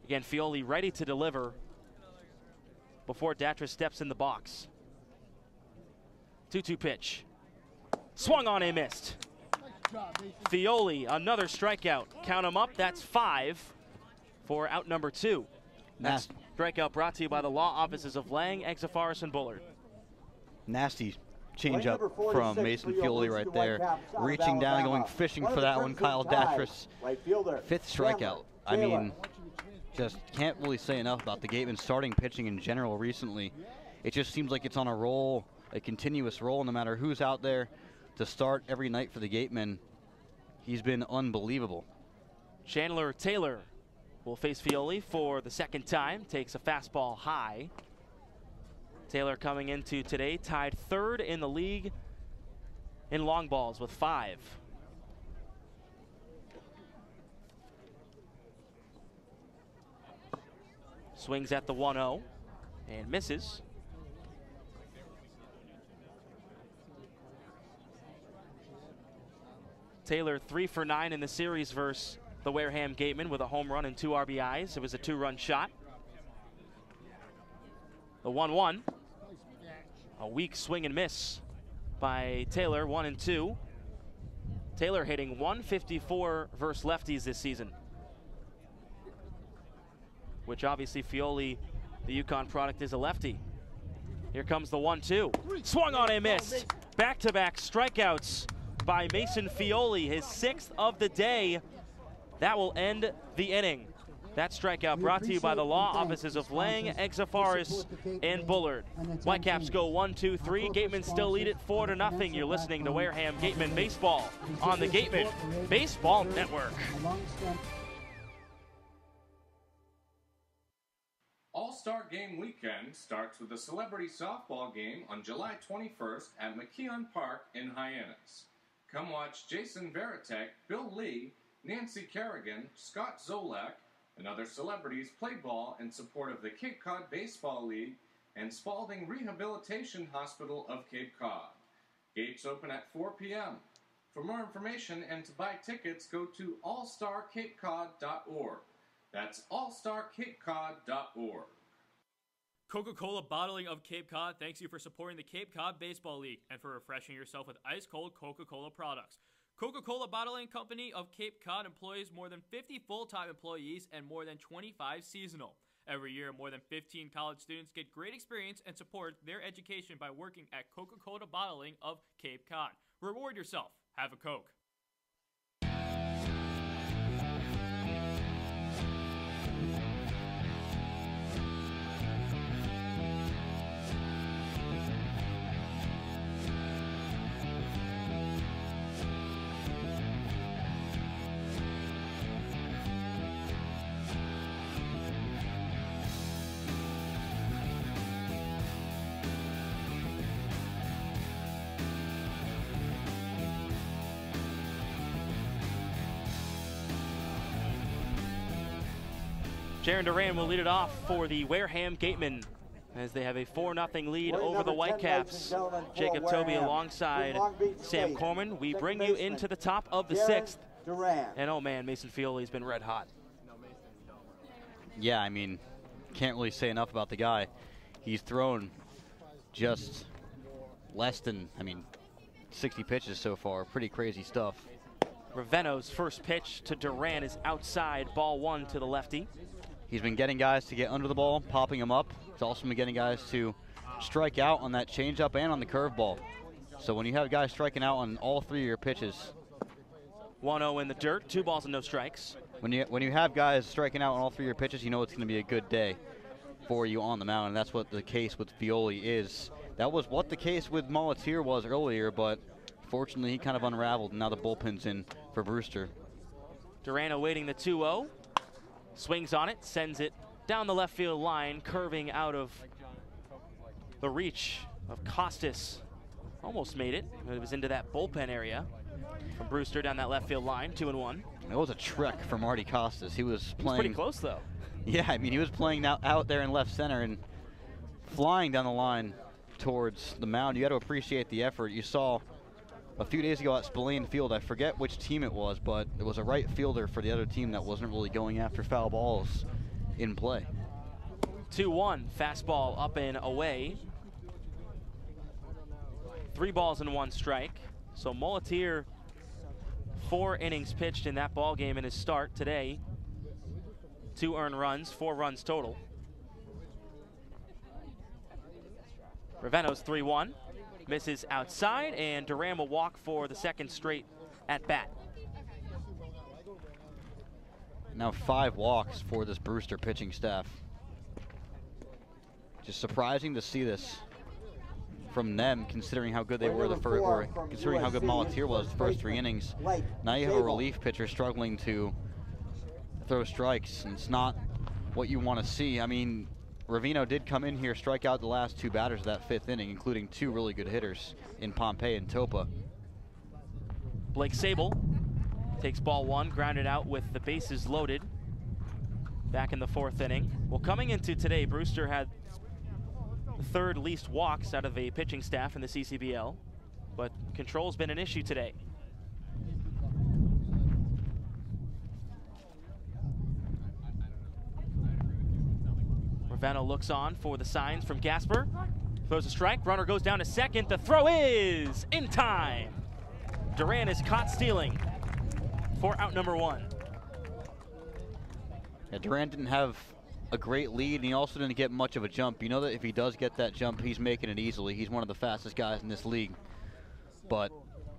S4: Again, Fioli ready to deliver before Datris steps in the box. 2-2 pitch. Swung on and missed. Fioli, another strikeout. Count him up, that's 5 for out number 2. That strikeout brought to you by the law offices of Lang, Exafaris, and Bullard.
S6: Nasty change up from Mason Fioli right there. Reaching down, going fishing for that one. Kyle Datris, 5th strikeout. I mean, just can't really say enough about the Gatemen starting pitching in general recently. It just seems like it's on a roll, a continuous roll, no matter who's out there to start every night for the Gatemen. He's been unbelievable.
S4: Chandler Taylor will face Fioli for the second time. Takes a fastball high. Taylor coming into today tied 3rd in the league in long balls with 5. Swings at the 1-0 and misses. Taylor 3 for 9 in the series versus the Wareham Gatemen with a home run and 2 RBIs. It was a 2-run shot. The 1-1. A weak swing and miss by Taylor, 1-2. Taylor hitting 154 versus lefties this season, which obviously Fioli, the Yukon product, is a lefty. Here comes the 1-2. Swung on and missed. Back-to-back strikeouts by Mason Fioli, his 6th of the day. That will end the inning. That strikeout brought to you by the law offices of Lang, Exafaris, and Bullard. Whitecaps go 1-2-3. Gatemen still lead it 4-0. You're listening to Wareham Gatemen Baseball on the Gatemen Baseball Network.
S11: All-Star Game Weekend starts with a celebrity softball game on July 21st at McKeon Park in Hyannis. Come watch Jason Veritek, Bill Lee, Nancy Kerrigan, Scott Zolak, and other celebrities play ball in support of the Cape Cod Baseball League and Spalding Rehabilitation Hospital of Cape Cod. Gates open at 4 p.m. For more information and to buy tickets, go to allstarcapecod.org. That's allstarcapecod.org.
S10: Coca-Cola Bottling of Cape Cod thanks you for supporting the Cape Cod Baseball League and for refreshing yourself with ice-cold Coca-Cola products. Coca-Cola Bottling Company of Cape Cod employs more than 50 full-time employees and more than 25 seasonal. Every year, more than 15 college students get great experience and support their education by working at Coca-Cola Bottling of Cape Cod. Reward yourself. Have a Coke.
S4: Jaron Duran will lead it off for the Wareham Gatemen as they have a 4-0 lead over the Whitecaps. Jacob Toby alongside Sam Corman. We bring you into the top of the 6th. And oh man, Mason Fioli's been red hot.
S6: Yeah, I mean, can't really say enough about the guy. He's thrown just less than, 60 pitches so far. Pretty crazy stuff.
S4: Raveno's first pitch to Duran is outside, ball 1 to the lefty.
S6: He's been getting guys to get under the ball, popping them up. He's also been getting guys to strike out on that changeup and on the curveball. So when you have guys striking out on all 3 of your pitches.
S4: 1-0 in the dirt, 2 balls and no strikes.
S6: When you have guys striking out on all 3 of your pitches, you know it's going to be a good day for you on the mound, and that's what the case with Fioli is. That was what the case with Molitier was earlier, but fortunately he kind of unraveled, and now the bullpen's in for Brewster.
S4: Duran awaiting the 2-0. Swings on it, sends it down the left field line, curving out of the reach of Costas. Almost made it, but it was into that bullpen area from Brewster down that left field line, 2-1.
S6: It was a trek for Marty Costas. He was playing.
S4: Pretty close though.
S6: Yeah, I mean, he was playing out there in left center and flying down the line towards the mound. You got to appreciate the effort. You saw a few days ago at Spillane Field, I forget which team it was, but it was a right fielder for the other team that wasn't really going after foul balls in play.
S4: 2-1, fastball up and away. 3 balls and 1 strike. So Molitier, 4 innings pitched in that ball game in his start today. 2 earned runs, 4 runs total. Raveno's 3-1, misses outside, and Duran will walk for the 2nd straight at bat.
S6: Now 5 walks for this Brewster pitching staff. Just surprising to see this from them, considering how good they were considering how good Molitier was the first 3 innings. Now you have a relief pitcher struggling to throw strikes, and it's not what you want to see. I mean, Ravino did come in here, strike out the last 2 batters of that 5th inning, including 2 really good hitters in Pompey and Topa.
S4: Blake Sable takes ball 1, grounded out with the bases loaded back in the 4th inning. Well, coming into today, Brewster had the 3rd least walks out of a pitching staff in the CCBL, but control's been an issue today. Raveno looks on for the signs from Gasper. Throws a strike, runner goes down to 2nd. The throw is in time. Duran is caught stealing for out number 1.
S6: Yeah, Duran didn't have a great lead, and he also didn't get much of a jump. You know that if he does get that jump, he's making it easily. He's one of the fastest guys in this league. But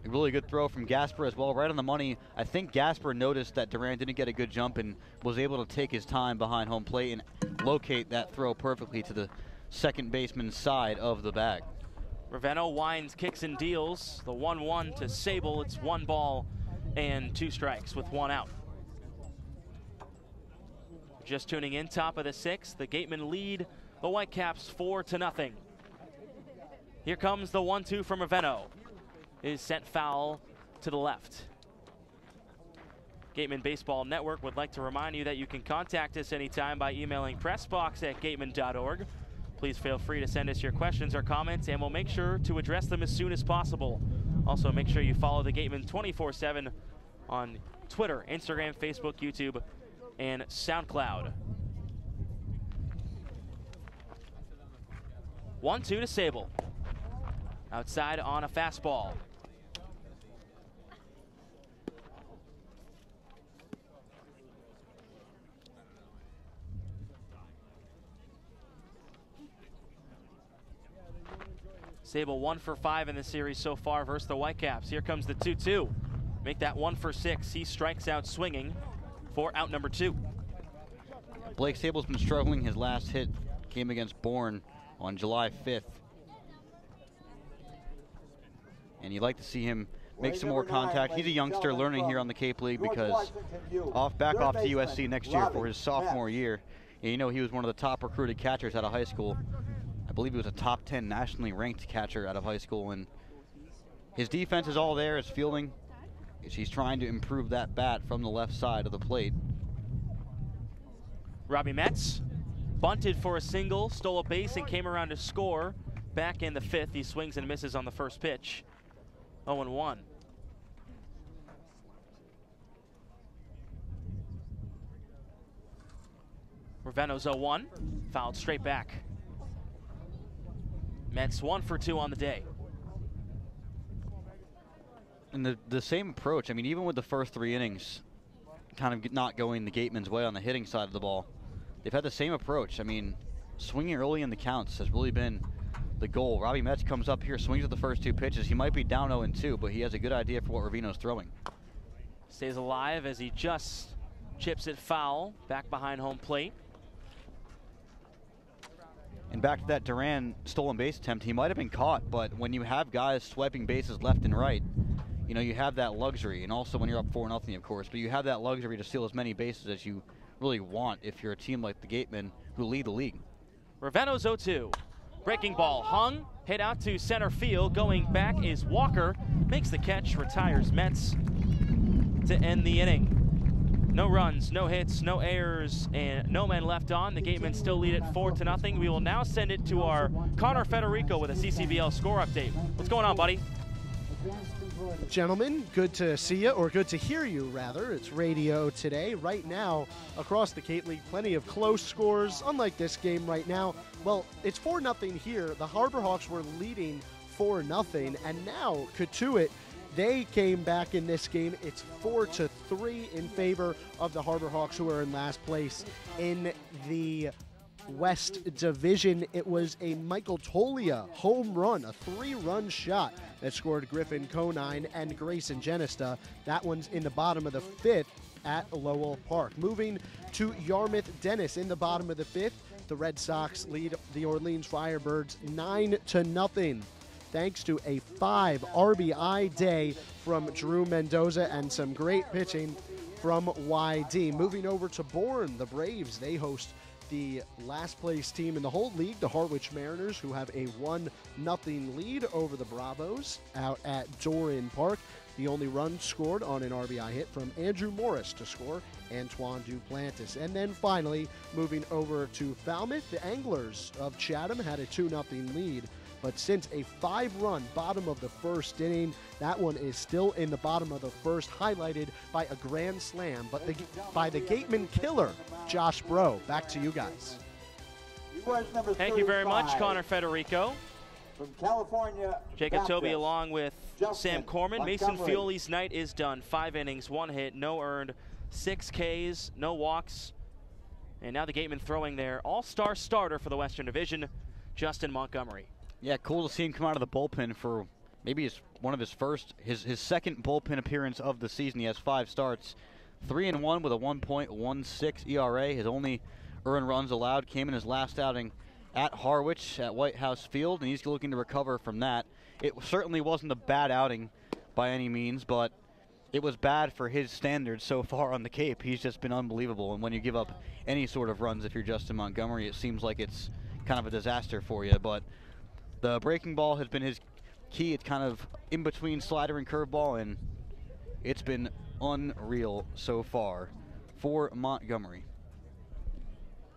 S6: a really good throw from Gasper as well, right on the money. I think Gasper noticed that Duran didn't get a good jump and was able to take his time behind home plate and locate that throw perfectly to the second baseman's side of the bag.
S4: Raveno winds, kicks, and deals. The 1-1 to Sable. It's 1 ball and 2 strikes with 1 out. Just tuning in, top of the 6th. The Gatemen lead the Whitecaps 4-0. Here comes the 1-2 from Raveno. Is sent foul to the left. Gatemen Baseball Network would like to remind you that you can contact us anytime by emailing pressbox@gatemen.org. Please feel free to send us your questions or comments, and we'll make sure to address them as soon as possible. Also, make sure you follow the Gatemen 24/7 on Twitter, Instagram, Facebook, YouTube, and SoundCloud. 1-2 to Sable. Outside on a fastball. Sable 1 for 5 in the series so far versus the Whitecaps. Here comes the 2-2. Make that 1 for 6. He strikes out swinging for out number 2.
S6: Blake Sable's been struggling. His last hit came against Bourne on July 5th. And you'd like to see him make some more contact. He's a youngster learning here on the Cape League because back off to USC next year for his sophomore year. And you know, he was one of the top recruited catchers out of high school. I believe he was a top 10 nationally ranked catcher out of high school. And his defense is all there, his fielding. He's trying to improve that bat from the left side of the plate.
S4: Robbie Metz bunted for a single, stole a base, and came around to score. Back in the 5th, he swings and misses on the first pitch. 0-1. Raveno's 0-1, fouled straight back. Metz 1 for 2 on the day.
S6: And the same approach, I mean, even with the first 3 innings, kind of not going the Gatemen's way on the hitting side of the ball, they've had the same approach. I mean, swinging early in the counts has really been the goal. Robbie Metz comes up here, swings at the first 2 pitches. He might be down 0-2, but he has a good idea for what Raveno's throwing.
S4: Stays alive as he just chips it foul back behind home plate.
S6: And back to that Duran stolen base attempt, he might have been caught, but when you have guys swiping bases left and right, you know, you have that luxury. And also when you're up 4-0, of course, but you have that luxury to steal as many bases as you really want if you're a team like the Gatemen who lead the league.
S4: Raveno's 0-2. Breaking ball hung, hit out to center field. Going back is Walker. Makes the catch, retires Metz to end the inning. No runs, no hits, no errors, and no men left on. The Gatemen still lead it 4-0. We will now send it to our Connor Federico with a CCBL score update. What's going on, buddy?
S7: Gentlemen, good to see you, or good to hear you, rather. It's radio today. Right now, across the Kate League, plenty of close scores. Unlike this game right now, well, it's 4-0 here. The Harbor Hawks were leading 4-0, and now, Katuitt, they came back in this game. It's 4-3 in favor of the Harbor Hawks, who are in last place in the West Division. It was a Michael Tolia home run, a 3-run shot that scored Griffin Conine and Grayson Genista. That one's in the bottom of the 5th at Lowell Park. Moving to Yarmouth Dennis in the bottom of the 5th, the Red Sox lead the Orleans Firebirds 9-0. Thanks to a 5 RBI day from Drew Mendoza and some great pitching from YD. Moving over to Bourne, the Braves, they host the last place team in the whole league, the Harwich Mariners, who have a 1-0 lead over the Bravos out at Doran Park. The only run scored on an RBI hit from Andrew Morris to score Antoine Duplantis. And then finally, moving over to Falmouth, the Anglers of Chatham had a 2-0 lead. But since a 5-run bottom of the 1st inning, that one is still in the bottom of the 1st, highlighted by a grand slam, but by the Gateman killer, Josh Bro. Back to you guys.
S4: Thank you very much, Connor Federico.
S14: From California,
S4: Jacob Toby along with Sam Corman.
S14: Montgomery.
S4: Mason Fioli's night is done. 5 innings, 1 hit, no earned, 6 Ks, no walks. And now the Gatemen throwing their all-star starter for the Western Division, Justin Montgomery.
S6: Yeah, cool to see him come out of the bullpen for maybe one of his first, his second bullpen appearance of the season. He has 5 starts, 3-1 with a 1.16 ERA. His only earned runs allowed came in his last outing at Harwich at White House Field, and he's looking to recover from that. It certainly wasn't a bad outing by any means, but it was bad for his standards so far on the Cape. He's just been unbelievable, and when you give up any sort of runs if you're Justin Montgomery, it seems like it's kind of a disaster for you. But the breaking ball has been his key. It's kind of in between slider and curveball, and it's been unreal so far for Montgomery.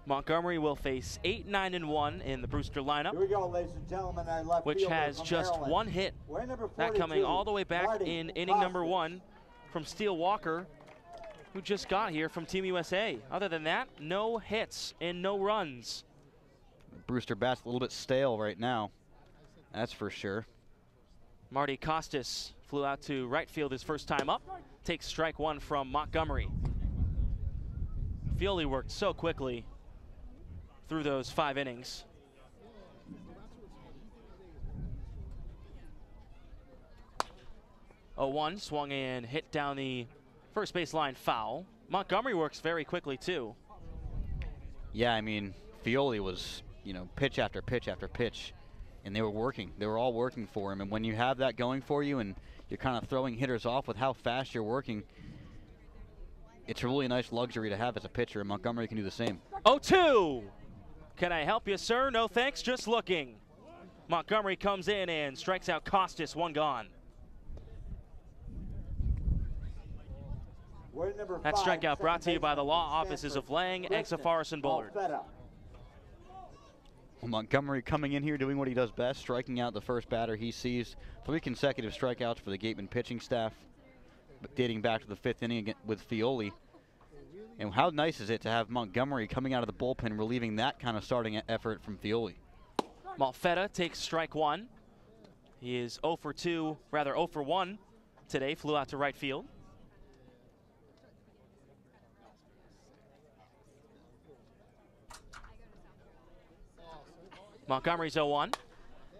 S4: Montgomery will face 8-9-1 in the Brewster lineup.
S14: Here we go, ladies and gentlemen. Our left
S4: which
S14: fielder
S4: has
S14: from
S4: just
S14: Maryland.
S4: 1 hit. That coming all the way back
S14: Marty
S4: in inning number
S14: Costas.
S4: 1 from Steele Walker, who just got here from Team USA. Other than that, no hits and no runs.
S6: Brewster bat's a little bit stale right now, that's for sure.
S4: Marty Costas flew out to right field his first time up. Takes strike 1 from Montgomery. Fioli worked so quickly through those 5 innings. Oh, 1 swung and hit down the first baseline foul. Montgomery works very quickly too.
S6: Yeah, I mean, Fioli was, pitch after pitch after pitch, and they were working. They were all working for him, and when you have that going for you and you're kind of throwing hitters off with how fast you're working, it's a really nice luxury to have as a pitcher, and Montgomery can do the same.
S4: 0-2. Can I help you, sir? No thanks, just looking. Montgomery comes in and strikes out Costas, 1 gone. That strikeout brought to you by the law offices of Lang, Exa Forest, and Bullard.
S6: Montgomery coming in here doing what he does best, striking out the first batter he sees. 3 consecutive strikeouts for the Gatemen pitching staff, dating back to the 5th inning again with Fioli. And how nice is it to have Montgomery coming out of the bullpen, relieving that kind of starting effort from Fioli.
S4: Malfetta takes strike 1. He is 0 for 2, rather 0 for 1 today, flew out to right field. Montgomery's 0-1.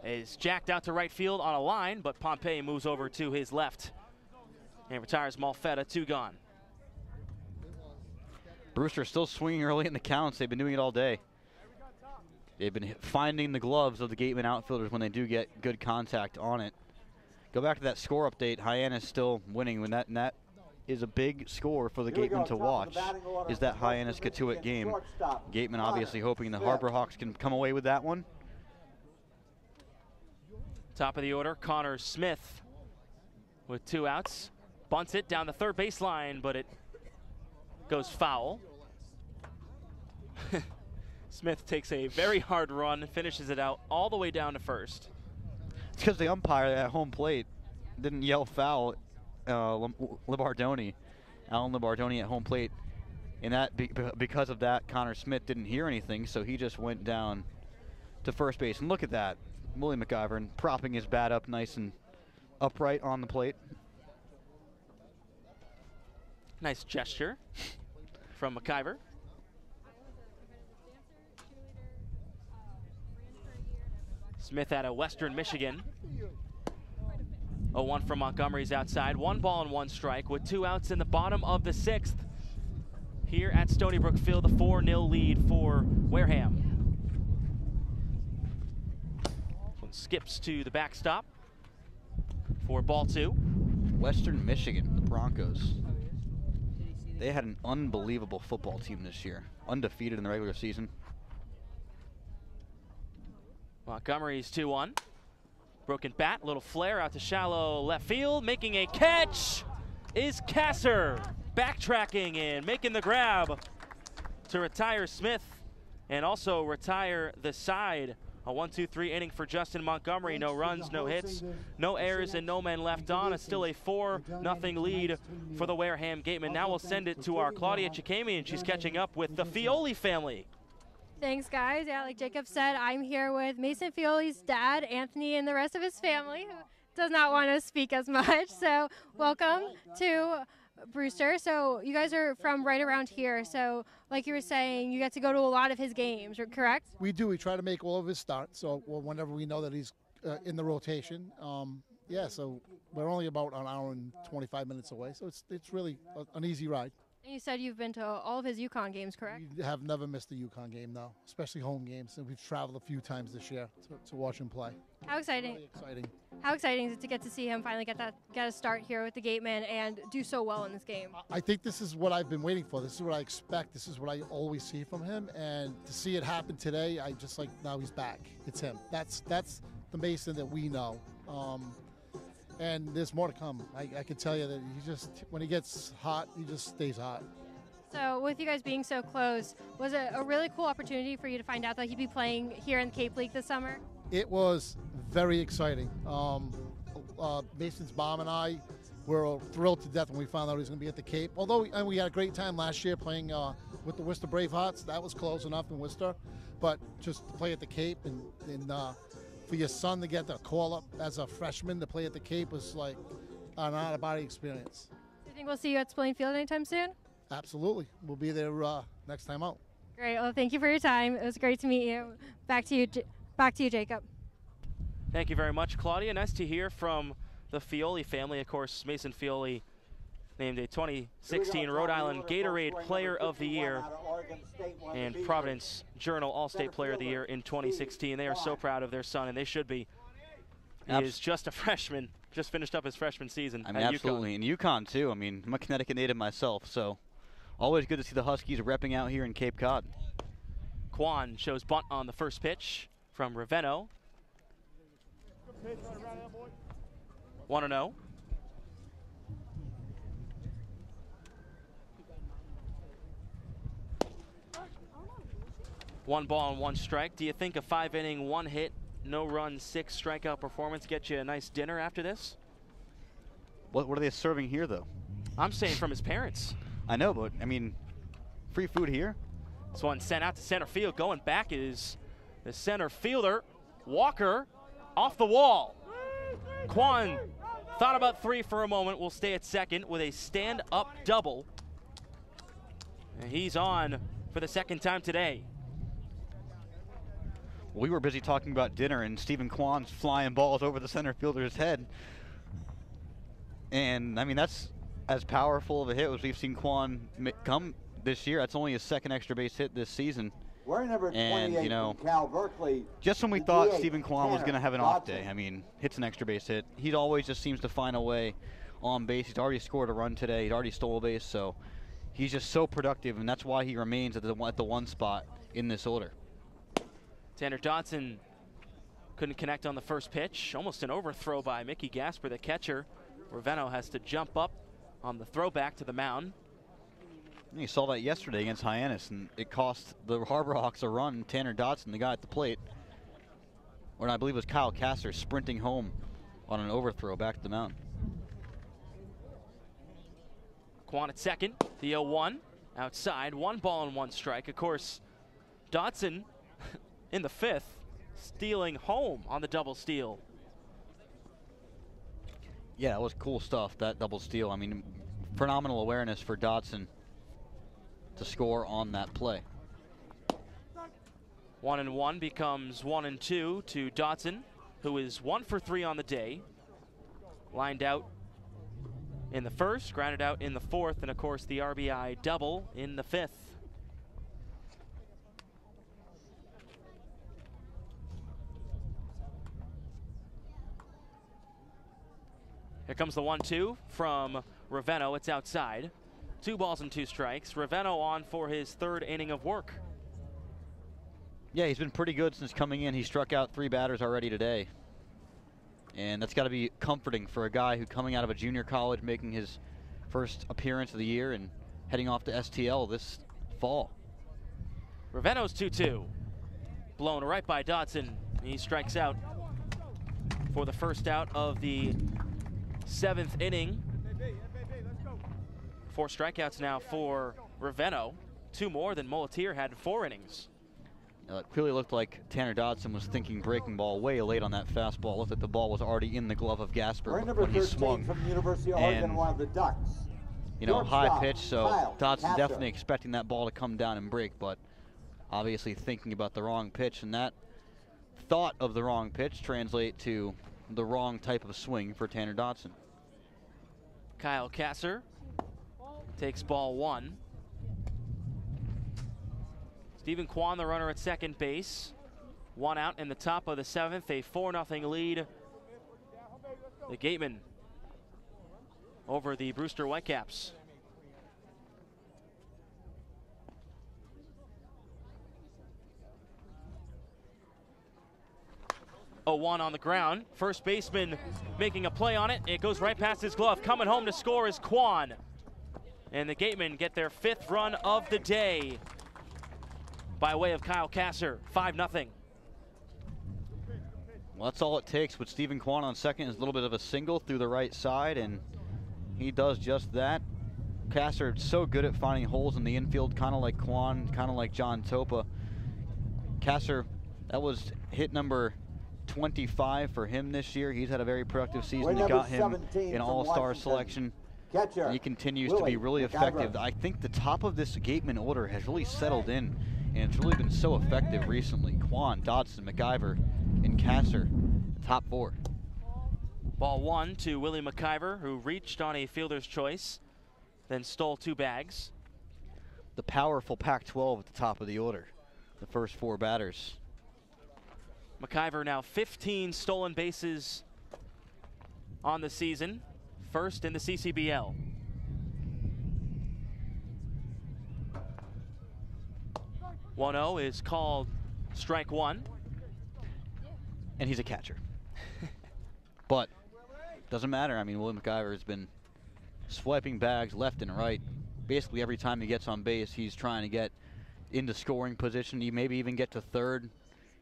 S4: Is jacked out to right field on a line, but Pompey moves over to his left and retires Malfetta, 2 gone.
S6: Brewster still swinging early in the counts. They've been doing it all day. They've been finding the gloves of the Gatemen outfielders when they do get good contact on it. Go back to that score update. Hyannis still winning, and that is a big score for the Gatemen to watch, is that Hyannis-Katuitt game. Gatemen obviously hoping the Harbor Hawks can come away with that one.
S4: Top of the order, Connor Smith with 2 outs. Bunts it down the third baseline, but it goes foul. Smith takes a very hard run, finishes it out all the way down to first.
S6: It's because the umpire at home plate didn't yell foul. Libardoni, Alan Libardoni at home plate, and that because of that, Connor Smith didn't hear anything, so he just went down to first base. And look at that, Willie McIvern propping his bat up nice and upright on the plate.
S4: Nice gesture from McIver. Smith out of Western Michigan. 0-1 from Montgomery's outside. 1 ball and 1 strike with 2 outs in the bottom of the 6th. Here at Stony Brook Field, the 4-0 lead for Wareham. One skips to the backstop for ball 2.
S6: Western Michigan, the Broncos. They had an unbelievable football team this year. Undefeated in the regular season.
S4: Montgomery's 2-1. Broken bat, little flare out to shallow left field. Making a catch is Kasser. Backtracking and making the grab to retire Smith and also retire the side. A 1-2-3 inning for Justin Montgomery. No runs, no hits, no errors, and no men left on. It's still a 4-0 lead for the Wareham Gatemen. Now we'll send it to our Claudia Chikami, and she's catching up with the Fioli family.
S1: Thanks, guys. Yeah, like Jacob said, I'm here with Mason Fioli's dad, Anthony, and the rest of his family, who does not want to speak as much. So welcome to Brewster. So you guys are from right around here. So like you were saying, you get to go to a lot of his games, correct?
S16: We do. We try to make all of his starts. So whenever we know that he's in the rotation, yeah, so we're only about an hour and 25 minutes away. So it's really an easy ride.
S1: And you said you've been to all of his UConn games, correct?
S16: We have never missed a UConn game, though, especially home games. And we've traveled a few times this year to watch him play.
S1: How exciting!
S16: Really exciting.
S1: How exciting is it to get to see him finally get a start here with the Gatemen and do so well in this game?
S16: I think this is what I've been waiting for. This is what I expect. This is what I always see from him. And to see it happen today, I just like, now he's back. It's him. That's the Mason that we know. And there's more to come. I can tell you that he just, when he gets hot, he just stays hot.
S1: So with you guys being so close, was it a really cool opportunity for you to find out that he'd be playing here in the Cape League this summer?
S16: It was very exciting. Mason's mom and I were thrilled to death when we found out he was going to be at the Cape. Although we had a great time last year playing with the Worcester Bravehearts. That was close enough in Worcester. But just to play at the Cape and for your son to get the call up as a freshman to play at the Cape was like an out-of-body experience.
S1: Do you think we'll see you at Spillane Field anytime soon?
S16: Absolutely. We'll be there next time out.
S1: Great. Well, thank you for your time. It was great to meet you. Back to you, Jacob.
S4: Thank you very much, Claudia. Nice to hear from the Fioli family. Of course, Mason Fioli named a 2016 Rhode Island Gatorade Player of the Year and Providence Journal All-State Player of the Year in 2016. They are so proud of their son, and they should be. He is just a freshman, just finished up his freshman season.
S6: I mean,
S4: at
S6: absolutely.
S4: UConn.
S6: And UConn, too. I mean, I'm a Connecticut native myself, so always good to see the Huskies repping out here in Cape Cod.
S4: Quan shows bunt on the first pitch from Ravenno. 1-0. 1 ball and 1 strike. Do you think a 5-inning, 1 hit, no run, 6 strikeout performance gets you a nice dinner after this?
S6: What are they serving here, though?
S4: I'm saying from his parents.
S6: I know, but, I mean, free food here?
S4: This one sent out to center field. Going back is the center fielder, Walker, off the wall. Kwan thought about 3 for a moment. Will stay at second with a stand-up double. And he's on for the 2nd time today.
S6: We were busy talking about dinner, and Stephen Kwan's flying balls over the center fielder's head. And, I mean, that's as powerful of a hit as we've seen Kwan come this year. That's only his 2nd extra base hit this season.
S14: We're number 28
S6: and, you know,
S14: from Cal Berkeley.
S6: just when we thought Stephen Kwan was going to have an off day, I mean, hits an extra base hit. He always just seems to find a way on base. He's already scored a run today. He'd already stole a base, so he's just so productive, and that's why he remains at the 1 spot in this order.
S4: Tanner Dodson couldn't connect on the first pitch. Almost an overthrow by Mickey Gasper, the catcher. Ravenno has to jump up on the throwback to the mound.
S6: You saw that yesterday against Hyannis, and it cost the Harbor Hawks a run. Tanner Dodson, the guy at the plate, or I believe it was Kyle Kasser, sprinting home on an overthrow back to the mound.
S4: Kwan at second, the 0-1 outside, 1 ball and 1 strike. Of course, Dodson in the 5th, stealing home on the double steal.
S6: Yeah, that was cool stuff, that double steal. I mean, phenomenal awareness for Dodson to score on that play.
S4: 1-1 becomes 1-2 to Dodson, who is 1 for 3 on the day. Lined out in the 1st, grounded out in the 4th, and of course the RBI double in the 5th. Here comes the 1-2 from Ravenno. It's outside. 2 balls and 2 strikes. Ravenno on for his 3rd inning of work.
S6: Yeah, he's been pretty good since coming in. He struck out 3 batters already today. And that's got to be comforting for a guy who coming out of a junior college, making his first appearance of the year and heading off to STL this fall.
S4: Ravenno's 2-2. Blown right by Dodson. He strikes out for the first out of the 7th inning. 4 strikeouts now for Ravenno. 2 more than Molitier had in 4 innings.
S6: It clearly looked like Tanner Dodson was thinking breaking ball way late on that fastball. It looked like the ball was already in the glove of Gasper when he swung.
S14: From the University of Oregon, one of the Ducks.
S6: You know, high
S14: Shortstop,
S6: pitch, so
S14: Kyle
S6: Dodson
S14: Kasser.
S6: definitely expecting that ball to come down and break, but obviously thinking about the wrong pitch, and that thought of the wrong pitch translate to the wrong type of swing for Tanner Dodson.
S4: Kyle Kasser takes ball 1. Stephen Kwan, the runner at second base. 1 out in the top of the 7th, a 4-0 lead. The Gatemen over the Brewster Whitecaps. A 1 on the ground. First baseman making a play on it. It goes right past his glove. Coming home to score is Kwan. And the Gatemen get their 5th run of the day by way of Kyle Kasser. 5-0.
S6: Well, that's all it takes with Stephen Kwan on second is a little bit of a single through the right side, and he does just that. Kasser so good at finding holes in the infield, kind of like Kwan, kind of like John Topa. Kasser, that was hit number 25 for him this year. He's had a very productive season. They got him an all-star selection.
S14: Catcher,
S6: he continues to be really effective. I think the top of this Gatemen order has really settled in, and it's really been so effective recently. Kwan, Dodson, McIver, and Kasser, top 4.
S4: Ball 1 to Willie McIver, who reached on a fielder's choice, then stole 2 bags.
S6: The powerful Pac-12 at the top of the order, the first 4 batters.
S4: McIver now 15 stolen bases on the season, first in the CCBL. .0 is called strike 1.
S6: And he's a catcher. But doesn't matter. I mean, Willie McIver has been swiping bags left and right. Basically every time he gets on base, he's trying to get into scoring position. You maybe even get to third.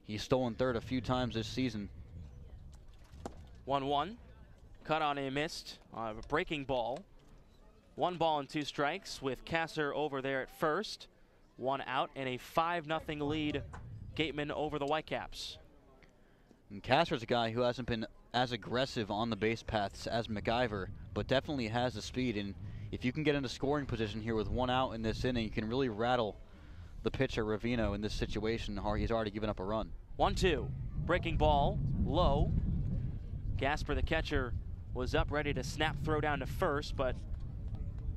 S6: He's stolen third a few times this season.
S4: 1-1. Cut on and missed. A breaking ball. 1 ball and 2 strikes with Kasser over there at first. 1 out and a 5-0 lead. Gatemen over the Whitecaps.
S6: And Kasser's a guy who hasn't been as aggressive on the base paths as McIver, but definitely has the speed. And if you can get into scoring position here with 1 out in this inning, you can really rattle the pitcher Ravino in this situation. He's already given up a run.
S4: 1-2. Breaking ball, low. Gasper, the catcher, was up ready to snap throw down to first, but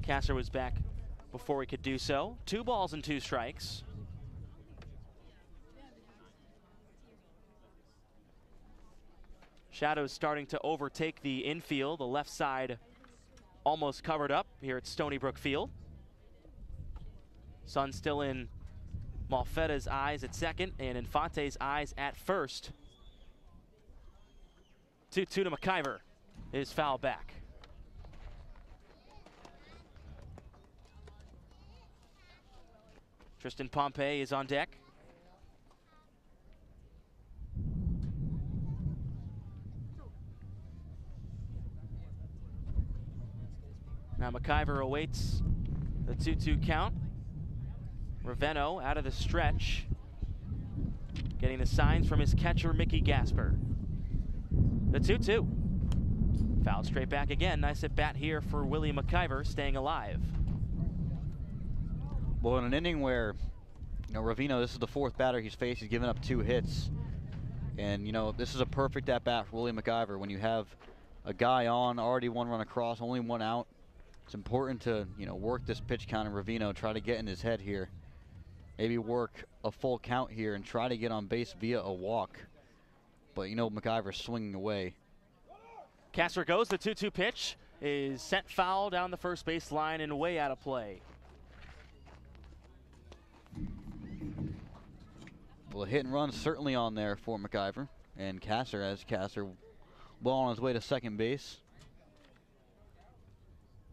S4: Kasser was back before he could do so. 2 balls and 2 strikes. Shadows starting to overtake the infield. The left side almost covered up here at Stony Brook Field. Sun still in Malfetta's eyes at second and Infante's eyes at first. 2-2 to McIver. Is foul back. Tristan Pompey is on deck. Now McIver awaits the 2-2 count. Raveno out of the stretch, getting the signs from his catcher, Mickey Gasper. The 2-2. Foul straight back again. Nice at bat here for Willie McIver, staying alive.
S6: Well, in an inning where, Ravino, this is the 4th batter he's faced. He's given up 2 hits. And, this is a perfect at bat for Willie McIver. When you have a guy on, already 1 run across, only 1 out, it's important to, work this pitch count in Ravino, try to get in his head here. Maybe work a full count here and try to get on base via a walk. But, McIver's swinging away.
S4: Kasser goes. The 2-2 pitch is sent foul down the first base line and way out of play.
S6: Well, a hit and run certainly on there for McIver. And Kasser well on his way to second base.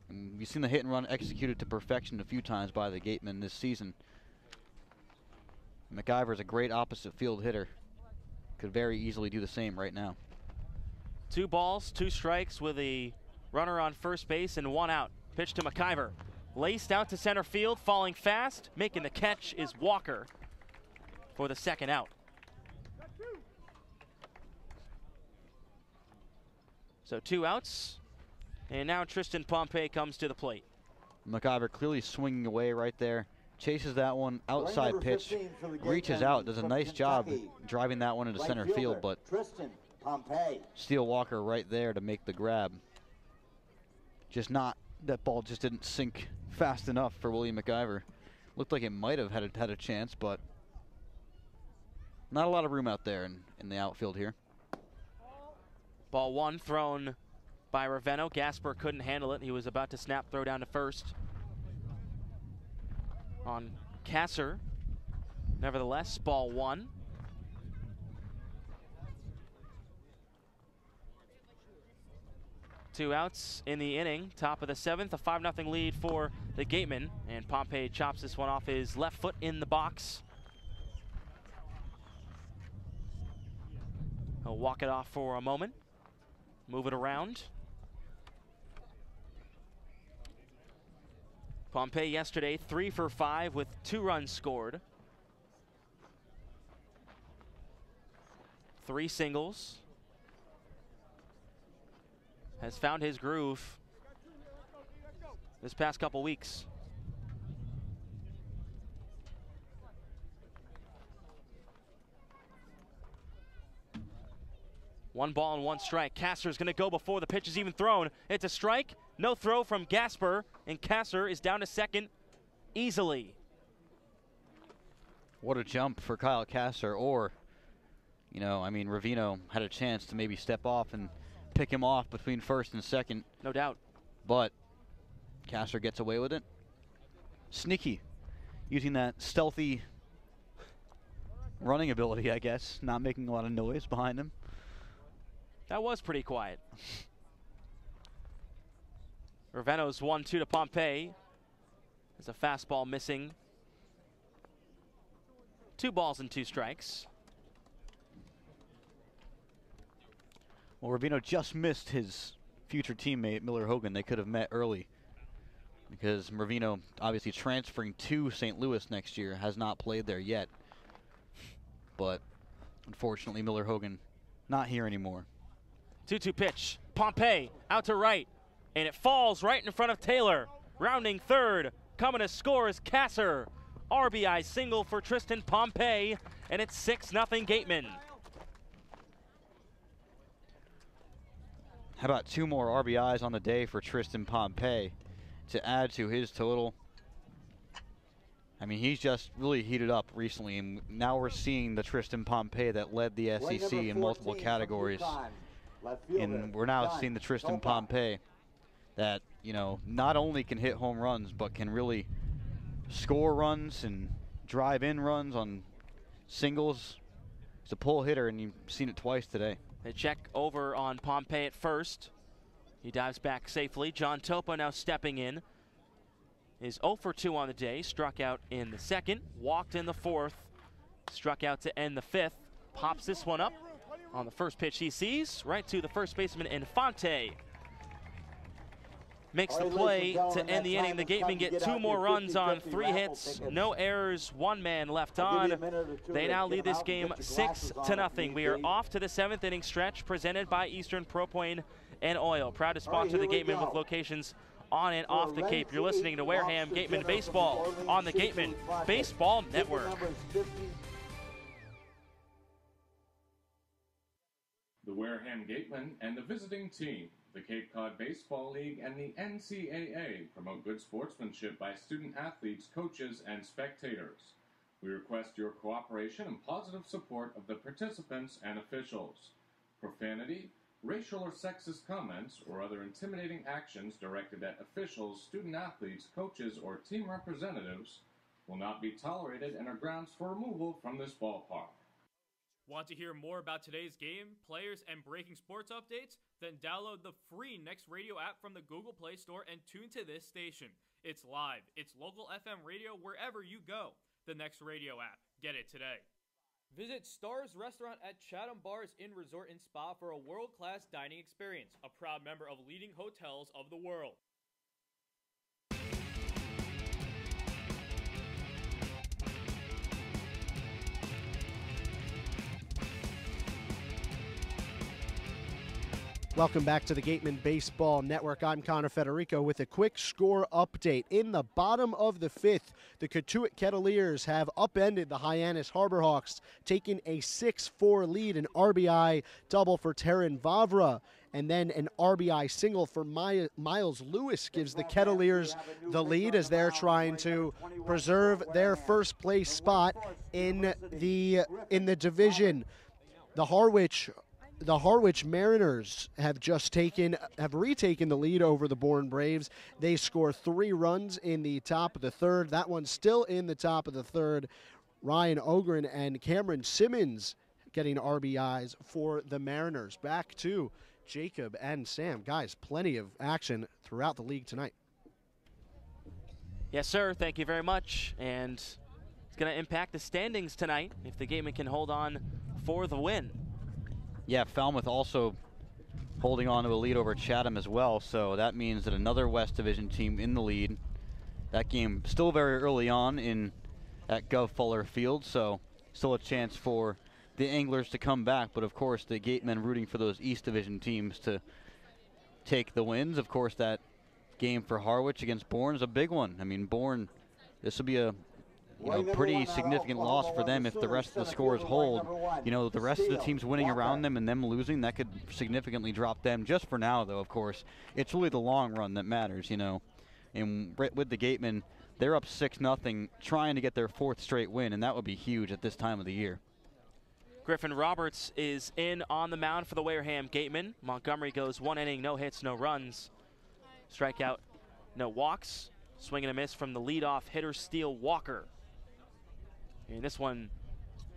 S6: And we've seen the hit and run executed to perfection a few times by the Gatemen this season. McIver's a great opposite field hitter. Could very easily do the same right now.
S4: 2 balls, 2 strikes with a runner on first base and 1 out. Pitch to McIver. Laced out to center field, falling fast. Making the catch is Walker for the 2nd out. So 2 outs. And now Tristan Pompey comes to the plate.
S6: McIver clearly swinging away right there. Chases that one, outside pitch, reaches out, does a nice job driving that one into center field, but Steele Walker right there to make the grab. That ball just didn't sink fast enough for William McIver. Looked like it might have had a chance, but not a lot of room out there in the outfield here.
S4: Ball 1 thrown by Raveno. Gasper couldn't handle it. He was about to snap throw down to first on Kasser. Nevertheless, ball 1. Two outs in the inning. Top of the 7th, a 5-0 lead for the Gatemen. And Pompey chops this one off his left foot in the box. He'll walk it off for a moment. Move it around. Pompey yesterday 3 for 5 with 2 runs scored. 3 singles. Has found his groove this past couple weeks. One ball and 1 strike. Kasser's going to go before the pitch is even thrown. It's a strike. No throw from Gasper, and Kasser is down to second easily.
S6: What a jump for Kyle Kasser. Or, Ravino had a chance to maybe step off and pick him off between first and second.
S4: No doubt.
S6: But Kasser gets away with it. Sneaky, using that stealthy running ability, I guess. Not making a lot of noise behind him.
S4: That was pretty quiet. Raveno's 1-2 to Pompey. There's a fastball missing 2 balls and 2 strikes.
S6: Well, Ravino just missed his future teammate, Miller Hogan. They could have met early because Ravino, obviously transferring to St. Louis next year, has not played there yet. But unfortunately, Miller Hogan not here anymore.
S4: 2-2 pitch. Pompey out to right, and it falls right in front of Taylor. Rounding third, coming to score is Kasser. RBI single for Tristan Pompey, and it's 6-0 Gatemen.
S6: How about 2 more RBIs on the day for Tristan Pompey to add to his total? I mean, he's just really heated up recently, and now we're seeing the Tristan Pompey that led the SEC in multiple categories. And we're now seeing the Tristan Pompey that, you know, not only can hit home runs, but can really score runs and drive in runs on singles. He's a pull hitter, and you've seen it twice today.
S4: They check over on Pompey at first. He dives back safely. John Topa now stepping in. Is 0 for 2 on the day. Struck out in the second. Walked in the fourth. Struck out to end the fifth. Pops this one up on the first pitch he sees. Right to the first baseman, Infante. Makes the play to end the inning. The Gatemen get 2 more runs on 3 hits. No errors, 1 man left on. They now lead this game 6-0. We are off to the 7th inning stretch presented by Eastern Propane and Oil. Proud to sponsor the Gatemen with locations on and off the Cape. You're listening to Wareham Gatemen Baseball on the Gatemen Baseball Network.
S11: The Wareham Gatemen and the visiting team, the Cape Cod Baseball League, and the NCAA promote good sportsmanship by student athletes, coaches, and spectators. We request your cooperation and positive support of the participants and officials. Profanity, racial or sexist comments, or other intimidating actions directed at officials, student athletes, coaches, or team representatives will not be tolerated and are grounds for removal from this ballpark.
S10: Want to hear more about today's game, players, and breaking sports updates? Then download the free Next Radio app from the Google Play Store and tune to this station. It's live. It's local FM radio wherever you go. The Next Radio app. Get it today. Visit Stars Restaurant at Chatham Bars Inn Resort and Spa for a world-class dining experience. A proud member of leading hotels of the world.
S7: Welcome back to the Gatemen Baseball Network. I'm Connor Federico with a quick score update. In the bottom of the 5th, the Cotuit Kettleers have upended the Hyannis Harborhawks, taking a 6-4 lead. An RBI double for Terran Vavra, and then an RBI single for Miles Lewis gives the Kettleers the lead as they're trying to preserve their first place spot in the division. The Harwich Mariners have retaken the lead over the Bourne Braves. They score 3 runs in the top of the 3rd. That one's still in the top of the 3rd. Ryan Ogren and Cameron Simmons getting RBIs for the Mariners. Back to Jacob and Sam. Guys, plenty of action throughout the league tonight.
S4: Yes, sir. Thank you very much. And it's going to impact the standings tonight if the Gatemen can hold on for the win.
S6: Yeah, Falmouth also holding on to a lead over Chatham as well, so that means that another West Division team in the lead. That game still very early on at Gov Fuller Field, so still a chance for the Anglers to come back, but of course the Gatemen rooting for those East Division teams to take the wins. Of course, that game for Harwich against Bourne is a big one. I mean, Bourne, this will be a pretty significant loss for them if the rest of the scores hold. The rest of the teams winning around them and them losing, that could significantly drop them. Just for now, though, of course, it's really the long run that matters, And with the Gatemen, they're up 6-0, trying to get their 4th straight win, and that would be huge at this time of the year.
S4: Griffin Roberts is in on the mound for the Wareham Gatemen. Montgomery goes 1 inning, no hits, no runs. Strikeout, no walks. Swing and a miss from the leadoff hitter, Steele Walker. And this one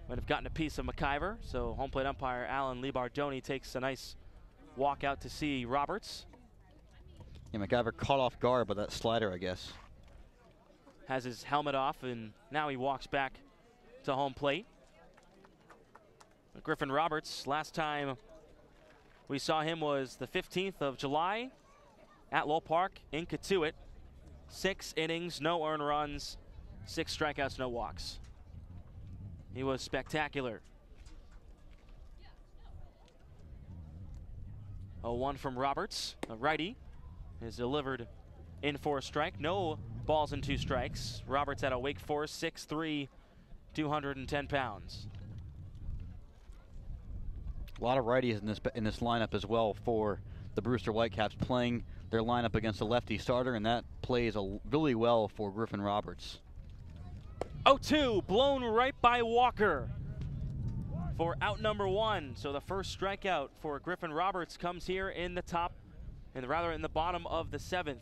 S4: might have gotten a piece of McIver, so home plate umpire Alan Libardoni takes a nice walk out to see Roberts.
S6: Yeah, McIver caught off guard by that slider, I guess.
S4: Has his helmet off, and now he walks back to home plate. Griffin Roberts, last time we saw him was the 15th of July at Lowell Park in Katuitt. 6 innings, no earned runs, 6 strikeouts, no walks. He was spectacular. 0-1 from Roberts, a righty, is delivered in for a strike. No balls and 2 strikes. Roberts out of Wake Forest, 6'3", 210 pounds.
S6: A lot of righties in this lineup as well for the Brewster Whitecaps, playing their lineup against a lefty starter, and that plays really well for Griffin Roberts.
S4: 0-2, blown right by Walker for out number 1. So the first strikeout for Griffin Roberts comes here in the top, and rather in the bottom of the 7th.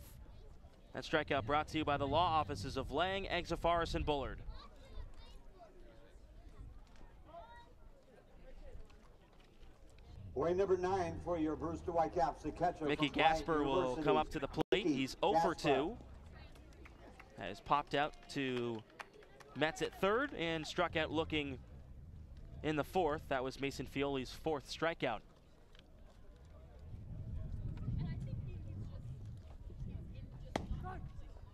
S4: That strikeout brought to you by the law offices of Lang, Exafaris, and Bullard.
S14: Boy number 9 for your Brewster Whitecaps, the catcher.
S4: Mickey Gasper will come up to the plate. He's 0 for 2. Has popped out to Metz at 3rd and struck out looking in the 4th. That was Mason Fioli's 4th strikeout.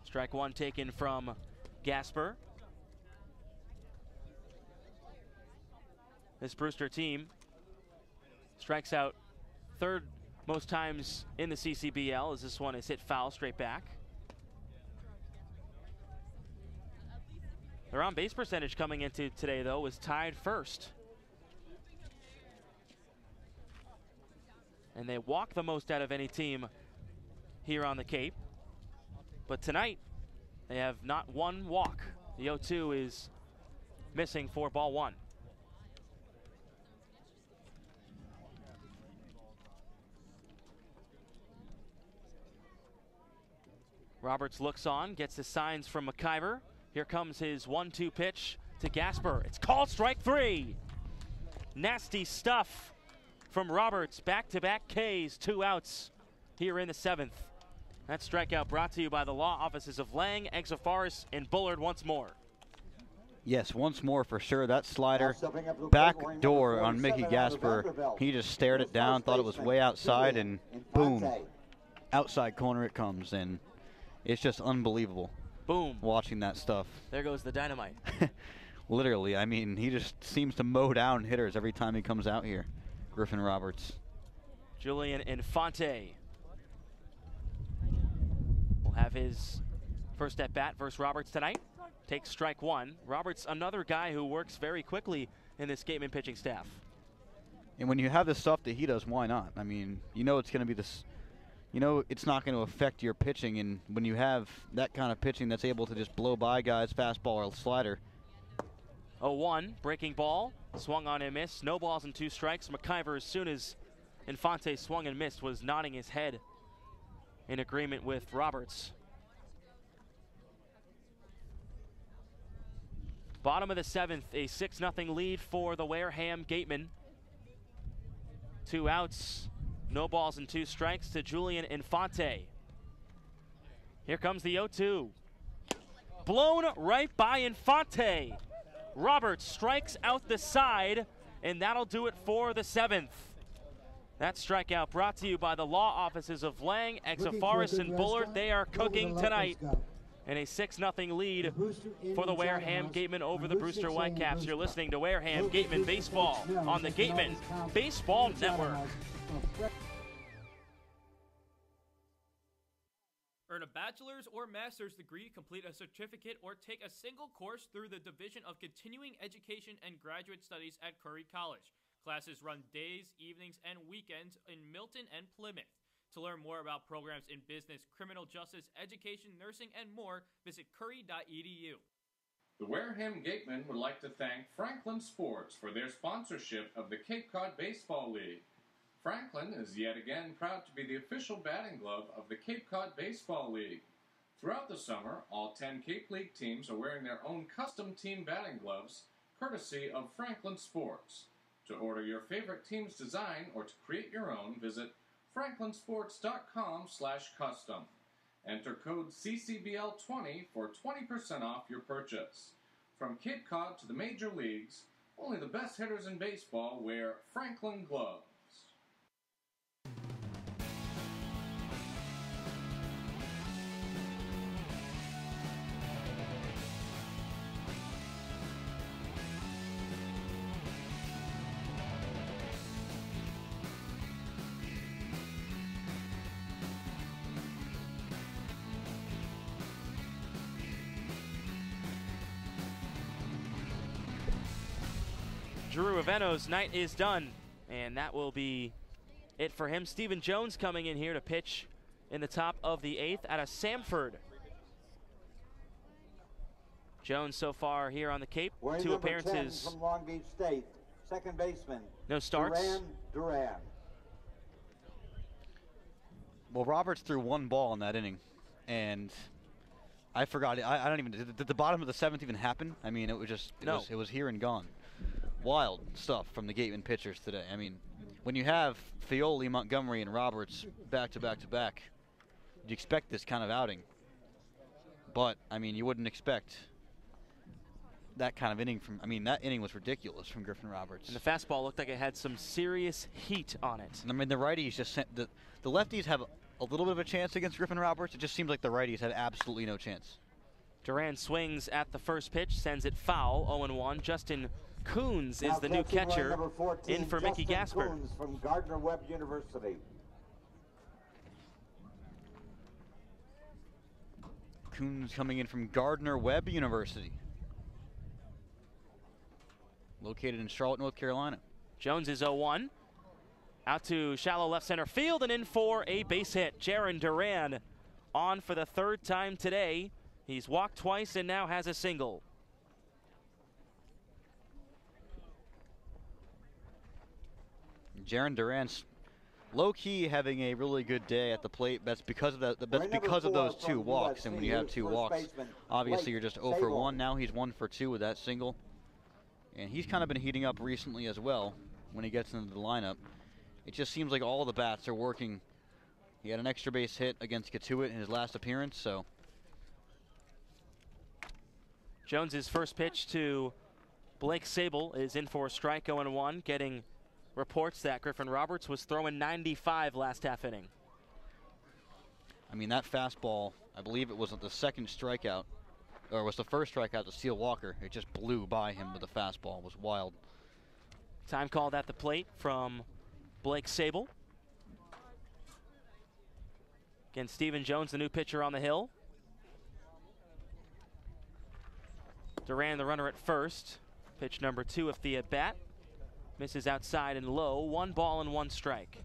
S4: Strike 1 taken from Gasper. This Brewster team strikes out 3rd most times in the CCBL, as this one is hit foul straight back. Their on-base percentage coming into today, though, was tied 1st. And they walk the most out of any team here on the Cape. But tonight, they have not one walk. The 0-2 is missing for ball 1. Roberts looks on, gets the signs from McIver. Here comes his 1-2 pitch to Gasper. It's called strike 3. Nasty stuff from Roberts. Back-to-back Ks, 2 outs here in the 7th. That strikeout brought to you by the law offices of Lang, Exafaris, and Bullard once more.
S6: Yes, once more for sure. That slider, back door on Mickey Gasper. He just stared it down, thought it was way outside, and boom, outside corner it comes, and it's just unbelievable.
S4: Boom.
S6: Watching that stuff.
S4: There goes the dynamite.
S6: Literally, I mean, he just seems to mow down hitters every time he comes out here. Griffin Roberts.
S4: Julian Infante will have his first at bat versus Roberts tonight. Takes strike 1. Roberts, another guy who works very quickly in this Gatemen pitching staff.
S6: And when you have the stuff that he does, why not? I mean, you know it's going to be this. You know it's not going to affect your pitching, and when you have that kind of pitching that's able to just blow by guys, fastball or slider.
S4: 0-1, breaking ball, swung on and missed. No balls and 2 strikes. McIver, as soon as Infante swung and missed, was nodding his head in agreement with Roberts. Bottom of the 7th, a 6-0 lead for the Wareham Gatemen. 2 outs. No balls and 2 strikes to Julian Infante. Here comes the 0-2. Blown right by Infante. Roberts strikes out the side, and that'll do it for the 7th. That strikeout brought to you by the law offices of Lang, Exafaris, and Bullard. They are cooking tonight. And a 6-0 lead for the Wareham Gatemen over the Brewster Whitecaps. You're listening to Wareham Gatemen Baseball on the Gatemen Baseball Network.
S10: Earn a bachelor's or master's degree, complete a certificate, or take a single course through the Division of Continuing Education and Graduate Studies at Curry College. Classes run days, evenings, and weekends in Milton and Plymouth. To learn more about programs in business, criminal justice, education, nursing, and more, visit curry.edu.
S11: The Wareham Gatemen would like to thank Franklin Sports for their sponsorship of the Cape Cod Baseball League. Franklin is yet again proud to be the official batting glove of the Cape Cod Baseball League. Throughout the summer, all 10 Cape League teams are wearing their own custom team batting gloves, courtesy of Franklin Sports. To order your favorite team's design or to create your own, visit franklinsports.com/custom. Enter code CCBL20 for 20% off your purchase. From Cape Cod to the major leagues, only the best hitters in baseball wear Franklin gloves.
S4: Drew Raveno's night is done, and that will be it for him. Stephen Jones coming in here to pitch in the top of the 8th out of Samford. Jones so far here on the Cape,
S14: Wearing
S4: 2 appearances.
S14: 10 from Long Beach State, second baseman.
S4: No starts.
S14: Duran.
S6: Well, Roberts threw 1 ball in that inning, and I forgot. I don't even. Did the bottom of the 7th even happen? I mean, it was just. It was here and gone. Wild stuff from the Gatemen pitchers today. I mean, when you have Fioli, Montgomery, and Roberts back to back to back, you expect this kind of outing. But I mean, you wouldn't expect that kind of inning from. I mean, that inning was ridiculous from Griffin Roberts.
S4: And the fastball looked like it had some serious heat on it.
S6: And I mean, the righties just sent the lefties have a little bit of a chance against Griffin Roberts. It just seems like the righties had absolutely no chance.
S4: Duran swings at the first pitch, sends it foul, 0-1. Justin Coons is the new catcher in for Mickey Gasper.
S14: Coons from Gardner-Webb University.
S6: Coons coming in from Gardner-Webb University, located in Charlotte, North Carolina.
S4: Jones is 0-1. Out to shallow left center field and in for a base hit. Jaron Duran on for the 3rd time today. He's walked twice and now has a single.
S6: Jaron Duran's low-key having a really good day at the plate. That's because of those 2 walks. And when you have 2 walks, obviously you're just 0 for 1. Now he's 1 for 2 with that single. And he's kind of been heating up recently as well when he gets into the lineup. It just seems like all the bats are working. He had an extra base hit against Katuitt in his last appearance, so.
S4: Jones's first pitch to Blake Sable is in for a strike, 0-1, getting reports that Griffin Roberts was throwing 95 last half inning.
S6: I mean, that fastball, I believe it was the second strikeout, or was the first strikeout to Steele Walker. It just blew by him with the fastball. It was wild.
S4: Time called at the plate from Blake Sable. Again, Stephen Jones, the new pitcher on the hill. Duran, the runner at first. Pitch number 2 of the at-bat. Misses outside and low. 1 ball and 1 strike.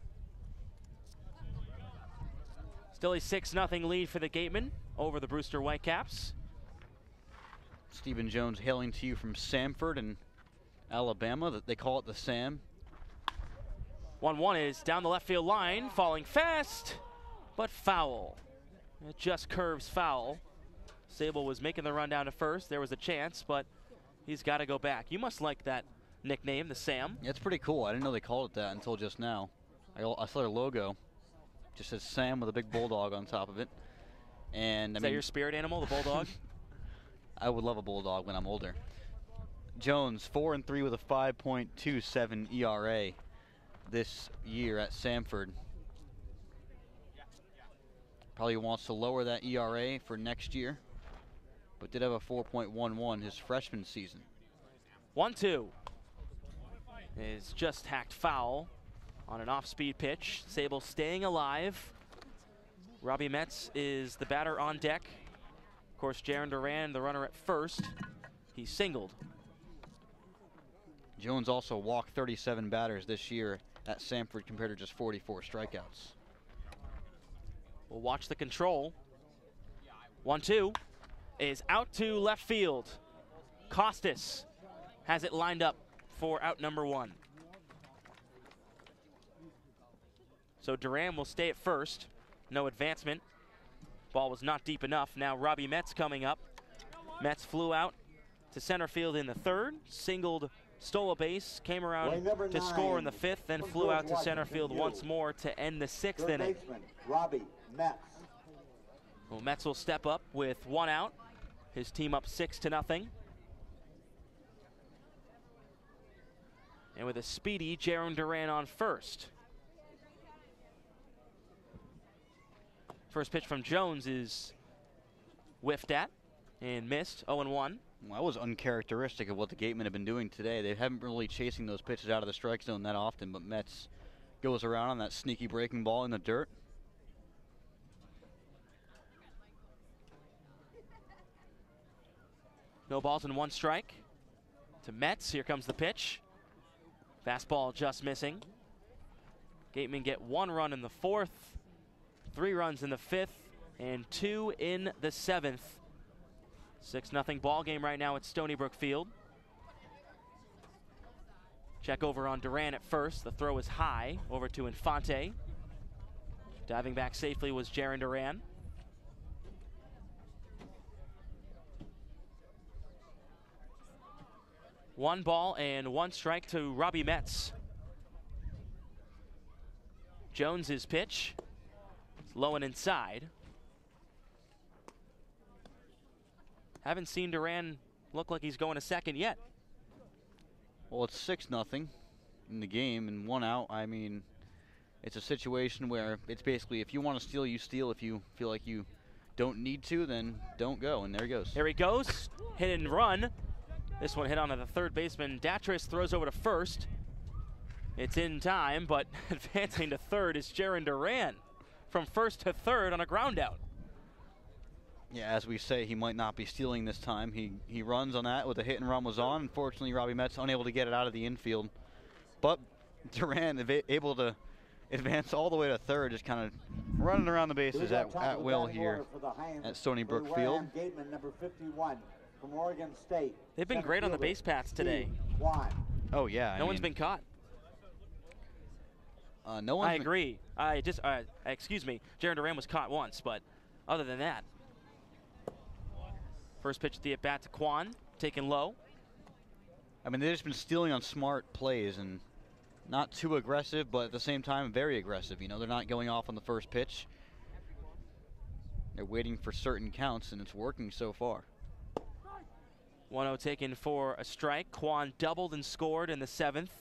S4: Still a 6-0 lead for the Gatemen over the Brewster Whitecaps.
S6: Stephen Jones hailing to you from Samford in Alabama. They call it the Sam.
S4: 1-1 is down the left field line, falling fast, but foul. It just curves foul. Sable was making the run down to first. There was a chance, but he's got to go back. You must like that nickname, the Sam.
S6: Yeah, it's pretty cool. I didn't know they called it that until just now. I saw their logo. Just says Sam with a big bulldog on top of it. And
S4: is that your spirit animal, the bulldog?
S6: I would love a bulldog when I'm older. Jones, 4-3 with a 5.27 ERA this year at Samford. Probably wants to lower that ERA for next year, but did have a 4.11 his freshman season.
S4: 1-2 is just hacked foul on an off-speed pitch. Sable staying alive. Robbie Metz is the batter on deck. Of course, Jaron Duran, the runner at first. He singled.
S6: Jones also walked 37 batters this year at Samford compared to just 44 strikeouts.
S4: We'll watch the control. 1-2 is out to left field. Costas has it lined up for out number 1. So Duran will stay at first. No advancement. Ball was not deep enough. Now Robbie Metz coming up. Metz flew out to center field in the 3rd, singled, stole a base, came around to score in the 5th, then flew out to center field once more to end the 6th inning.
S14: Robbie Metz.
S4: Well, Metz will step up with 1 out. His team up 6-0. And with a speedy Jaron Duran on first. First pitch from Jones is whiffed at and missed, 0-1.
S6: Well, that was uncharacteristic of what the Gatemen have been doing today. They haven't been really chasing those pitches out of the strike zone that often, but Metz goes around on that sneaky breaking ball in the dirt.
S4: No balls and 1 strike to Metz. Here comes the pitch. Fastball just missing. Gatemen get 1 run in the 4th, 3 runs in the 5th, and 2 in the 7th. 6-0 ball game right now at Stony Brook Field. Check over on Duran at first. The throw is high over to Infante. Diving back safely was Jaron Duran. One ball and 1 strike to Robbie Metz. Jones's pitch. It's low and inside. Haven't seen Duran look like he's going to second yet.
S6: Well, it's 6-0 in the game and 1 out. I mean, it's a situation where it's basically if you want to steal, you steal. If you feel like you don't need to, then don't go. And there he goes.
S4: There he goes. Hit and run. This one hit onto the third baseman. Datris throws over to first. It's in time, but advancing to third is Jaron Duran from first to third on a ground out.
S6: Yeah, as we say, he might not be stealing this time. He runs on that with a hit and run was on. Unfortunately, Robbie Metz unable to get it out of the infield. But Duran able to advance all the way to third, just kind of running around the bases at will here at Stony Brook Field.
S14: Gateman, number 51 from Oregon State.
S4: They've been great on the base paths today.
S6: Oh yeah,
S4: no one's been caught.
S6: No one.
S4: I agree. Excuse me. Jaron Duran was caught once, but other than that. First pitch at the at-bat to Quan, taken low.
S6: I mean, they've just been stealing on smart plays and not too aggressive, but at the same time, very aggressive. You know, they're not going off on the first pitch. They're waiting for certain counts, and it's working so far.
S4: 1-0 taken for a strike. Quan doubled and scored in the 7th.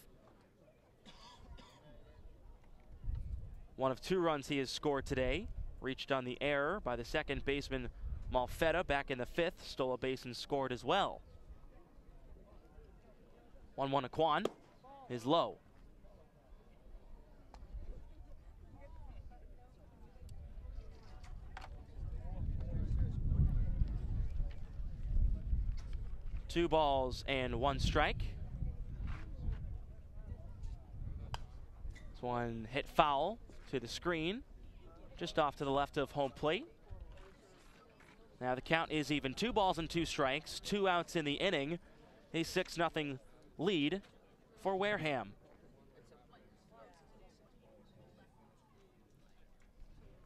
S4: 1 of 2 runs he has scored today. Reached on the error by the second baseman Malfetta back in the 5th. Stole a base and scored as well. 1-1 to Quan is low. Two balls and 1 strike. This one hit foul to the screen, just off to the left of home plate. Now the count is even. 2 balls and 2 strikes, 2 outs in the inning. A 6-0 lead for Wareham.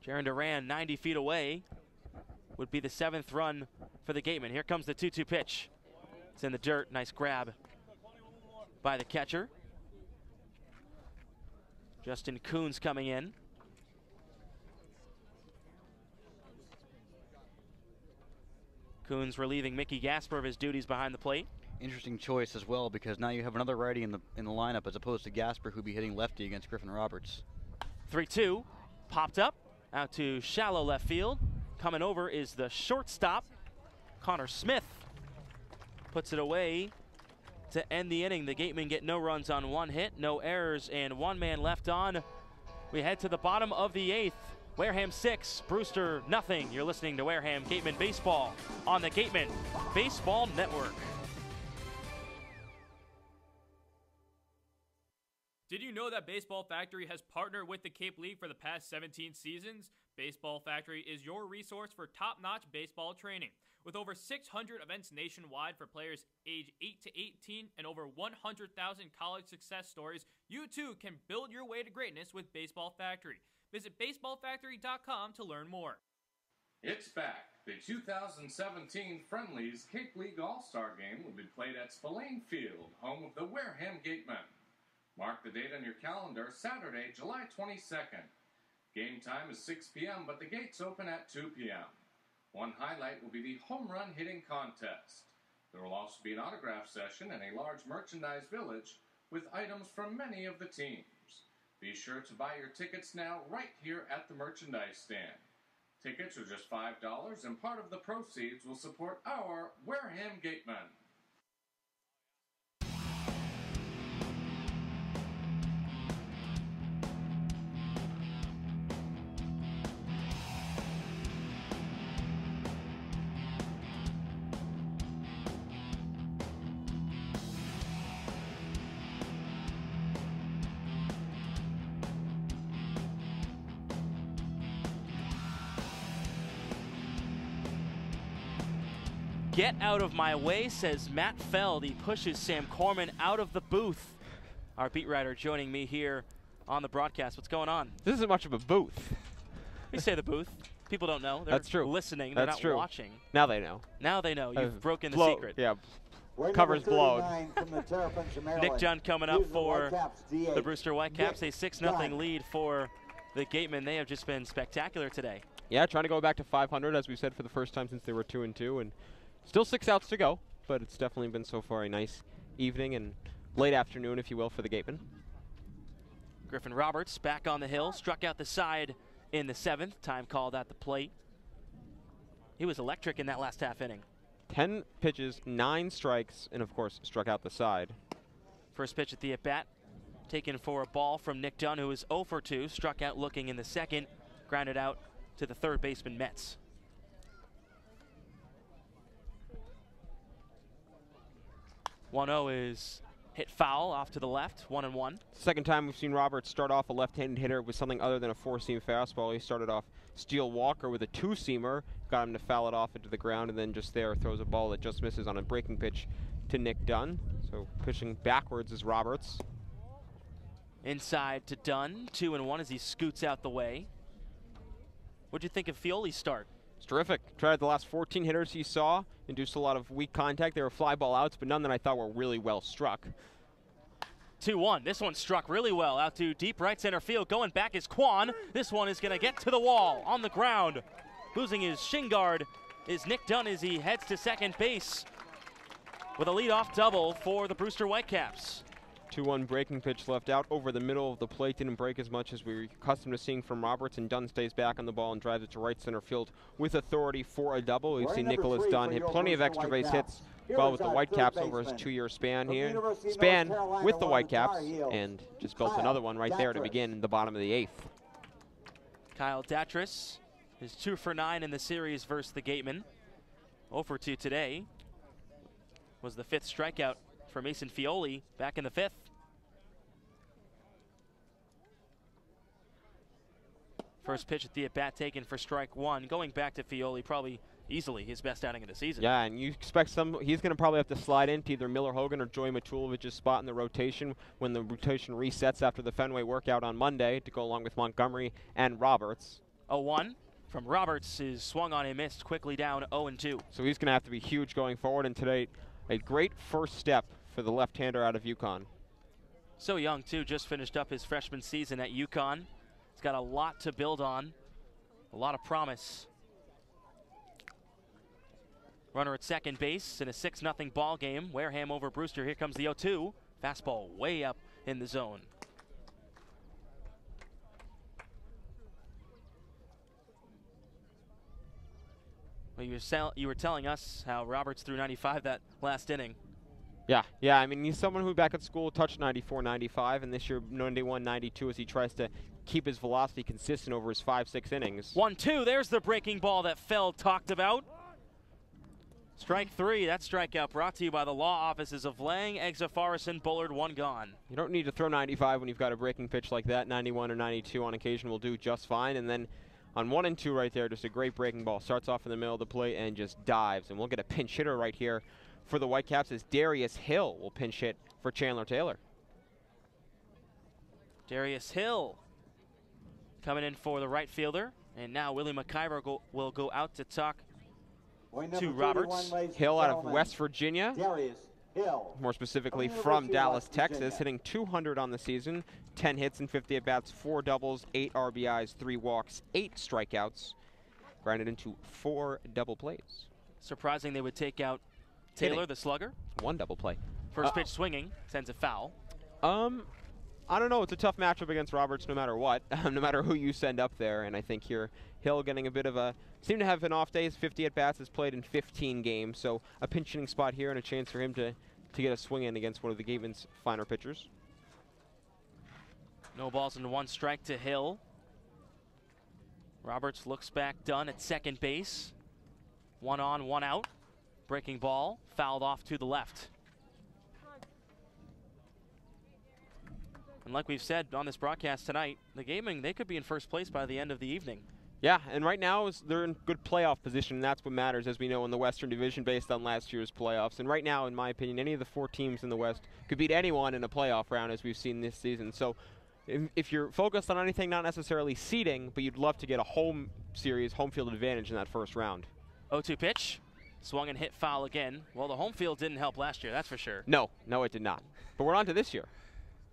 S4: Jaron Duran 90 feet away would be the 7th run for the Gatemen. Here comes the 2-2 pitch. It's in the dirt. Nice grab by the catcher. Justin Coons coming in. Coons relieving Mickey Gasper of his duties behind the plate.
S6: Interesting choice as well, because now you have another righty in the lineup as opposed to Gasper, who'd be hitting lefty against Griffin Roberts.
S4: 3-2, popped up out to shallow left field. Coming over is the shortstop, Connor Smith. Puts it away to end the inning. The Gatemen get no runs on 1 hit, no errors, and 1 man left on. We head to the bottom of the 8th. Wareham 6, Brewster nothing. You're listening to Wareham Gatemen Baseball on the Gatemen Baseball Network.
S10: Did you know that Baseball Factory has partnered with the Cape League for the past 17 seasons? Baseball Factory is your resource for top-notch baseball training. With over 600 events nationwide for players age 8 to 18 and over 100,000 college success stories, you too can build your way to greatness with Baseball Factory. Visit baseballfactory.com to learn more.
S11: It's back. The 2017 Friendlies Cape League All-Star Game will be played at Spillane Field, home of the Wareham Gatemen. Mark the date on your calendar, Saturday, July 22nd. Game time is 6 p.m., but the gates open at 2 p.m. One highlight will be the home run hitting contest. There will also be an autograph session and a large merchandise village with items from many of the teams. Be sure to buy your tickets now right here at the merchandise stand. Tickets are just $5, and part of the proceeds will support our Wareham Gatemen.
S4: Get out of my way, says Matt Feld. He pushes Sam Corman out of the booth. Our beat writer joining me here on the broadcast. What's going on?
S13: This isn't much of a booth.
S4: We say the booth. People don't know. They're
S13: That's true.
S4: Listening. They're
S13: That's
S4: not
S13: true.
S4: watching.
S13: Now they know.
S4: Now they know. You've broken the secret.
S13: Yeah. Covers blown.
S4: Nick Dunn coming up for the Brewster Whitecaps. A 6-0 lead for the Gatemen. They have just been spectacular today.
S13: Yeah, trying to go back to 500, as we said, for the first time since they were 2-2, and still 6 outs to go. But it's definitely been so far a nice evening and late afternoon, if you will, for the Gatemen.
S4: Griffin Roberts back on the hill, struck out the side in the 7th. Time called at the plate. He was electric in that last half inning.
S13: 10 pitches, 9 strikes, and of course struck out the side.
S4: First pitch at the at-bat, taken for a ball from Nick Dunn, who is 0 for 2, struck out looking in the 2nd, grounded out to the third baseman Metz. (1-0) is hit foul off to the left, 1-1.
S13: Second time we've seen Roberts start off a left-handed hitter with something other than a 4-seam fastball. He started off Steele Walker with a 2-seamer, got him to foul it off into the ground, and then just there throws a ball that just misses on a breaking pitch to Nick Dunn. So pitching backwards is Roberts.
S4: Inside to Dunn, 2-1 as he scoots out the way. What'd you think of Fioli's start?
S13: It's terrific. Tried the last 14 hitters he saw, induced a lot of weak contact. They were fly ball outs, but none that I thought were really well struck.
S4: 2-1. This one struck really well out to deep right center field. Going back is Quan. This one is going to get to the wall on the ground. Losing his shin guard is Nick Dunn as he heads to second base with a leadoff double for the Brewster Whitecaps.
S13: 2-1 breaking pitch left out over the middle of the plate. Didn't break as much as we were accustomed to seeing from Roberts, and Dunn stays back on the ball and drives it to right center field with authority for a double. We've seen Nicholas Dunn hit plenty of extra base hits well with the Whitecaps over his 2-year span with the Whitecaps, and just built another one right there to begin in the bottom of the 8th.
S4: Kyle Datris is 2 for 9 in the series versus the Gatemen. 0 for 2 today. Was the 5th strikeout for Mason Fioli back in the 5th. First pitch at the at-bat taken for strike 1. Going back to Fioli, probably easily his best outing of the season.
S13: Yeah, and you expect he's going to probably have to slide into either Miller Hogan or Joey Matulovich's spot in the rotation when the rotation resets after the Fenway workout on Monday to go along with Montgomery and Roberts.
S4: 0-1 from Roberts is swung on and missed, quickly down 0-2.
S13: So he's going to have to be huge going forward, and today a great first step for the left-hander out of UConn.
S4: So young, too. Just finished up his freshman season at UConn. He's got a lot to build on, a lot of promise. Runner at second base in a 6-0 ball game. Wareham over Brewster. Here comes the 0-2. Fastball way up in the zone. Well, you were telling us how Roberts threw 95 that last inning.
S13: Yeah, I mean, he's someone who back at school touched 94, 95, and this year 91, 92 as he tries to keep his velocity consistent over his 5-6 innings.
S4: 1-2, there's the breaking ball that Feld talked about. Strike 3, that strikeout brought to you by the law offices of Lang, Exafarison, Bullard, 1 gone.
S13: You don't need to throw 95 when you've got a breaking pitch like that. 91 or 92 on occasion will do just fine, and then on 1 and 2 right there, just a great breaking ball. Starts off in the middle of the plate and just dives, and we'll get a pinch hitter right here for the Whitecaps as Darius Hill will pinch hit for Chandler Taylor.
S4: Darius Hill coming in for the right fielder, and now Willie McIver will go out to talk to Roberts.
S13: Hill out of West Virginia,
S14: Darius Hill,
S13: more specifically from Dallas, Texas, hitting 200 on the season, 10 hits and 50 at-bats, 4 doubles, 8 RBIs, 3 walks, 8 strikeouts, grounded into 4 double plays.
S4: Surprising they would take out Taylor, the slugger.
S13: 1 double play.
S4: First pitch swinging, sends a foul.
S13: I don't know. It's a tough matchup against Roberts no matter what, no matter who you send up there. And I think here Hill getting a bit of a seemed to have an off day. His 50 at-bats, has played in 15 games. So a pinch hitting spot here and a chance for him to get a swing in against one of the Gatemen's finer pitchers.
S4: No balls and 1 strike to Hill. Roberts looks back done at second base. 1 on, 1 out. Breaking ball, fouled off to the left. And like we've said on this broadcast tonight, the Gatemen, they could be in first place by the end of the evening.
S13: Yeah, and right now they're in good playoff position, and that's what matters, as we know, in the Western Division based on last year's playoffs. And right now, in my opinion, any of the 4 teams in the West could beat anyone in a playoff round, as we've seen this season. So if you're focused on anything, not necessarily seeding, but you'd love to get a home series, home field advantage in that first round.
S4: 0-2 pitch. Swung and hit foul again. Well, the home field didn't help last year, that's for sure.
S13: No, it did not. But we're on to this year.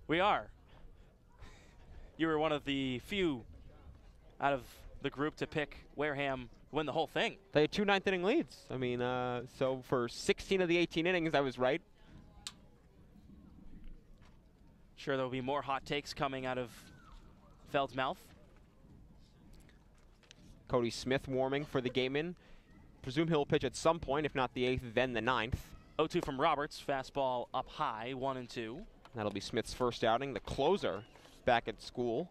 S4: We are. You were one of the few out of the group to pick Wareham win the whole thing.
S13: They had 2 ninth-inning leads. I mean, so for 16 of the 18 innings, I was right.
S4: Sure, there'll be more hot takes coming out of Feld's mouth.
S13: Cody Smith warming for the Gatemen. Presume he'll pitch at some point, if not the 8th, then the 9th.
S4: 0-2 from Roberts. Fastball up high, 1-2.
S13: That'll be Smith's first outing. The closer back at school.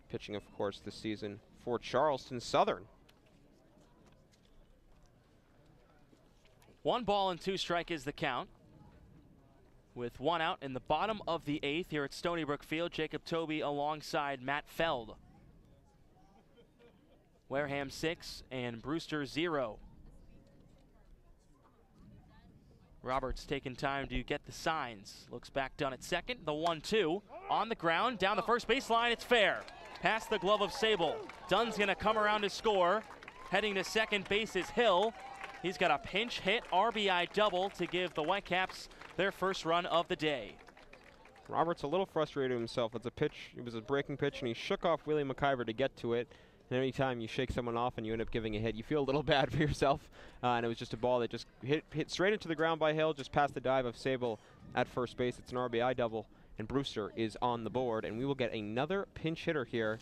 S13: Pitching, of course, this season for Charleston Southern.
S4: 1 ball and 2 strike is the count. With 1 out in the bottom of the 8th here at Stony Brook Field, Jacob Toby alongside Matt Feld. Wareham 6 and Brewster 0. Roberts taking time to get the signs. Looks back done at second. The 1-2 on the ground down the first baseline. It's fair. Past the glove of Sable. Dunn's going to come around to score. Heading to second base is Hill. He's got a pinch hit RBI double to give the Whitecaps their first run of the day.
S13: Roberts a little frustrated himself. It's a pitch. It was a breaking pitch, and he shook off Willie McIver to get to it. And any time you shake someone off and you end up giving a hit, you feel a little bad for yourself. And it was just a ball that just hit straight into the ground by Hill, just past the dive of Sable at first base. It's an RBI double, and Brewster is on the board. And we will get another pinch hitter here.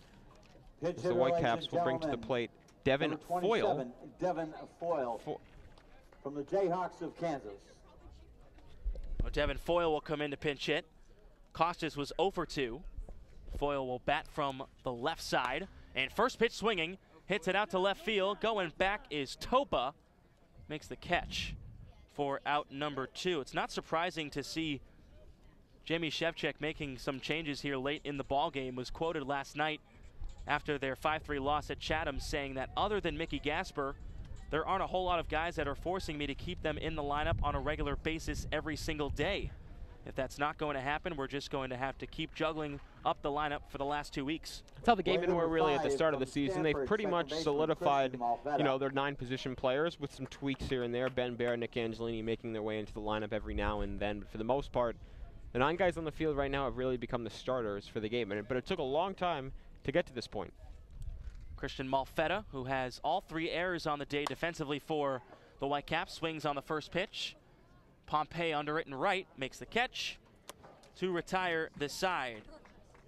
S13: As the Whitecaps will bring to the plate Devin Foyle.
S14: Devin Foyle from the Jayhawks of Kansas.
S4: Well, Devin Foyle will come in to pinch hit. Costas was 0 for 2. Foyle will bat from the left side. And first pitch swinging, hits it out to left field. Going back is Topa. Makes the catch for out number 2. It's not surprising to see Jamie Shevchik making some changes here late in the ball game. Was quoted last night after their 5-3 loss at Chatham, saying that other than Mickey Gasper, there aren't a whole lot of guys that are forcing me to keep them in the lineup on a regular basis every single day. If that's not going to happen, we're just going to have to keep juggling up the lineup for the last 2 weeks.
S13: That's how the Gatemen were really at the start of the season. They've pretty much solidified, their 9 position players with some tweaks here and there. Ben Bear, Nick Angelini making their way into the lineup every now and then. But for the most part, the 9 guys on the field right now have really become the starters for the Gatemen. But it took a long time to get to this point.
S4: Christian Malfetta, who has all 3 errors on the day defensively for the Whitecaps, swings on the first pitch. Pompey under it and right, makes the catch to retire the side.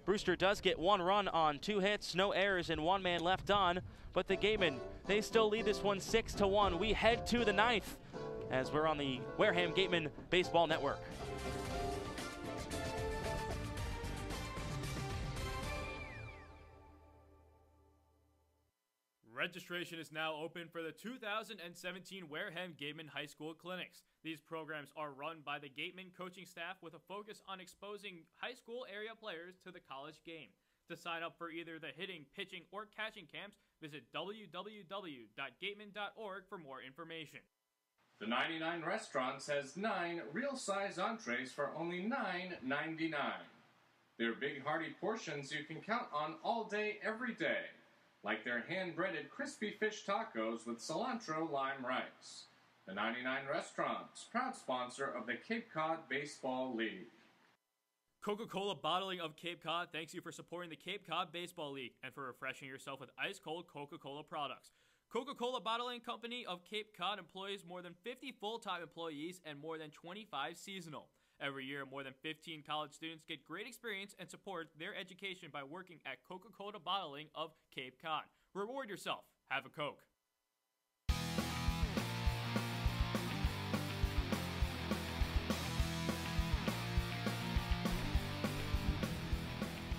S4: Brewster does get 1 run on 2 hits, no errors, and 1 man left on, but the Gatemen, they still lead this one 6-1. We head to the 9th as we're on the Wareham Gatemen Baseball Network.
S10: Registration is now open for the 2017 Wareham Gatemen High School Clinics. These programs are run by the Gatemen coaching staff with a focus on exposing high school area players to the college game. To sign up for either the hitting, pitching, or catching camps, visit www.gatemen.org for more information.
S11: The 99 Restaurants has 9 real-size entrees for only $9.99. They're big, hearty portions you can count on all day, every day. Like their hand-breaded crispy fish tacos with cilantro lime rice. The 99 Restaurants, proud sponsor of the Cape Cod Baseball League.
S10: Coca-Cola Bottling of Cape Cod thanks you for supporting the Cape Cod Baseball League and for refreshing yourself with ice-cold Coca-Cola products. Coca-Cola Bottling Company of Cape Cod employs more than 50 full-time employees and more than 25 seasonal. Every year, more than 15 college students get great experience and support their education by working at Coca-Cola Bottling of Cape Cod. Reward yourself. Have a Coke.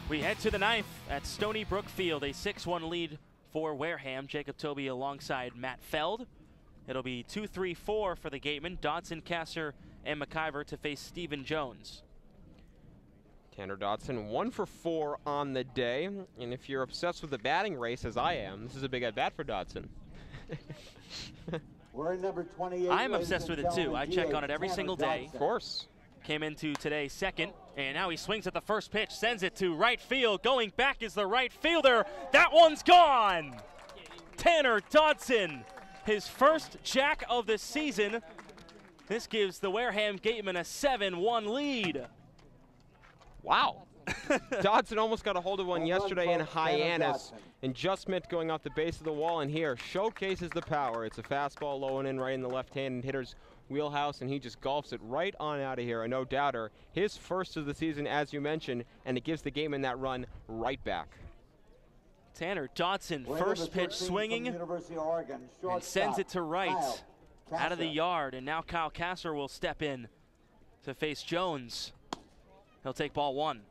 S4: We head to the ninth at Stony Brook Field, a 6-1 lead for Wareham. Jacob Tobey alongside Matt Feld. It'll be 2-3-4 for the Gatemen. Dodson, Kasser, and McIver to face Stephen Jones.
S13: Tanner Dodson, 1 for 4 on the day. And if you're obsessed with the batting race, as I am, this is a big at-bat for Dodson.
S14: We're in number 28.
S4: I'm obsessed with it too. I check on it every single day.
S13: Of course.
S4: Came into today second, and now he swings at the first pitch, sends it to right field. Going back is the right fielder. That one's gone! Tanner Dodson, his first jack of the season. This gives the Wareham Gatemen a 7-1 lead.
S13: Wow. Dodson almost got a hold of one yesterday in Hyannis, and just missed going off the base of the wall, and here showcases the power. It's a fastball low and in right in the left-handed hitter's wheelhouse, and he just golfs it right on out of here. A no-doubter. His first of the season, as you mentioned, and it gives the Gatemen that run right back.
S4: Tanner Dodson, first pitch swinging, and sends it to right, out of the yard, and now Kyle Kasser will step in to face Jones. He'll take ball 1.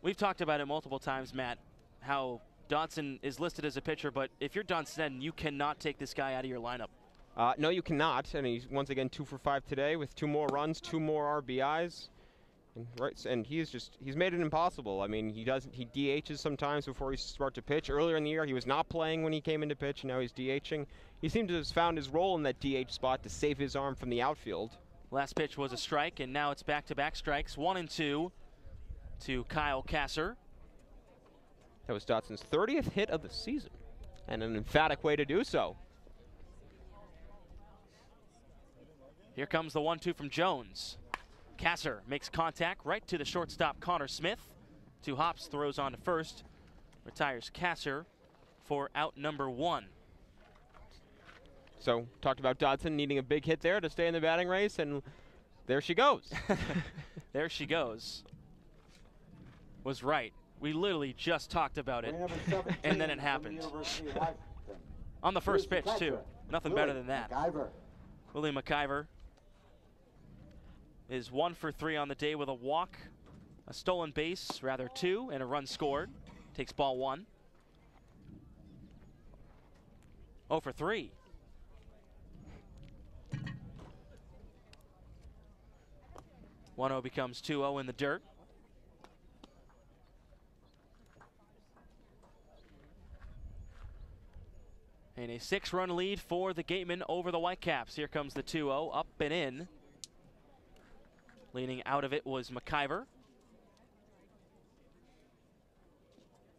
S4: We've talked about it multiple times, Matt, how Dodson is listed as a pitcher, but if you're Don Sneddon, you cannot take this guy out of your lineup.
S13: No, you cannot, and he's once again 2 for 5 today with 2 more runs, 2 more RBIs. And he's made it impossible. I mean, he DHs sometimes before he starts to pitch. Earlier in the year, he was not playing when he came into pitch, and now he's DHing. He seems to have found his role in that DH spot to save his arm from the outfield.
S4: Last pitch was a strike, and now it's back-to-back strikes, 1 and 2 to Kyle Kasser.
S13: That was Dodson's 30th hit of the season, and an emphatic way to do so.
S4: Here comes the 1-2 from Jones. Kasser makes contact right to the shortstop, Connor Smith. 2 hops, throws on to first. Retires Kasser for out number 1.
S13: So, talked about Dodson needing a big hit there to stay in the batting race, and there she goes.
S4: There she goes. Was right. We literally just talked about it, and then it happened. On the first pitch, too. Nothing better than that. Willie McIver is 1 for 3 on the day with a walk, a stolen base, rather 2, and a run scored. Takes ball 1. 0 for 3. One-0 becomes 2-0 in the dirt. And a 6-run lead for the Gatemen over the Whitecaps. Here comes the 2-0, up and in. Leaning out of it was McIver.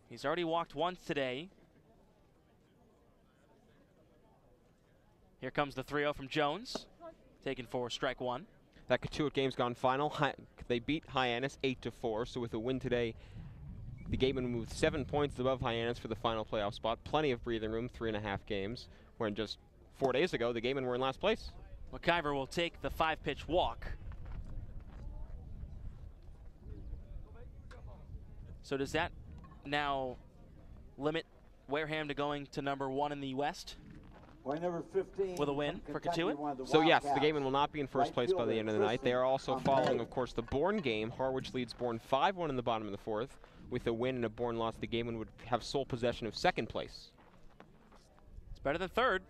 S4: He's already walked once today. Here comes the 3-0 from Jones. Taken for strike 1.
S13: That Katuitt game's gone final. They beat Hyannis 8-4, so with a win today, the Gatemen moved 7 points above Hyannis for the final playoff spot. Plenty of breathing room, 3.5 games, when just 4 days ago, the Gatemen were in last place.
S4: McIver will take the 5-pitch walk. So does that now limit Wareham to going to number 1 in the West?
S14: Number 15
S4: with a win for Katuitt?
S13: So yes, the Gatemen will not be in first place by the end of the night. They are also following, of course, the Bourne game. Harwich leads Bourne 5-1 in the bottom of the 4th. With a win and a Bourne loss, the Gatemen would have sole possession of second place.
S4: It's better than third.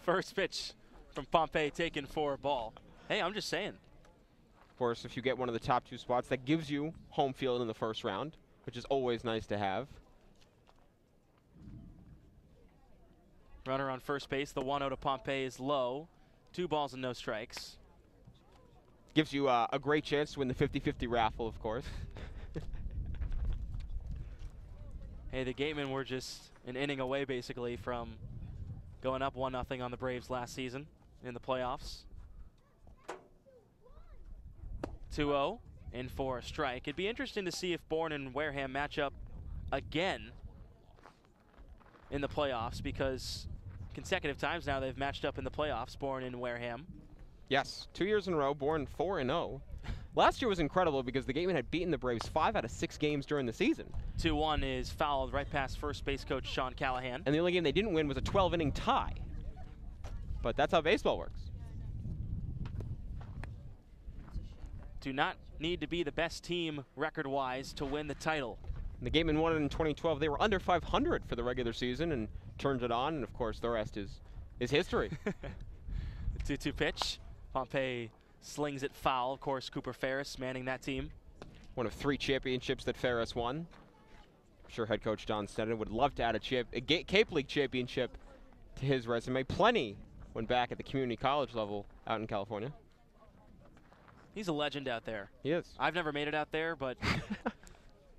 S4: First pitch from Pompey taken for a ball. Hey, I'm just saying.
S13: Of course, if you get one of the top 2 spots, that gives you home field in the first round, which is always nice to have.
S4: Runner on first base. The 1-0 to Pompey is low. 2 balls and no strikes.
S13: Gives you a great chance to win the 50-50 raffle, of course.
S4: Hey, the Gatemen were just an inning away, basically, from going up 1-0 on the Braves last season in the playoffs. 2-0 in for a strike. It'd be interesting to see if Bourne and Wareham match up again in the playoffs, because consecutive times now they've matched up in the playoffs, Bourne and Wareham.
S13: Yes, 2 years in a row, born 4-0. Last year was incredible because the Gatemen had beaten the Braves 5 out of 6 games during the season.
S4: 2-1 is fouled right past first base coach Sean Callahan.
S13: And the only game they didn't win was a 12-inning tie. But that's how baseball works.
S4: Do not need to be the best team record-wise to win the title.
S13: And the Gatemen won it in 2012. They were under 500 for the regular season and turned it on. And, of course, the rest is history.
S4: 2-2 pitch. Pompey slings it foul. Of course, Cooper Ferris manning that team.
S13: One of 3 championships that Ferris won. I'm sure head coach Don Sneddon would love to add a Cape League championship to his resume. Plenty went back at the community college level out in California.
S4: He's a legend out there.
S13: He is.
S4: I've never made it out there, but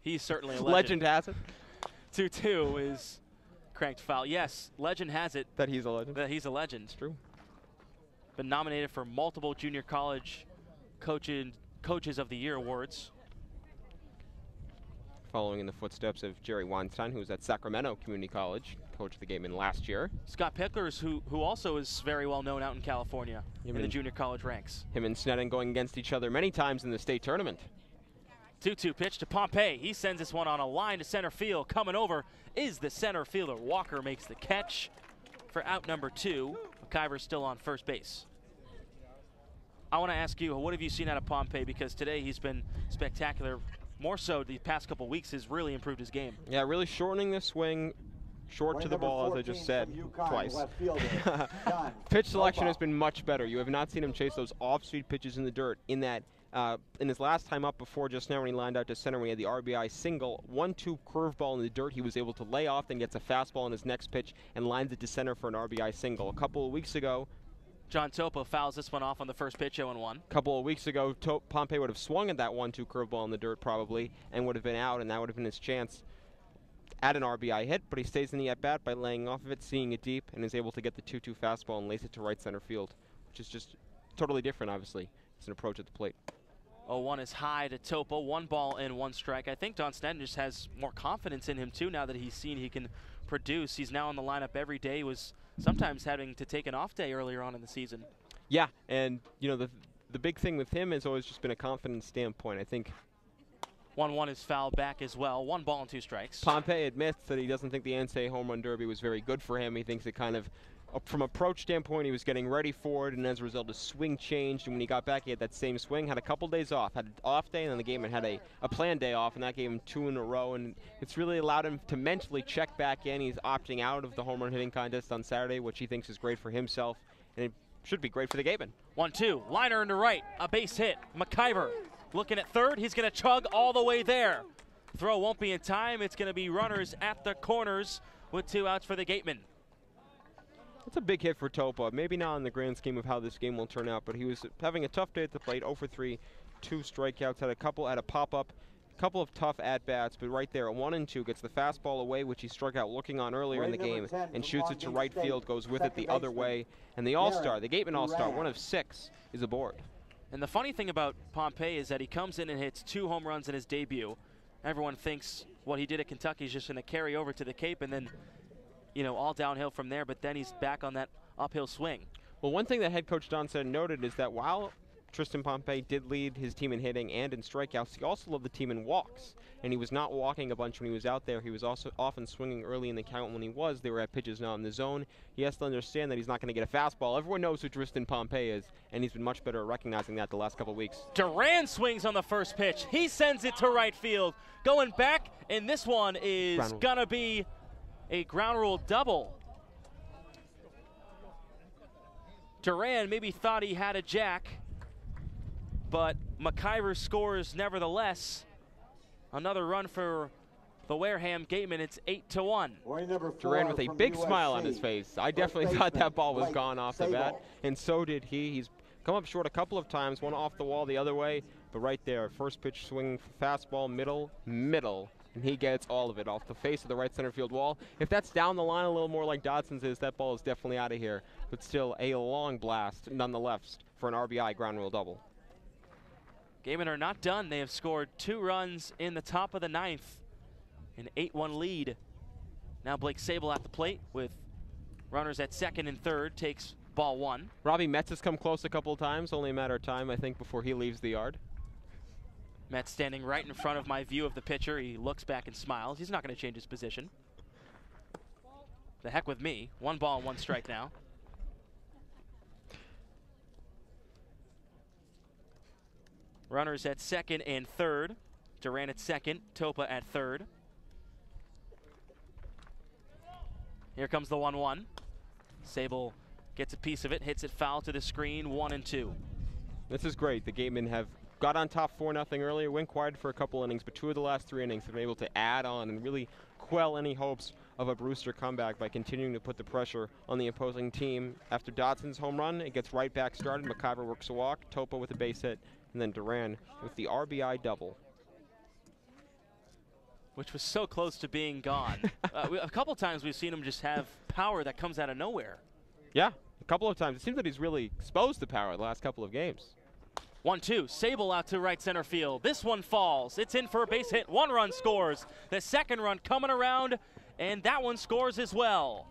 S4: he's certainly a
S13: legend. Legend has it.
S4: 2-2 is cranked foul. Yes, legend has it.
S13: That he's a legend.
S4: That he's a legend.
S13: It's true.
S4: Been nominated for multiple junior college coaches of the year awards.
S13: Following in the footsteps of Jerry Weinstein, who was at Sacramento Community College, coach of the Gatemen last year.
S4: Scott Picklers, who also is very well known out in California in the junior college ranks.
S13: Him and Sneddon going against each other many times in the state tournament.
S4: 2-2 pitch to Pompey. He sends this one on a line to center field. Coming over is the center fielder. Walker makes the catch for out number 2. McIver's still on first base. I want to ask you, what have you seen out of Pompey? Because today he's been spectacular. More so the past couple weeks has really improved his game.
S13: Yeah, really shortening the swing, short to the ball, as I just said twice. Pitch selection has been much better. You have not seen him chase those off-speed pitches in the dirt. In his last time up before just now when he lined out to center when he had the RBI single, 1-2 curveball in the dirt, he was able to lay off, then gets a fastball on his next pitch and lines it to center for an RBI single. A couple of weeks ago,
S4: John Topa fouls this one off on the first pitch, 0-1.
S13: A couple of weeks ago, Pompey would have swung at that 1-2 curveball in the dirt probably and would have been out, and that would have been his chance at an RBI hit, but he stays in the at-bat by laying off of it, seeing it deep, and is able to get the 2-2 fastball and lace it to right center field, which is just totally different, obviously. It's an approach at the plate.
S4: 0-1 is high to Topa. 1 ball and 1 strike. I think Don Sneddon just has more confidence in him, too, now that he's seen he can produce. He's now in the lineup every day. He was sometimes having to take an off day earlier on in the season.
S13: Yeah, and, you know, the big thing with him has always just been a confidence standpoint. I think
S4: 1-1 is fouled back as well. 1 ball and 2 strikes.
S13: Pompey admits that he doesn't think the NCAA Home Run Derby was very good for him. He thinks it kind of, from approach standpoint, he was getting ready for it, and as a result, his swing changed. And when he got back, he had that same swing, had a couple days off, had an off day, and then the Gatemen had a planned day off, and that gave him 2 in a row. And it's really allowed him to mentally check back in. He's opting out of the home run hitting contest on Saturday, which he thinks is great for himself, and it should be great for the Gatemen.
S4: 1-2, liner into right, a base hit. McIver looking at third. He's going to chug all the way there. Throw won't be in time. It's going to be runners at the corners with 2 outs for the Gatemen.
S13: It's a big hit for Topa. Maybe not in the grand scheme of how this game will turn out, but he was having a tough day at the plate. 0 for 3, 2 strikeouts, had a pop-up, couple of tough at-bats, but right there, a 1-2 gets the fastball away, which he struck out looking on earlier in the game, and shoots it to right field, goes with it the other way. And the All-Star, the Gatemen All-Star, 1 of 6, is aboard.
S4: And the funny thing about Pompey is that he comes in and hits 2 home runs in his debut. Everyone thinks what he did at Kentucky is just going to carry over to the Cape and then, you know, all downhill from there, but then he's back on that uphill swing.
S13: Well, one thing that head coach Don Sneddon noted is that while Tristan Pompey did lead his team in hitting and in strikeouts, he also led the team in walks. And he was not walking a bunch when he was out there. He was also often swinging early in the count when he was. They were at pitches not in the zone. He has to understand that he's not going to get a fastball. Everyone knows who Tristan Pompey is, and he's been much better at recognizing that the last couple of weeks.
S4: Duran swings on the first pitch. He sends it to right field. Going back, and this one is going to be a ground rule double. Duran maybe thought he had a jack, but McIver scores nevertheless. Another run for the Wareham Gatemen. It's 8-1.
S13: Duran with a big smile on his face. I definitely thought that ball was gone off the bat, and so did he. He's come up short a couple of times, one off the wall the other way, but right there, first pitch swing, fastball, middle, and he gets all of it off the face of the right center field wall. If that's down the line a little more like Dodson's is, that ball is definitely out of here, but still a long blast nonetheless for an RBI ground rule double.
S4: Gatemen are not done. They have scored 2 runs in the top of the 9th. An 8-1 lead. Now Blake Sable at the plate with runners at second and third. Takes Ball 1.
S13: Robbie Metz has come close a couple of times. Only a matter of time, I think, before he leaves the yard.
S4: Metz standing right in front of my view of the pitcher. He looks back and smiles. He's not going to change his position. The heck with me. 1 ball and 1 strike now. Runners at second and third. Duran at second, Topa at third. Here comes the 1-1. Sable gets a piece of it, hits it foul to the screen, 1-2.
S13: This is great. The Gatemen have got on top 4-0 earlier, went quiet for a couple innings, but 2 of the last 3 innings have been able to add on and really quell any hopes of a Brewster comeback by continuing to put the pressure on the opposing team. After Dodson's home run, it gets right back started. McIver works a walk, Topa with a base hit, and then Duran with the RBI double.
S4: Which was so close to being gone. A couple times we've seen him just have power that comes out of nowhere.
S13: Yeah, a couple of times. It seems that he's really exposed the power the last couple of games.
S4: 1-2, Sable out to right center field. This one falls. It's in for a base hit. 1 run scores. The second run coming around, and that one scores as well.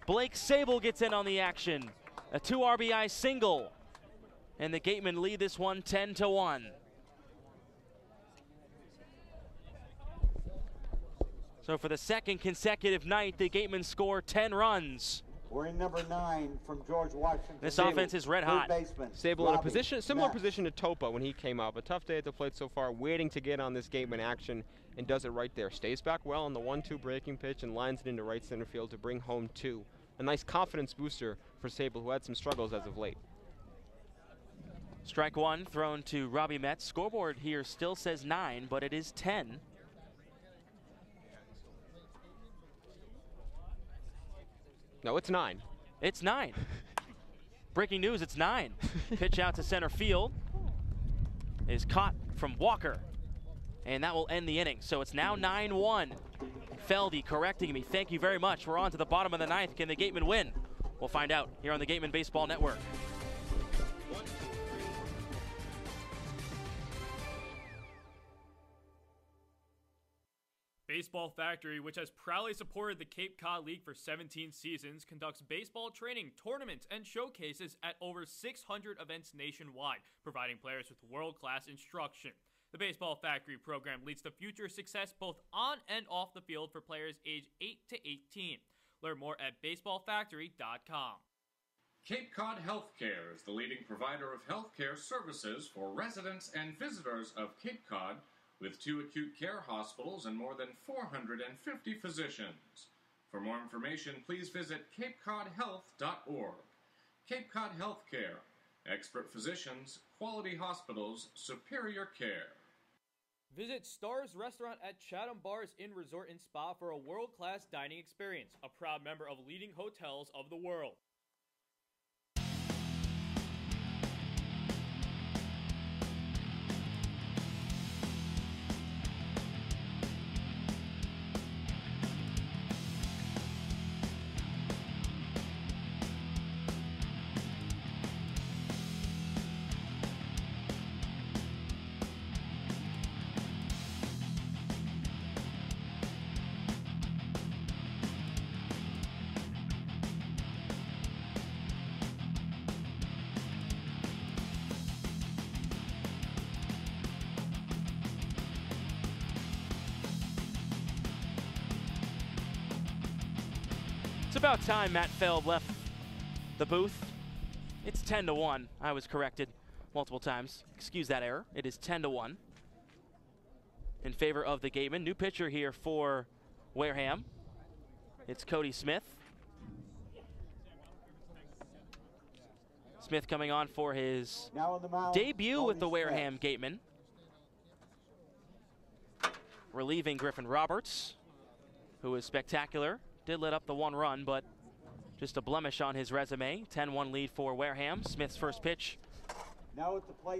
S4: Blake Sable gets in on the action. A 2 RBI single. And the Gatemen lead this one 10-1. So for the second consecutive night, the Gatemen score 10 runs.
S14: We're in number 9 from George Washington.
S4: This offense is red hot.
S13: Sable in a position, similar position to Topa when he came up. A tough day at the plate so far, waiting to get on this Gatemen action, and does it right there. Stays back well on the 1-2 breaking pitch and lines it into right center field to bring home 2. A nice confidence booster for Sable, who had some struggles as of late.
S4: Strike 1 thrown to Robbie Metz. Scoreboard here still says 9, but it is 10.
S13: No, it's 9.
S4: It's 9. Breaking news, it's 9. Pitch out to center field is caught from Walker, and that will end the inning. So it's now 9-1. Feldy correcting me. Thank you very much. We're on to the bottom of the 9th. Can the Gatemen win? We'll find out here on the Gatemen Baseball Network.
S10: Baseball Factory, which has proudly supported the Cape Cod League for 17 seasons, conducts baseball training, tournaments, and showcases at over 600 events nationwide, providing players with world-class instruction. The Baseball Factory program leads to future success both on and off the field for players aged 8 to 18. Learn more at baseballfactory.com.
S11: Cape Cod Healthcare is the leading provider of healthcare services for residents and visitors of Cape Cod, with 2 acute care hospitals and more than 450 physicians. For more information, please visit capecodhealth.org. Cape Cod Healthcare. Expert physicians, quality hospitals, superior care.
S10: Visit Stars Restaurant at Chatham Bars Inn Resort and Spa for a world-class dining experience, a proud member of leading hotels of the world.
S4: It's about time Matt Feld left the booth. It's 10-1. I was corrected multiple times. Excuse that error. It is 10-1 in favor of the Gatemen. New pitcher here for Wareham. It's Cody Smith. Smith coming on for his debut with the Wareham Gatemen. Relieving Griffin Roberts, who is spectacular. Did let up the 1 run, but just a blemish on his resume. 10-1 lead for Wareham. Smith's first pitch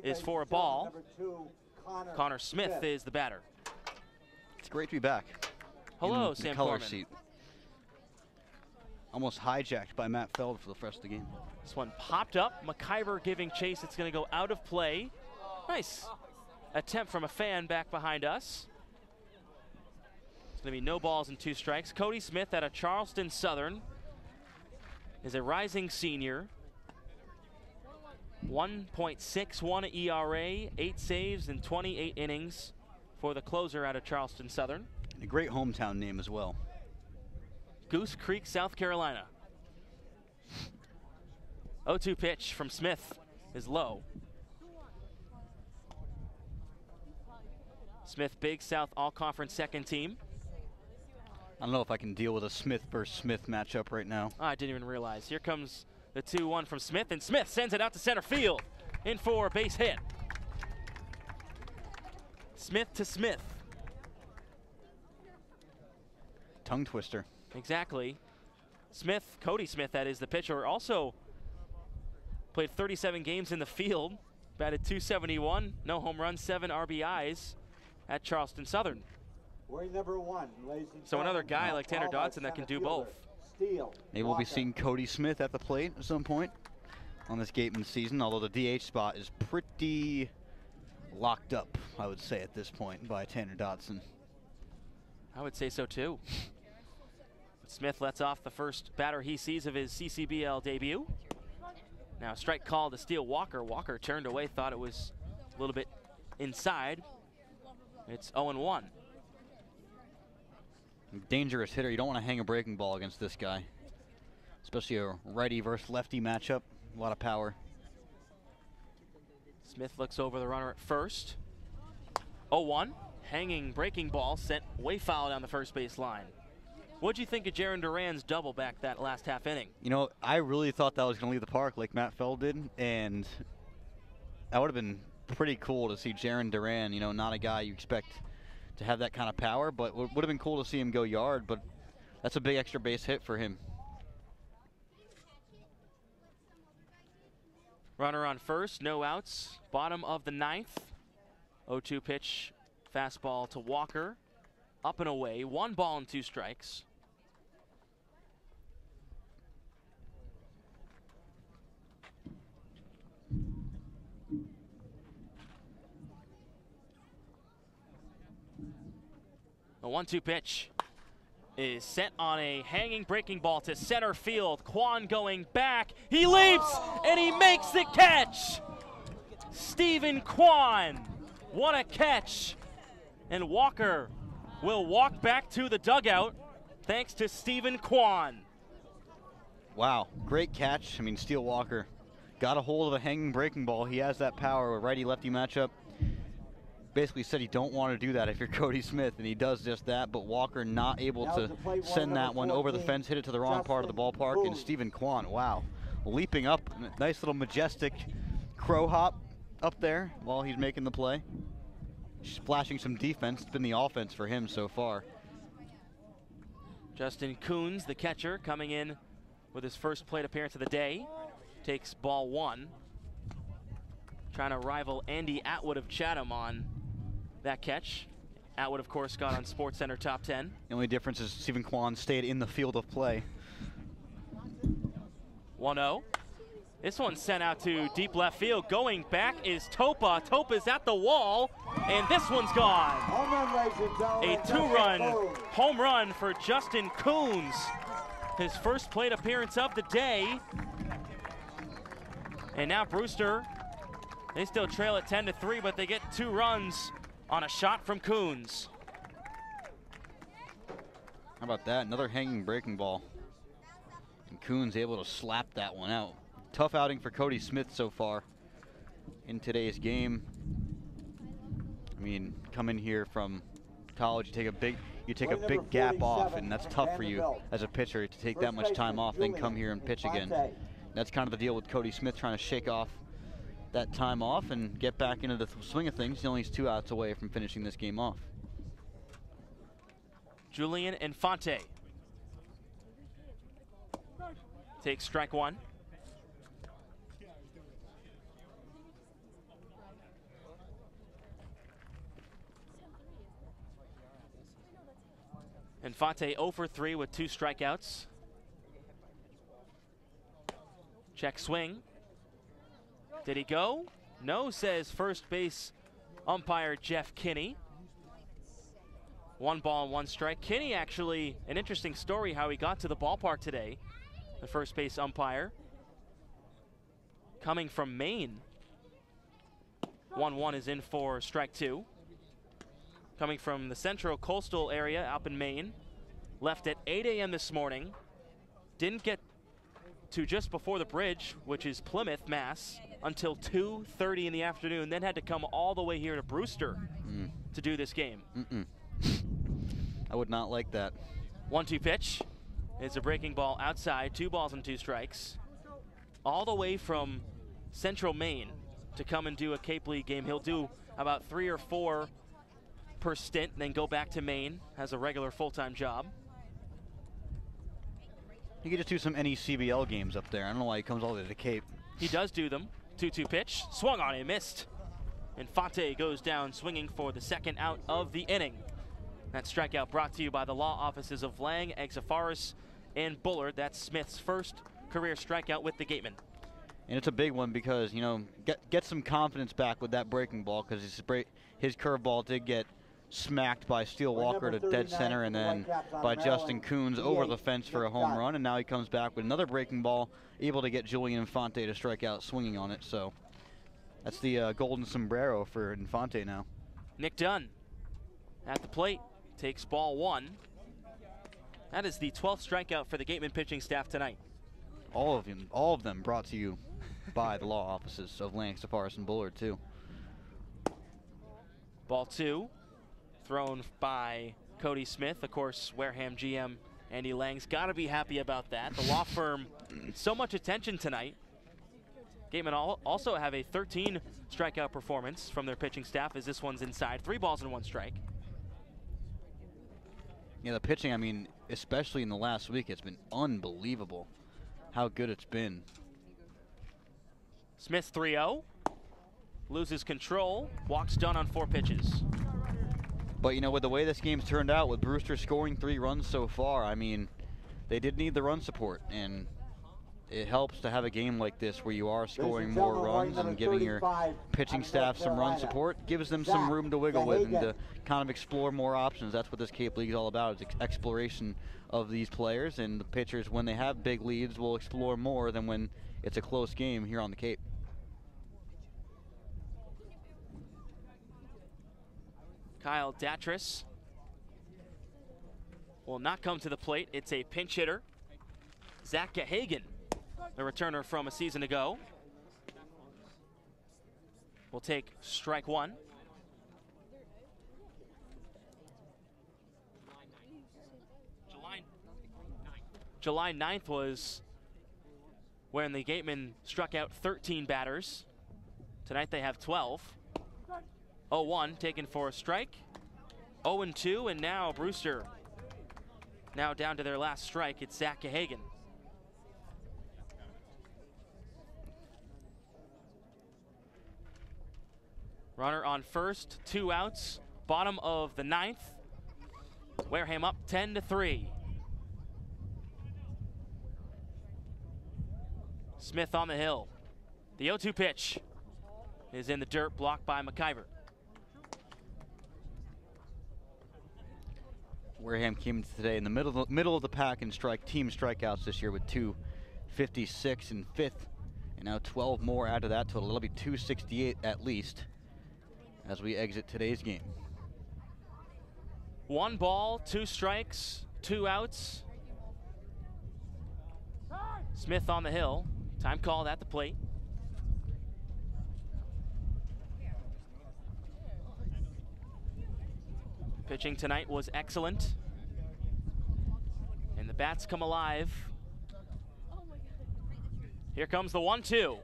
S4: is for a ball. Connor Smith is the batter.
S6: It's great to be back.
S4: Hello,
S6: in
S4: Sam
S6: the color
S4: Corman.
S6: seat. Almost hijacked by Matt Feld for the rest of the game.
S4: This one popped up. McIver giving chase. It's going to go out of play. Nice attempt from a fan back behind us. It's going to be no balls and 2 strikes. Cody Smith out of Charleston Southern. is a rising senior. 1.61 ERA, 8 saves in 28 innings for the closer out of Charleston Southern.
S6: A great hometown name as well.
S4: Goose Creek, South Carolina. 0-2 pitch from Smith is low. Smith, Big South All-Conference second team.
S6: I don't know if I can deal with a Smith versus Smith matchup right now.
S4: I didn't even realize. Here comes the 2-1 from Smith, and Smith sends it out to center field in for a base hit. Smith to Smith.
S6: Tongue twister.
S4: Exactly. Smith, Cody Smith, that is the pitcher, also played 37 games in the field, batted .271, no home runs, 7 RBIs at Charleston Southern.
S14: Number 1,
S4: so another guy like Tanner Dodson that can do both.
S6: Maybe we'll be seeing Cody Smith at the plate at some point on this Gatemen season, although the DH spot is pretty locked up, I would say, at this point by Tanner Dodson.
S4: I would say so too. Smith lets off the first batter he sees of his CCBL debut. Now strike call to steal Walker. Walker turned away, thought it was a little bit inside. It's 0-1.
S6: Dangerous hitter. You don't want to hang a breaking ball against this guy, especially a righty versus lefty matchup. A lot of power.
S4: Smith looks over the runner at first. 0-1. Hanging breaking ball sent way foul down the first base line. What'd you think of Jaron Duran's double back that last half inning?
S6: You know, I really thought that was going to leave the park like Matt Fell did, and that would have been pretty cool to see Jaron Duran, you know, not a guy you expect to have that kind of power, but would have been cool to see him go yard, but that's a big extra base hit for him.
S4: Runner on first, no outs, bottom of the 9th. 0-2 pitch, fastball to Walker, up and away, 1 ball and 2 strikes. The 1-2 pitch is set on a hanging breaking ball to center field. Quan going back. He leaps and he makes the catch. Stephen Quan, what a catch. And Walker will walk back to the dugout thanks to Stephen Quan.
S6: Wow, great catch. I mean, Steele Walker got a hold of a hanging breaking ball. He has that power, a righty-lefty matchup. Basically said you don't want to do that if you're Cody Smith, and he does just that, but Walker not able to send that one over the fence, hit it to the wrong part of the ballpark, and Stephen Quan, wow, leaping up, nice little majestic crow hop up there while he's making the play. Splashing some defense. It's been the offense for him so far.
S4: Justin Coons, the catcher, coming in with his first plate appearance of the day, takes ball 1. Trying to rival Andy Atwood of Chatham on that catch. Atwood, of course, got on SportsCenter Top 10.
S6: The only difference is Stephen Quan stayed in the field of play.
S4: 1-0. This one's sent out to deep left field. Going back is Topa. Topa's at the wall, and this one's gone. A 2-run home run for Justin Coons. His first plate appearance of the day. And now Brewster, they still trail at 10-3, but they get 2 runs on a shot from Coons.
S6: How about that? Another hanging breaking ball. And Coons able to slap that one out. Tough outing for Cody Smith so far in today's game. I mean, come in here from college, you take a big gap off, and that's tough for you as a pitcher to take that much time off, then come here and pitch again. That's kind of the deal with Cody Smith, trying to shake off that time off and get back into the swing of things. He only is 2 outs away from finishing this game off.
S4: Julian Infante takes strike 1. Infante 0 for 3 with 2 strikeouts. Check swing. Did he go? No, says first base umpire Jeff Kinney. 1 ball and 1 strike. Kinney, actually, an interesting story how he got to the ballpark today. the first base umpire. Coming from Maine. 1-1 is in for strike 2. Coming from the central coastal area up in Maine. Left at 8 a.m. this morning. Didn't get to just before the bridge, which is Plymouth, Mass, until 2:30 in the afternoon. Then had to come all the way here to Brewster to do this game.
S6: I would not like that.
S4: 1-2 pitch. It's a breaking ball outside. 2 balls and 2 strikes. All the way from central Maine to come and do a Cape League game. He'll do about 3 or 4 per stint, and then go back to Maine as a regular full-time job.
S6: He could just do some NECBL games up there. I don't know why he comes all the way to Cape.
S4: He does do them. 2-2 pitch. Swung on it, missed. Infante goes down swinging for the second out of the inning. That strikeout brought to you by the law offices of Lang, Exafaris, and Bullard. That's Smith's first career strikeout with the Gatemen.
S6: And it's a big one because, you know, get some confidence back with that breaking ball, because his curveball did get smacked by Steele Walker to dead center, and then by Justin Coons over the fence for a home run, and now he comes back with another breaking ball, able to get Julian Infante to strike out swinging on it. So that's the golden sombrero for Infante now.
S4: Nick Dunn at the plate takes ball 1. That is the 12th strikeout for the Gatemen pitching staff tonight.
S6: All of them brought to you by the law offices of Lang, Safaris, and Bullard too.
S4: Ball 2. Thrown by Cody Smith. Of course, Wareham GM Andy Lang's got to be happy about that. The law firm, so much attention tonight. Gatemen also have a 13 strikeout performance from their pitching staff, as this one's inside. 3 balls and 1 strike.
S6: Yeah, the pitching, I mean, especially in the last week, it's been unbelievable how good it's been.
S4: Smith 3-0. Loses control. Walks Dunn on 4 pitches.
S6: But, you know, with the way this game's turned out, with Brewster scoring 3 runs so far, I mean, they did need the run support, and it helps to have a game like this where you are scoring more runs and giving your pitching staff some run support. Gives them some room to wiggle with and to kind of explore more options. That's what this Cape League is all about, is exploration of these players, and the pitchers, when they have big leads, will explore more than when it's a close game here on the Cape.
S4: Kyle Datris will not come to the plate. It's a pinch hitter. Zach Gahagan, the returner from a season ago, will take strike 1. July 9th was when the Gatemen struck out 13 batters. Tonight they have 12. 0-1 taken for a strike. 0-2, and now Brewster now down to their last strike. It's Zach Gahagan. Runner on first, 2 outs. Bottom of the 9th. Wareham up 10-3. Smith on the hill. The 0-2 pitch is in the dirt, blocked by McIver.
S6: Wareham came today in the middle of the pack in team strikeouts this year with 256 in 5th, and now 12 more out of that total. It'll be 268 at least as we exit today's game.
S4: 1 ball, 2 strikes, 2 outs. Smith on the hill. Time called at the plate. Pitching tonight was excellent. And the bats come alive. Here comes the 1-2.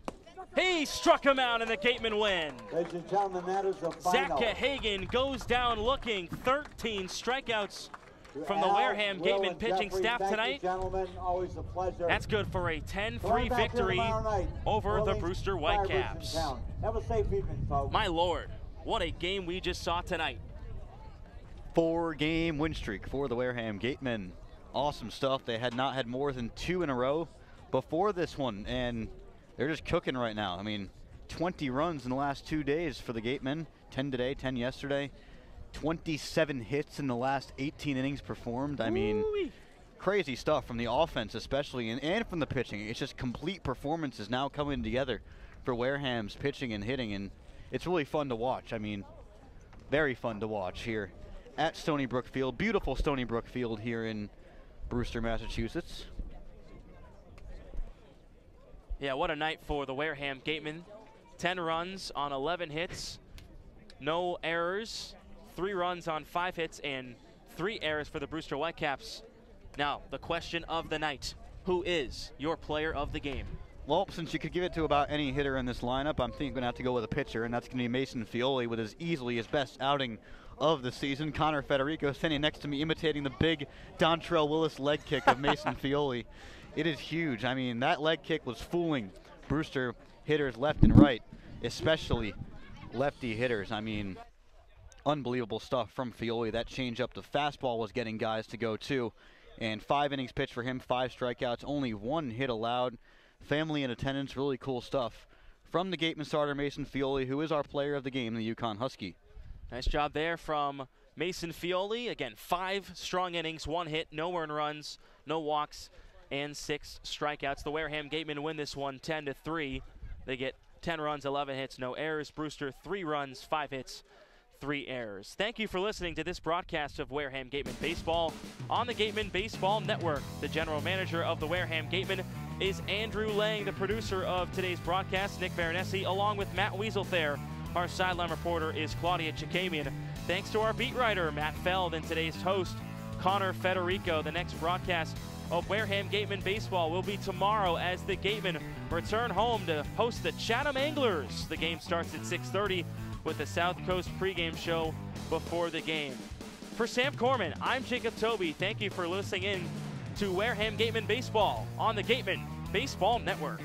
S4: He struck him out and the Gatemen win.
S14: Ladies and gentlemen, that is the final.
S4: Zach Gahagan goes down looking. 13 strikeouts from the Wareham Gatemen pitching staff tonight.
S14: Always a pleasure.
S4: That's good for a 10-3 victory over the Brewster Whitecaps.
S14: Have a safe evening, folks.
S4: My Lord, what a game we just saw tonight.
S6: 4-game win streak for the Wareham Gatemen. Awesome stuff. They had not had more than 2 in a row before this one, and they're just cooking right now. I mean, 20 runs in the last 2 days for the Gatemen. 10 today, 10 yesterday. 27 hits in the last 18 innings performed. I mean, crazy stuff from the offense especially, and from the pitching. It's just complete performances now coming together for Wareham's pitching and hitting, and it's really fun to watch. I mean, very fun to watch here at Stony Brook Field. Beautiful Stony Brook Field here in Brewster, Massachusetts.
S4: Yeah, what a night for the Wareham Gatemen. 10 runs on 11 hits, no errors, 3 runs on 5 hits, and 3 errors for the Brewster Whitecaps. Now, the question of the night: who is your player of the game?
S6: Well, since you could give it to about any hitter in this lineup, I'm thinking I'm going to have to go with a pitcher, and that's going to be Mason Fioli with his best outing of the season. Connor Federico standing next to me, imitating the big Dontrell Willis leg kick of Mason Fioli. It is huge. I mean, that leg kick was fooling Brewster hitters left and right, especially lefty hitters. I mean, unbelievable stuff from Fioli. That changeup, the fastball was getting guys to go too. And 5 innings pitched for him, 5 strikeouts, only 1 hit allowed. Family in attendance, really cool stuff from the Gatemen starter Mason Fioli, who is our player of the game, the Yukon Husky.
S4: Nice job there from Mason Fioli. Again, 5 strong innings, 1 hit, no earned runs, no walks, and 6 strikeouts. The Wareham Gatemen win this one 10-3. They get 10 runs, 11 hits, no errors. Brewster, 3 runs, 5 hits, 3 errors. Thank you for listening to this broadcast of Wareham Gatemen Baseball on the Gatemen Baseball Network. The general manager of the Wareham Gatemen is Andrew Lang. The producer of today's broadcast, Nick Veronesi, along with Matt Weaselthayer. Our sideline reporter is Claudia Chikamian. Thanks to our beat writer, Matt Feld, and today's host, Connor Federico. The next broadcast of Wareham Gatemen Baseball will be tomorrow as the Gatemen return home to host the Chatham Anglers. The game starts at 6:30 with the South Coast pregame show before the game. For Sam Corman, I'm Jacob Toby. Thank you for listening in to Wareham Gatemen Baseball on the Gatemen Baseball Network.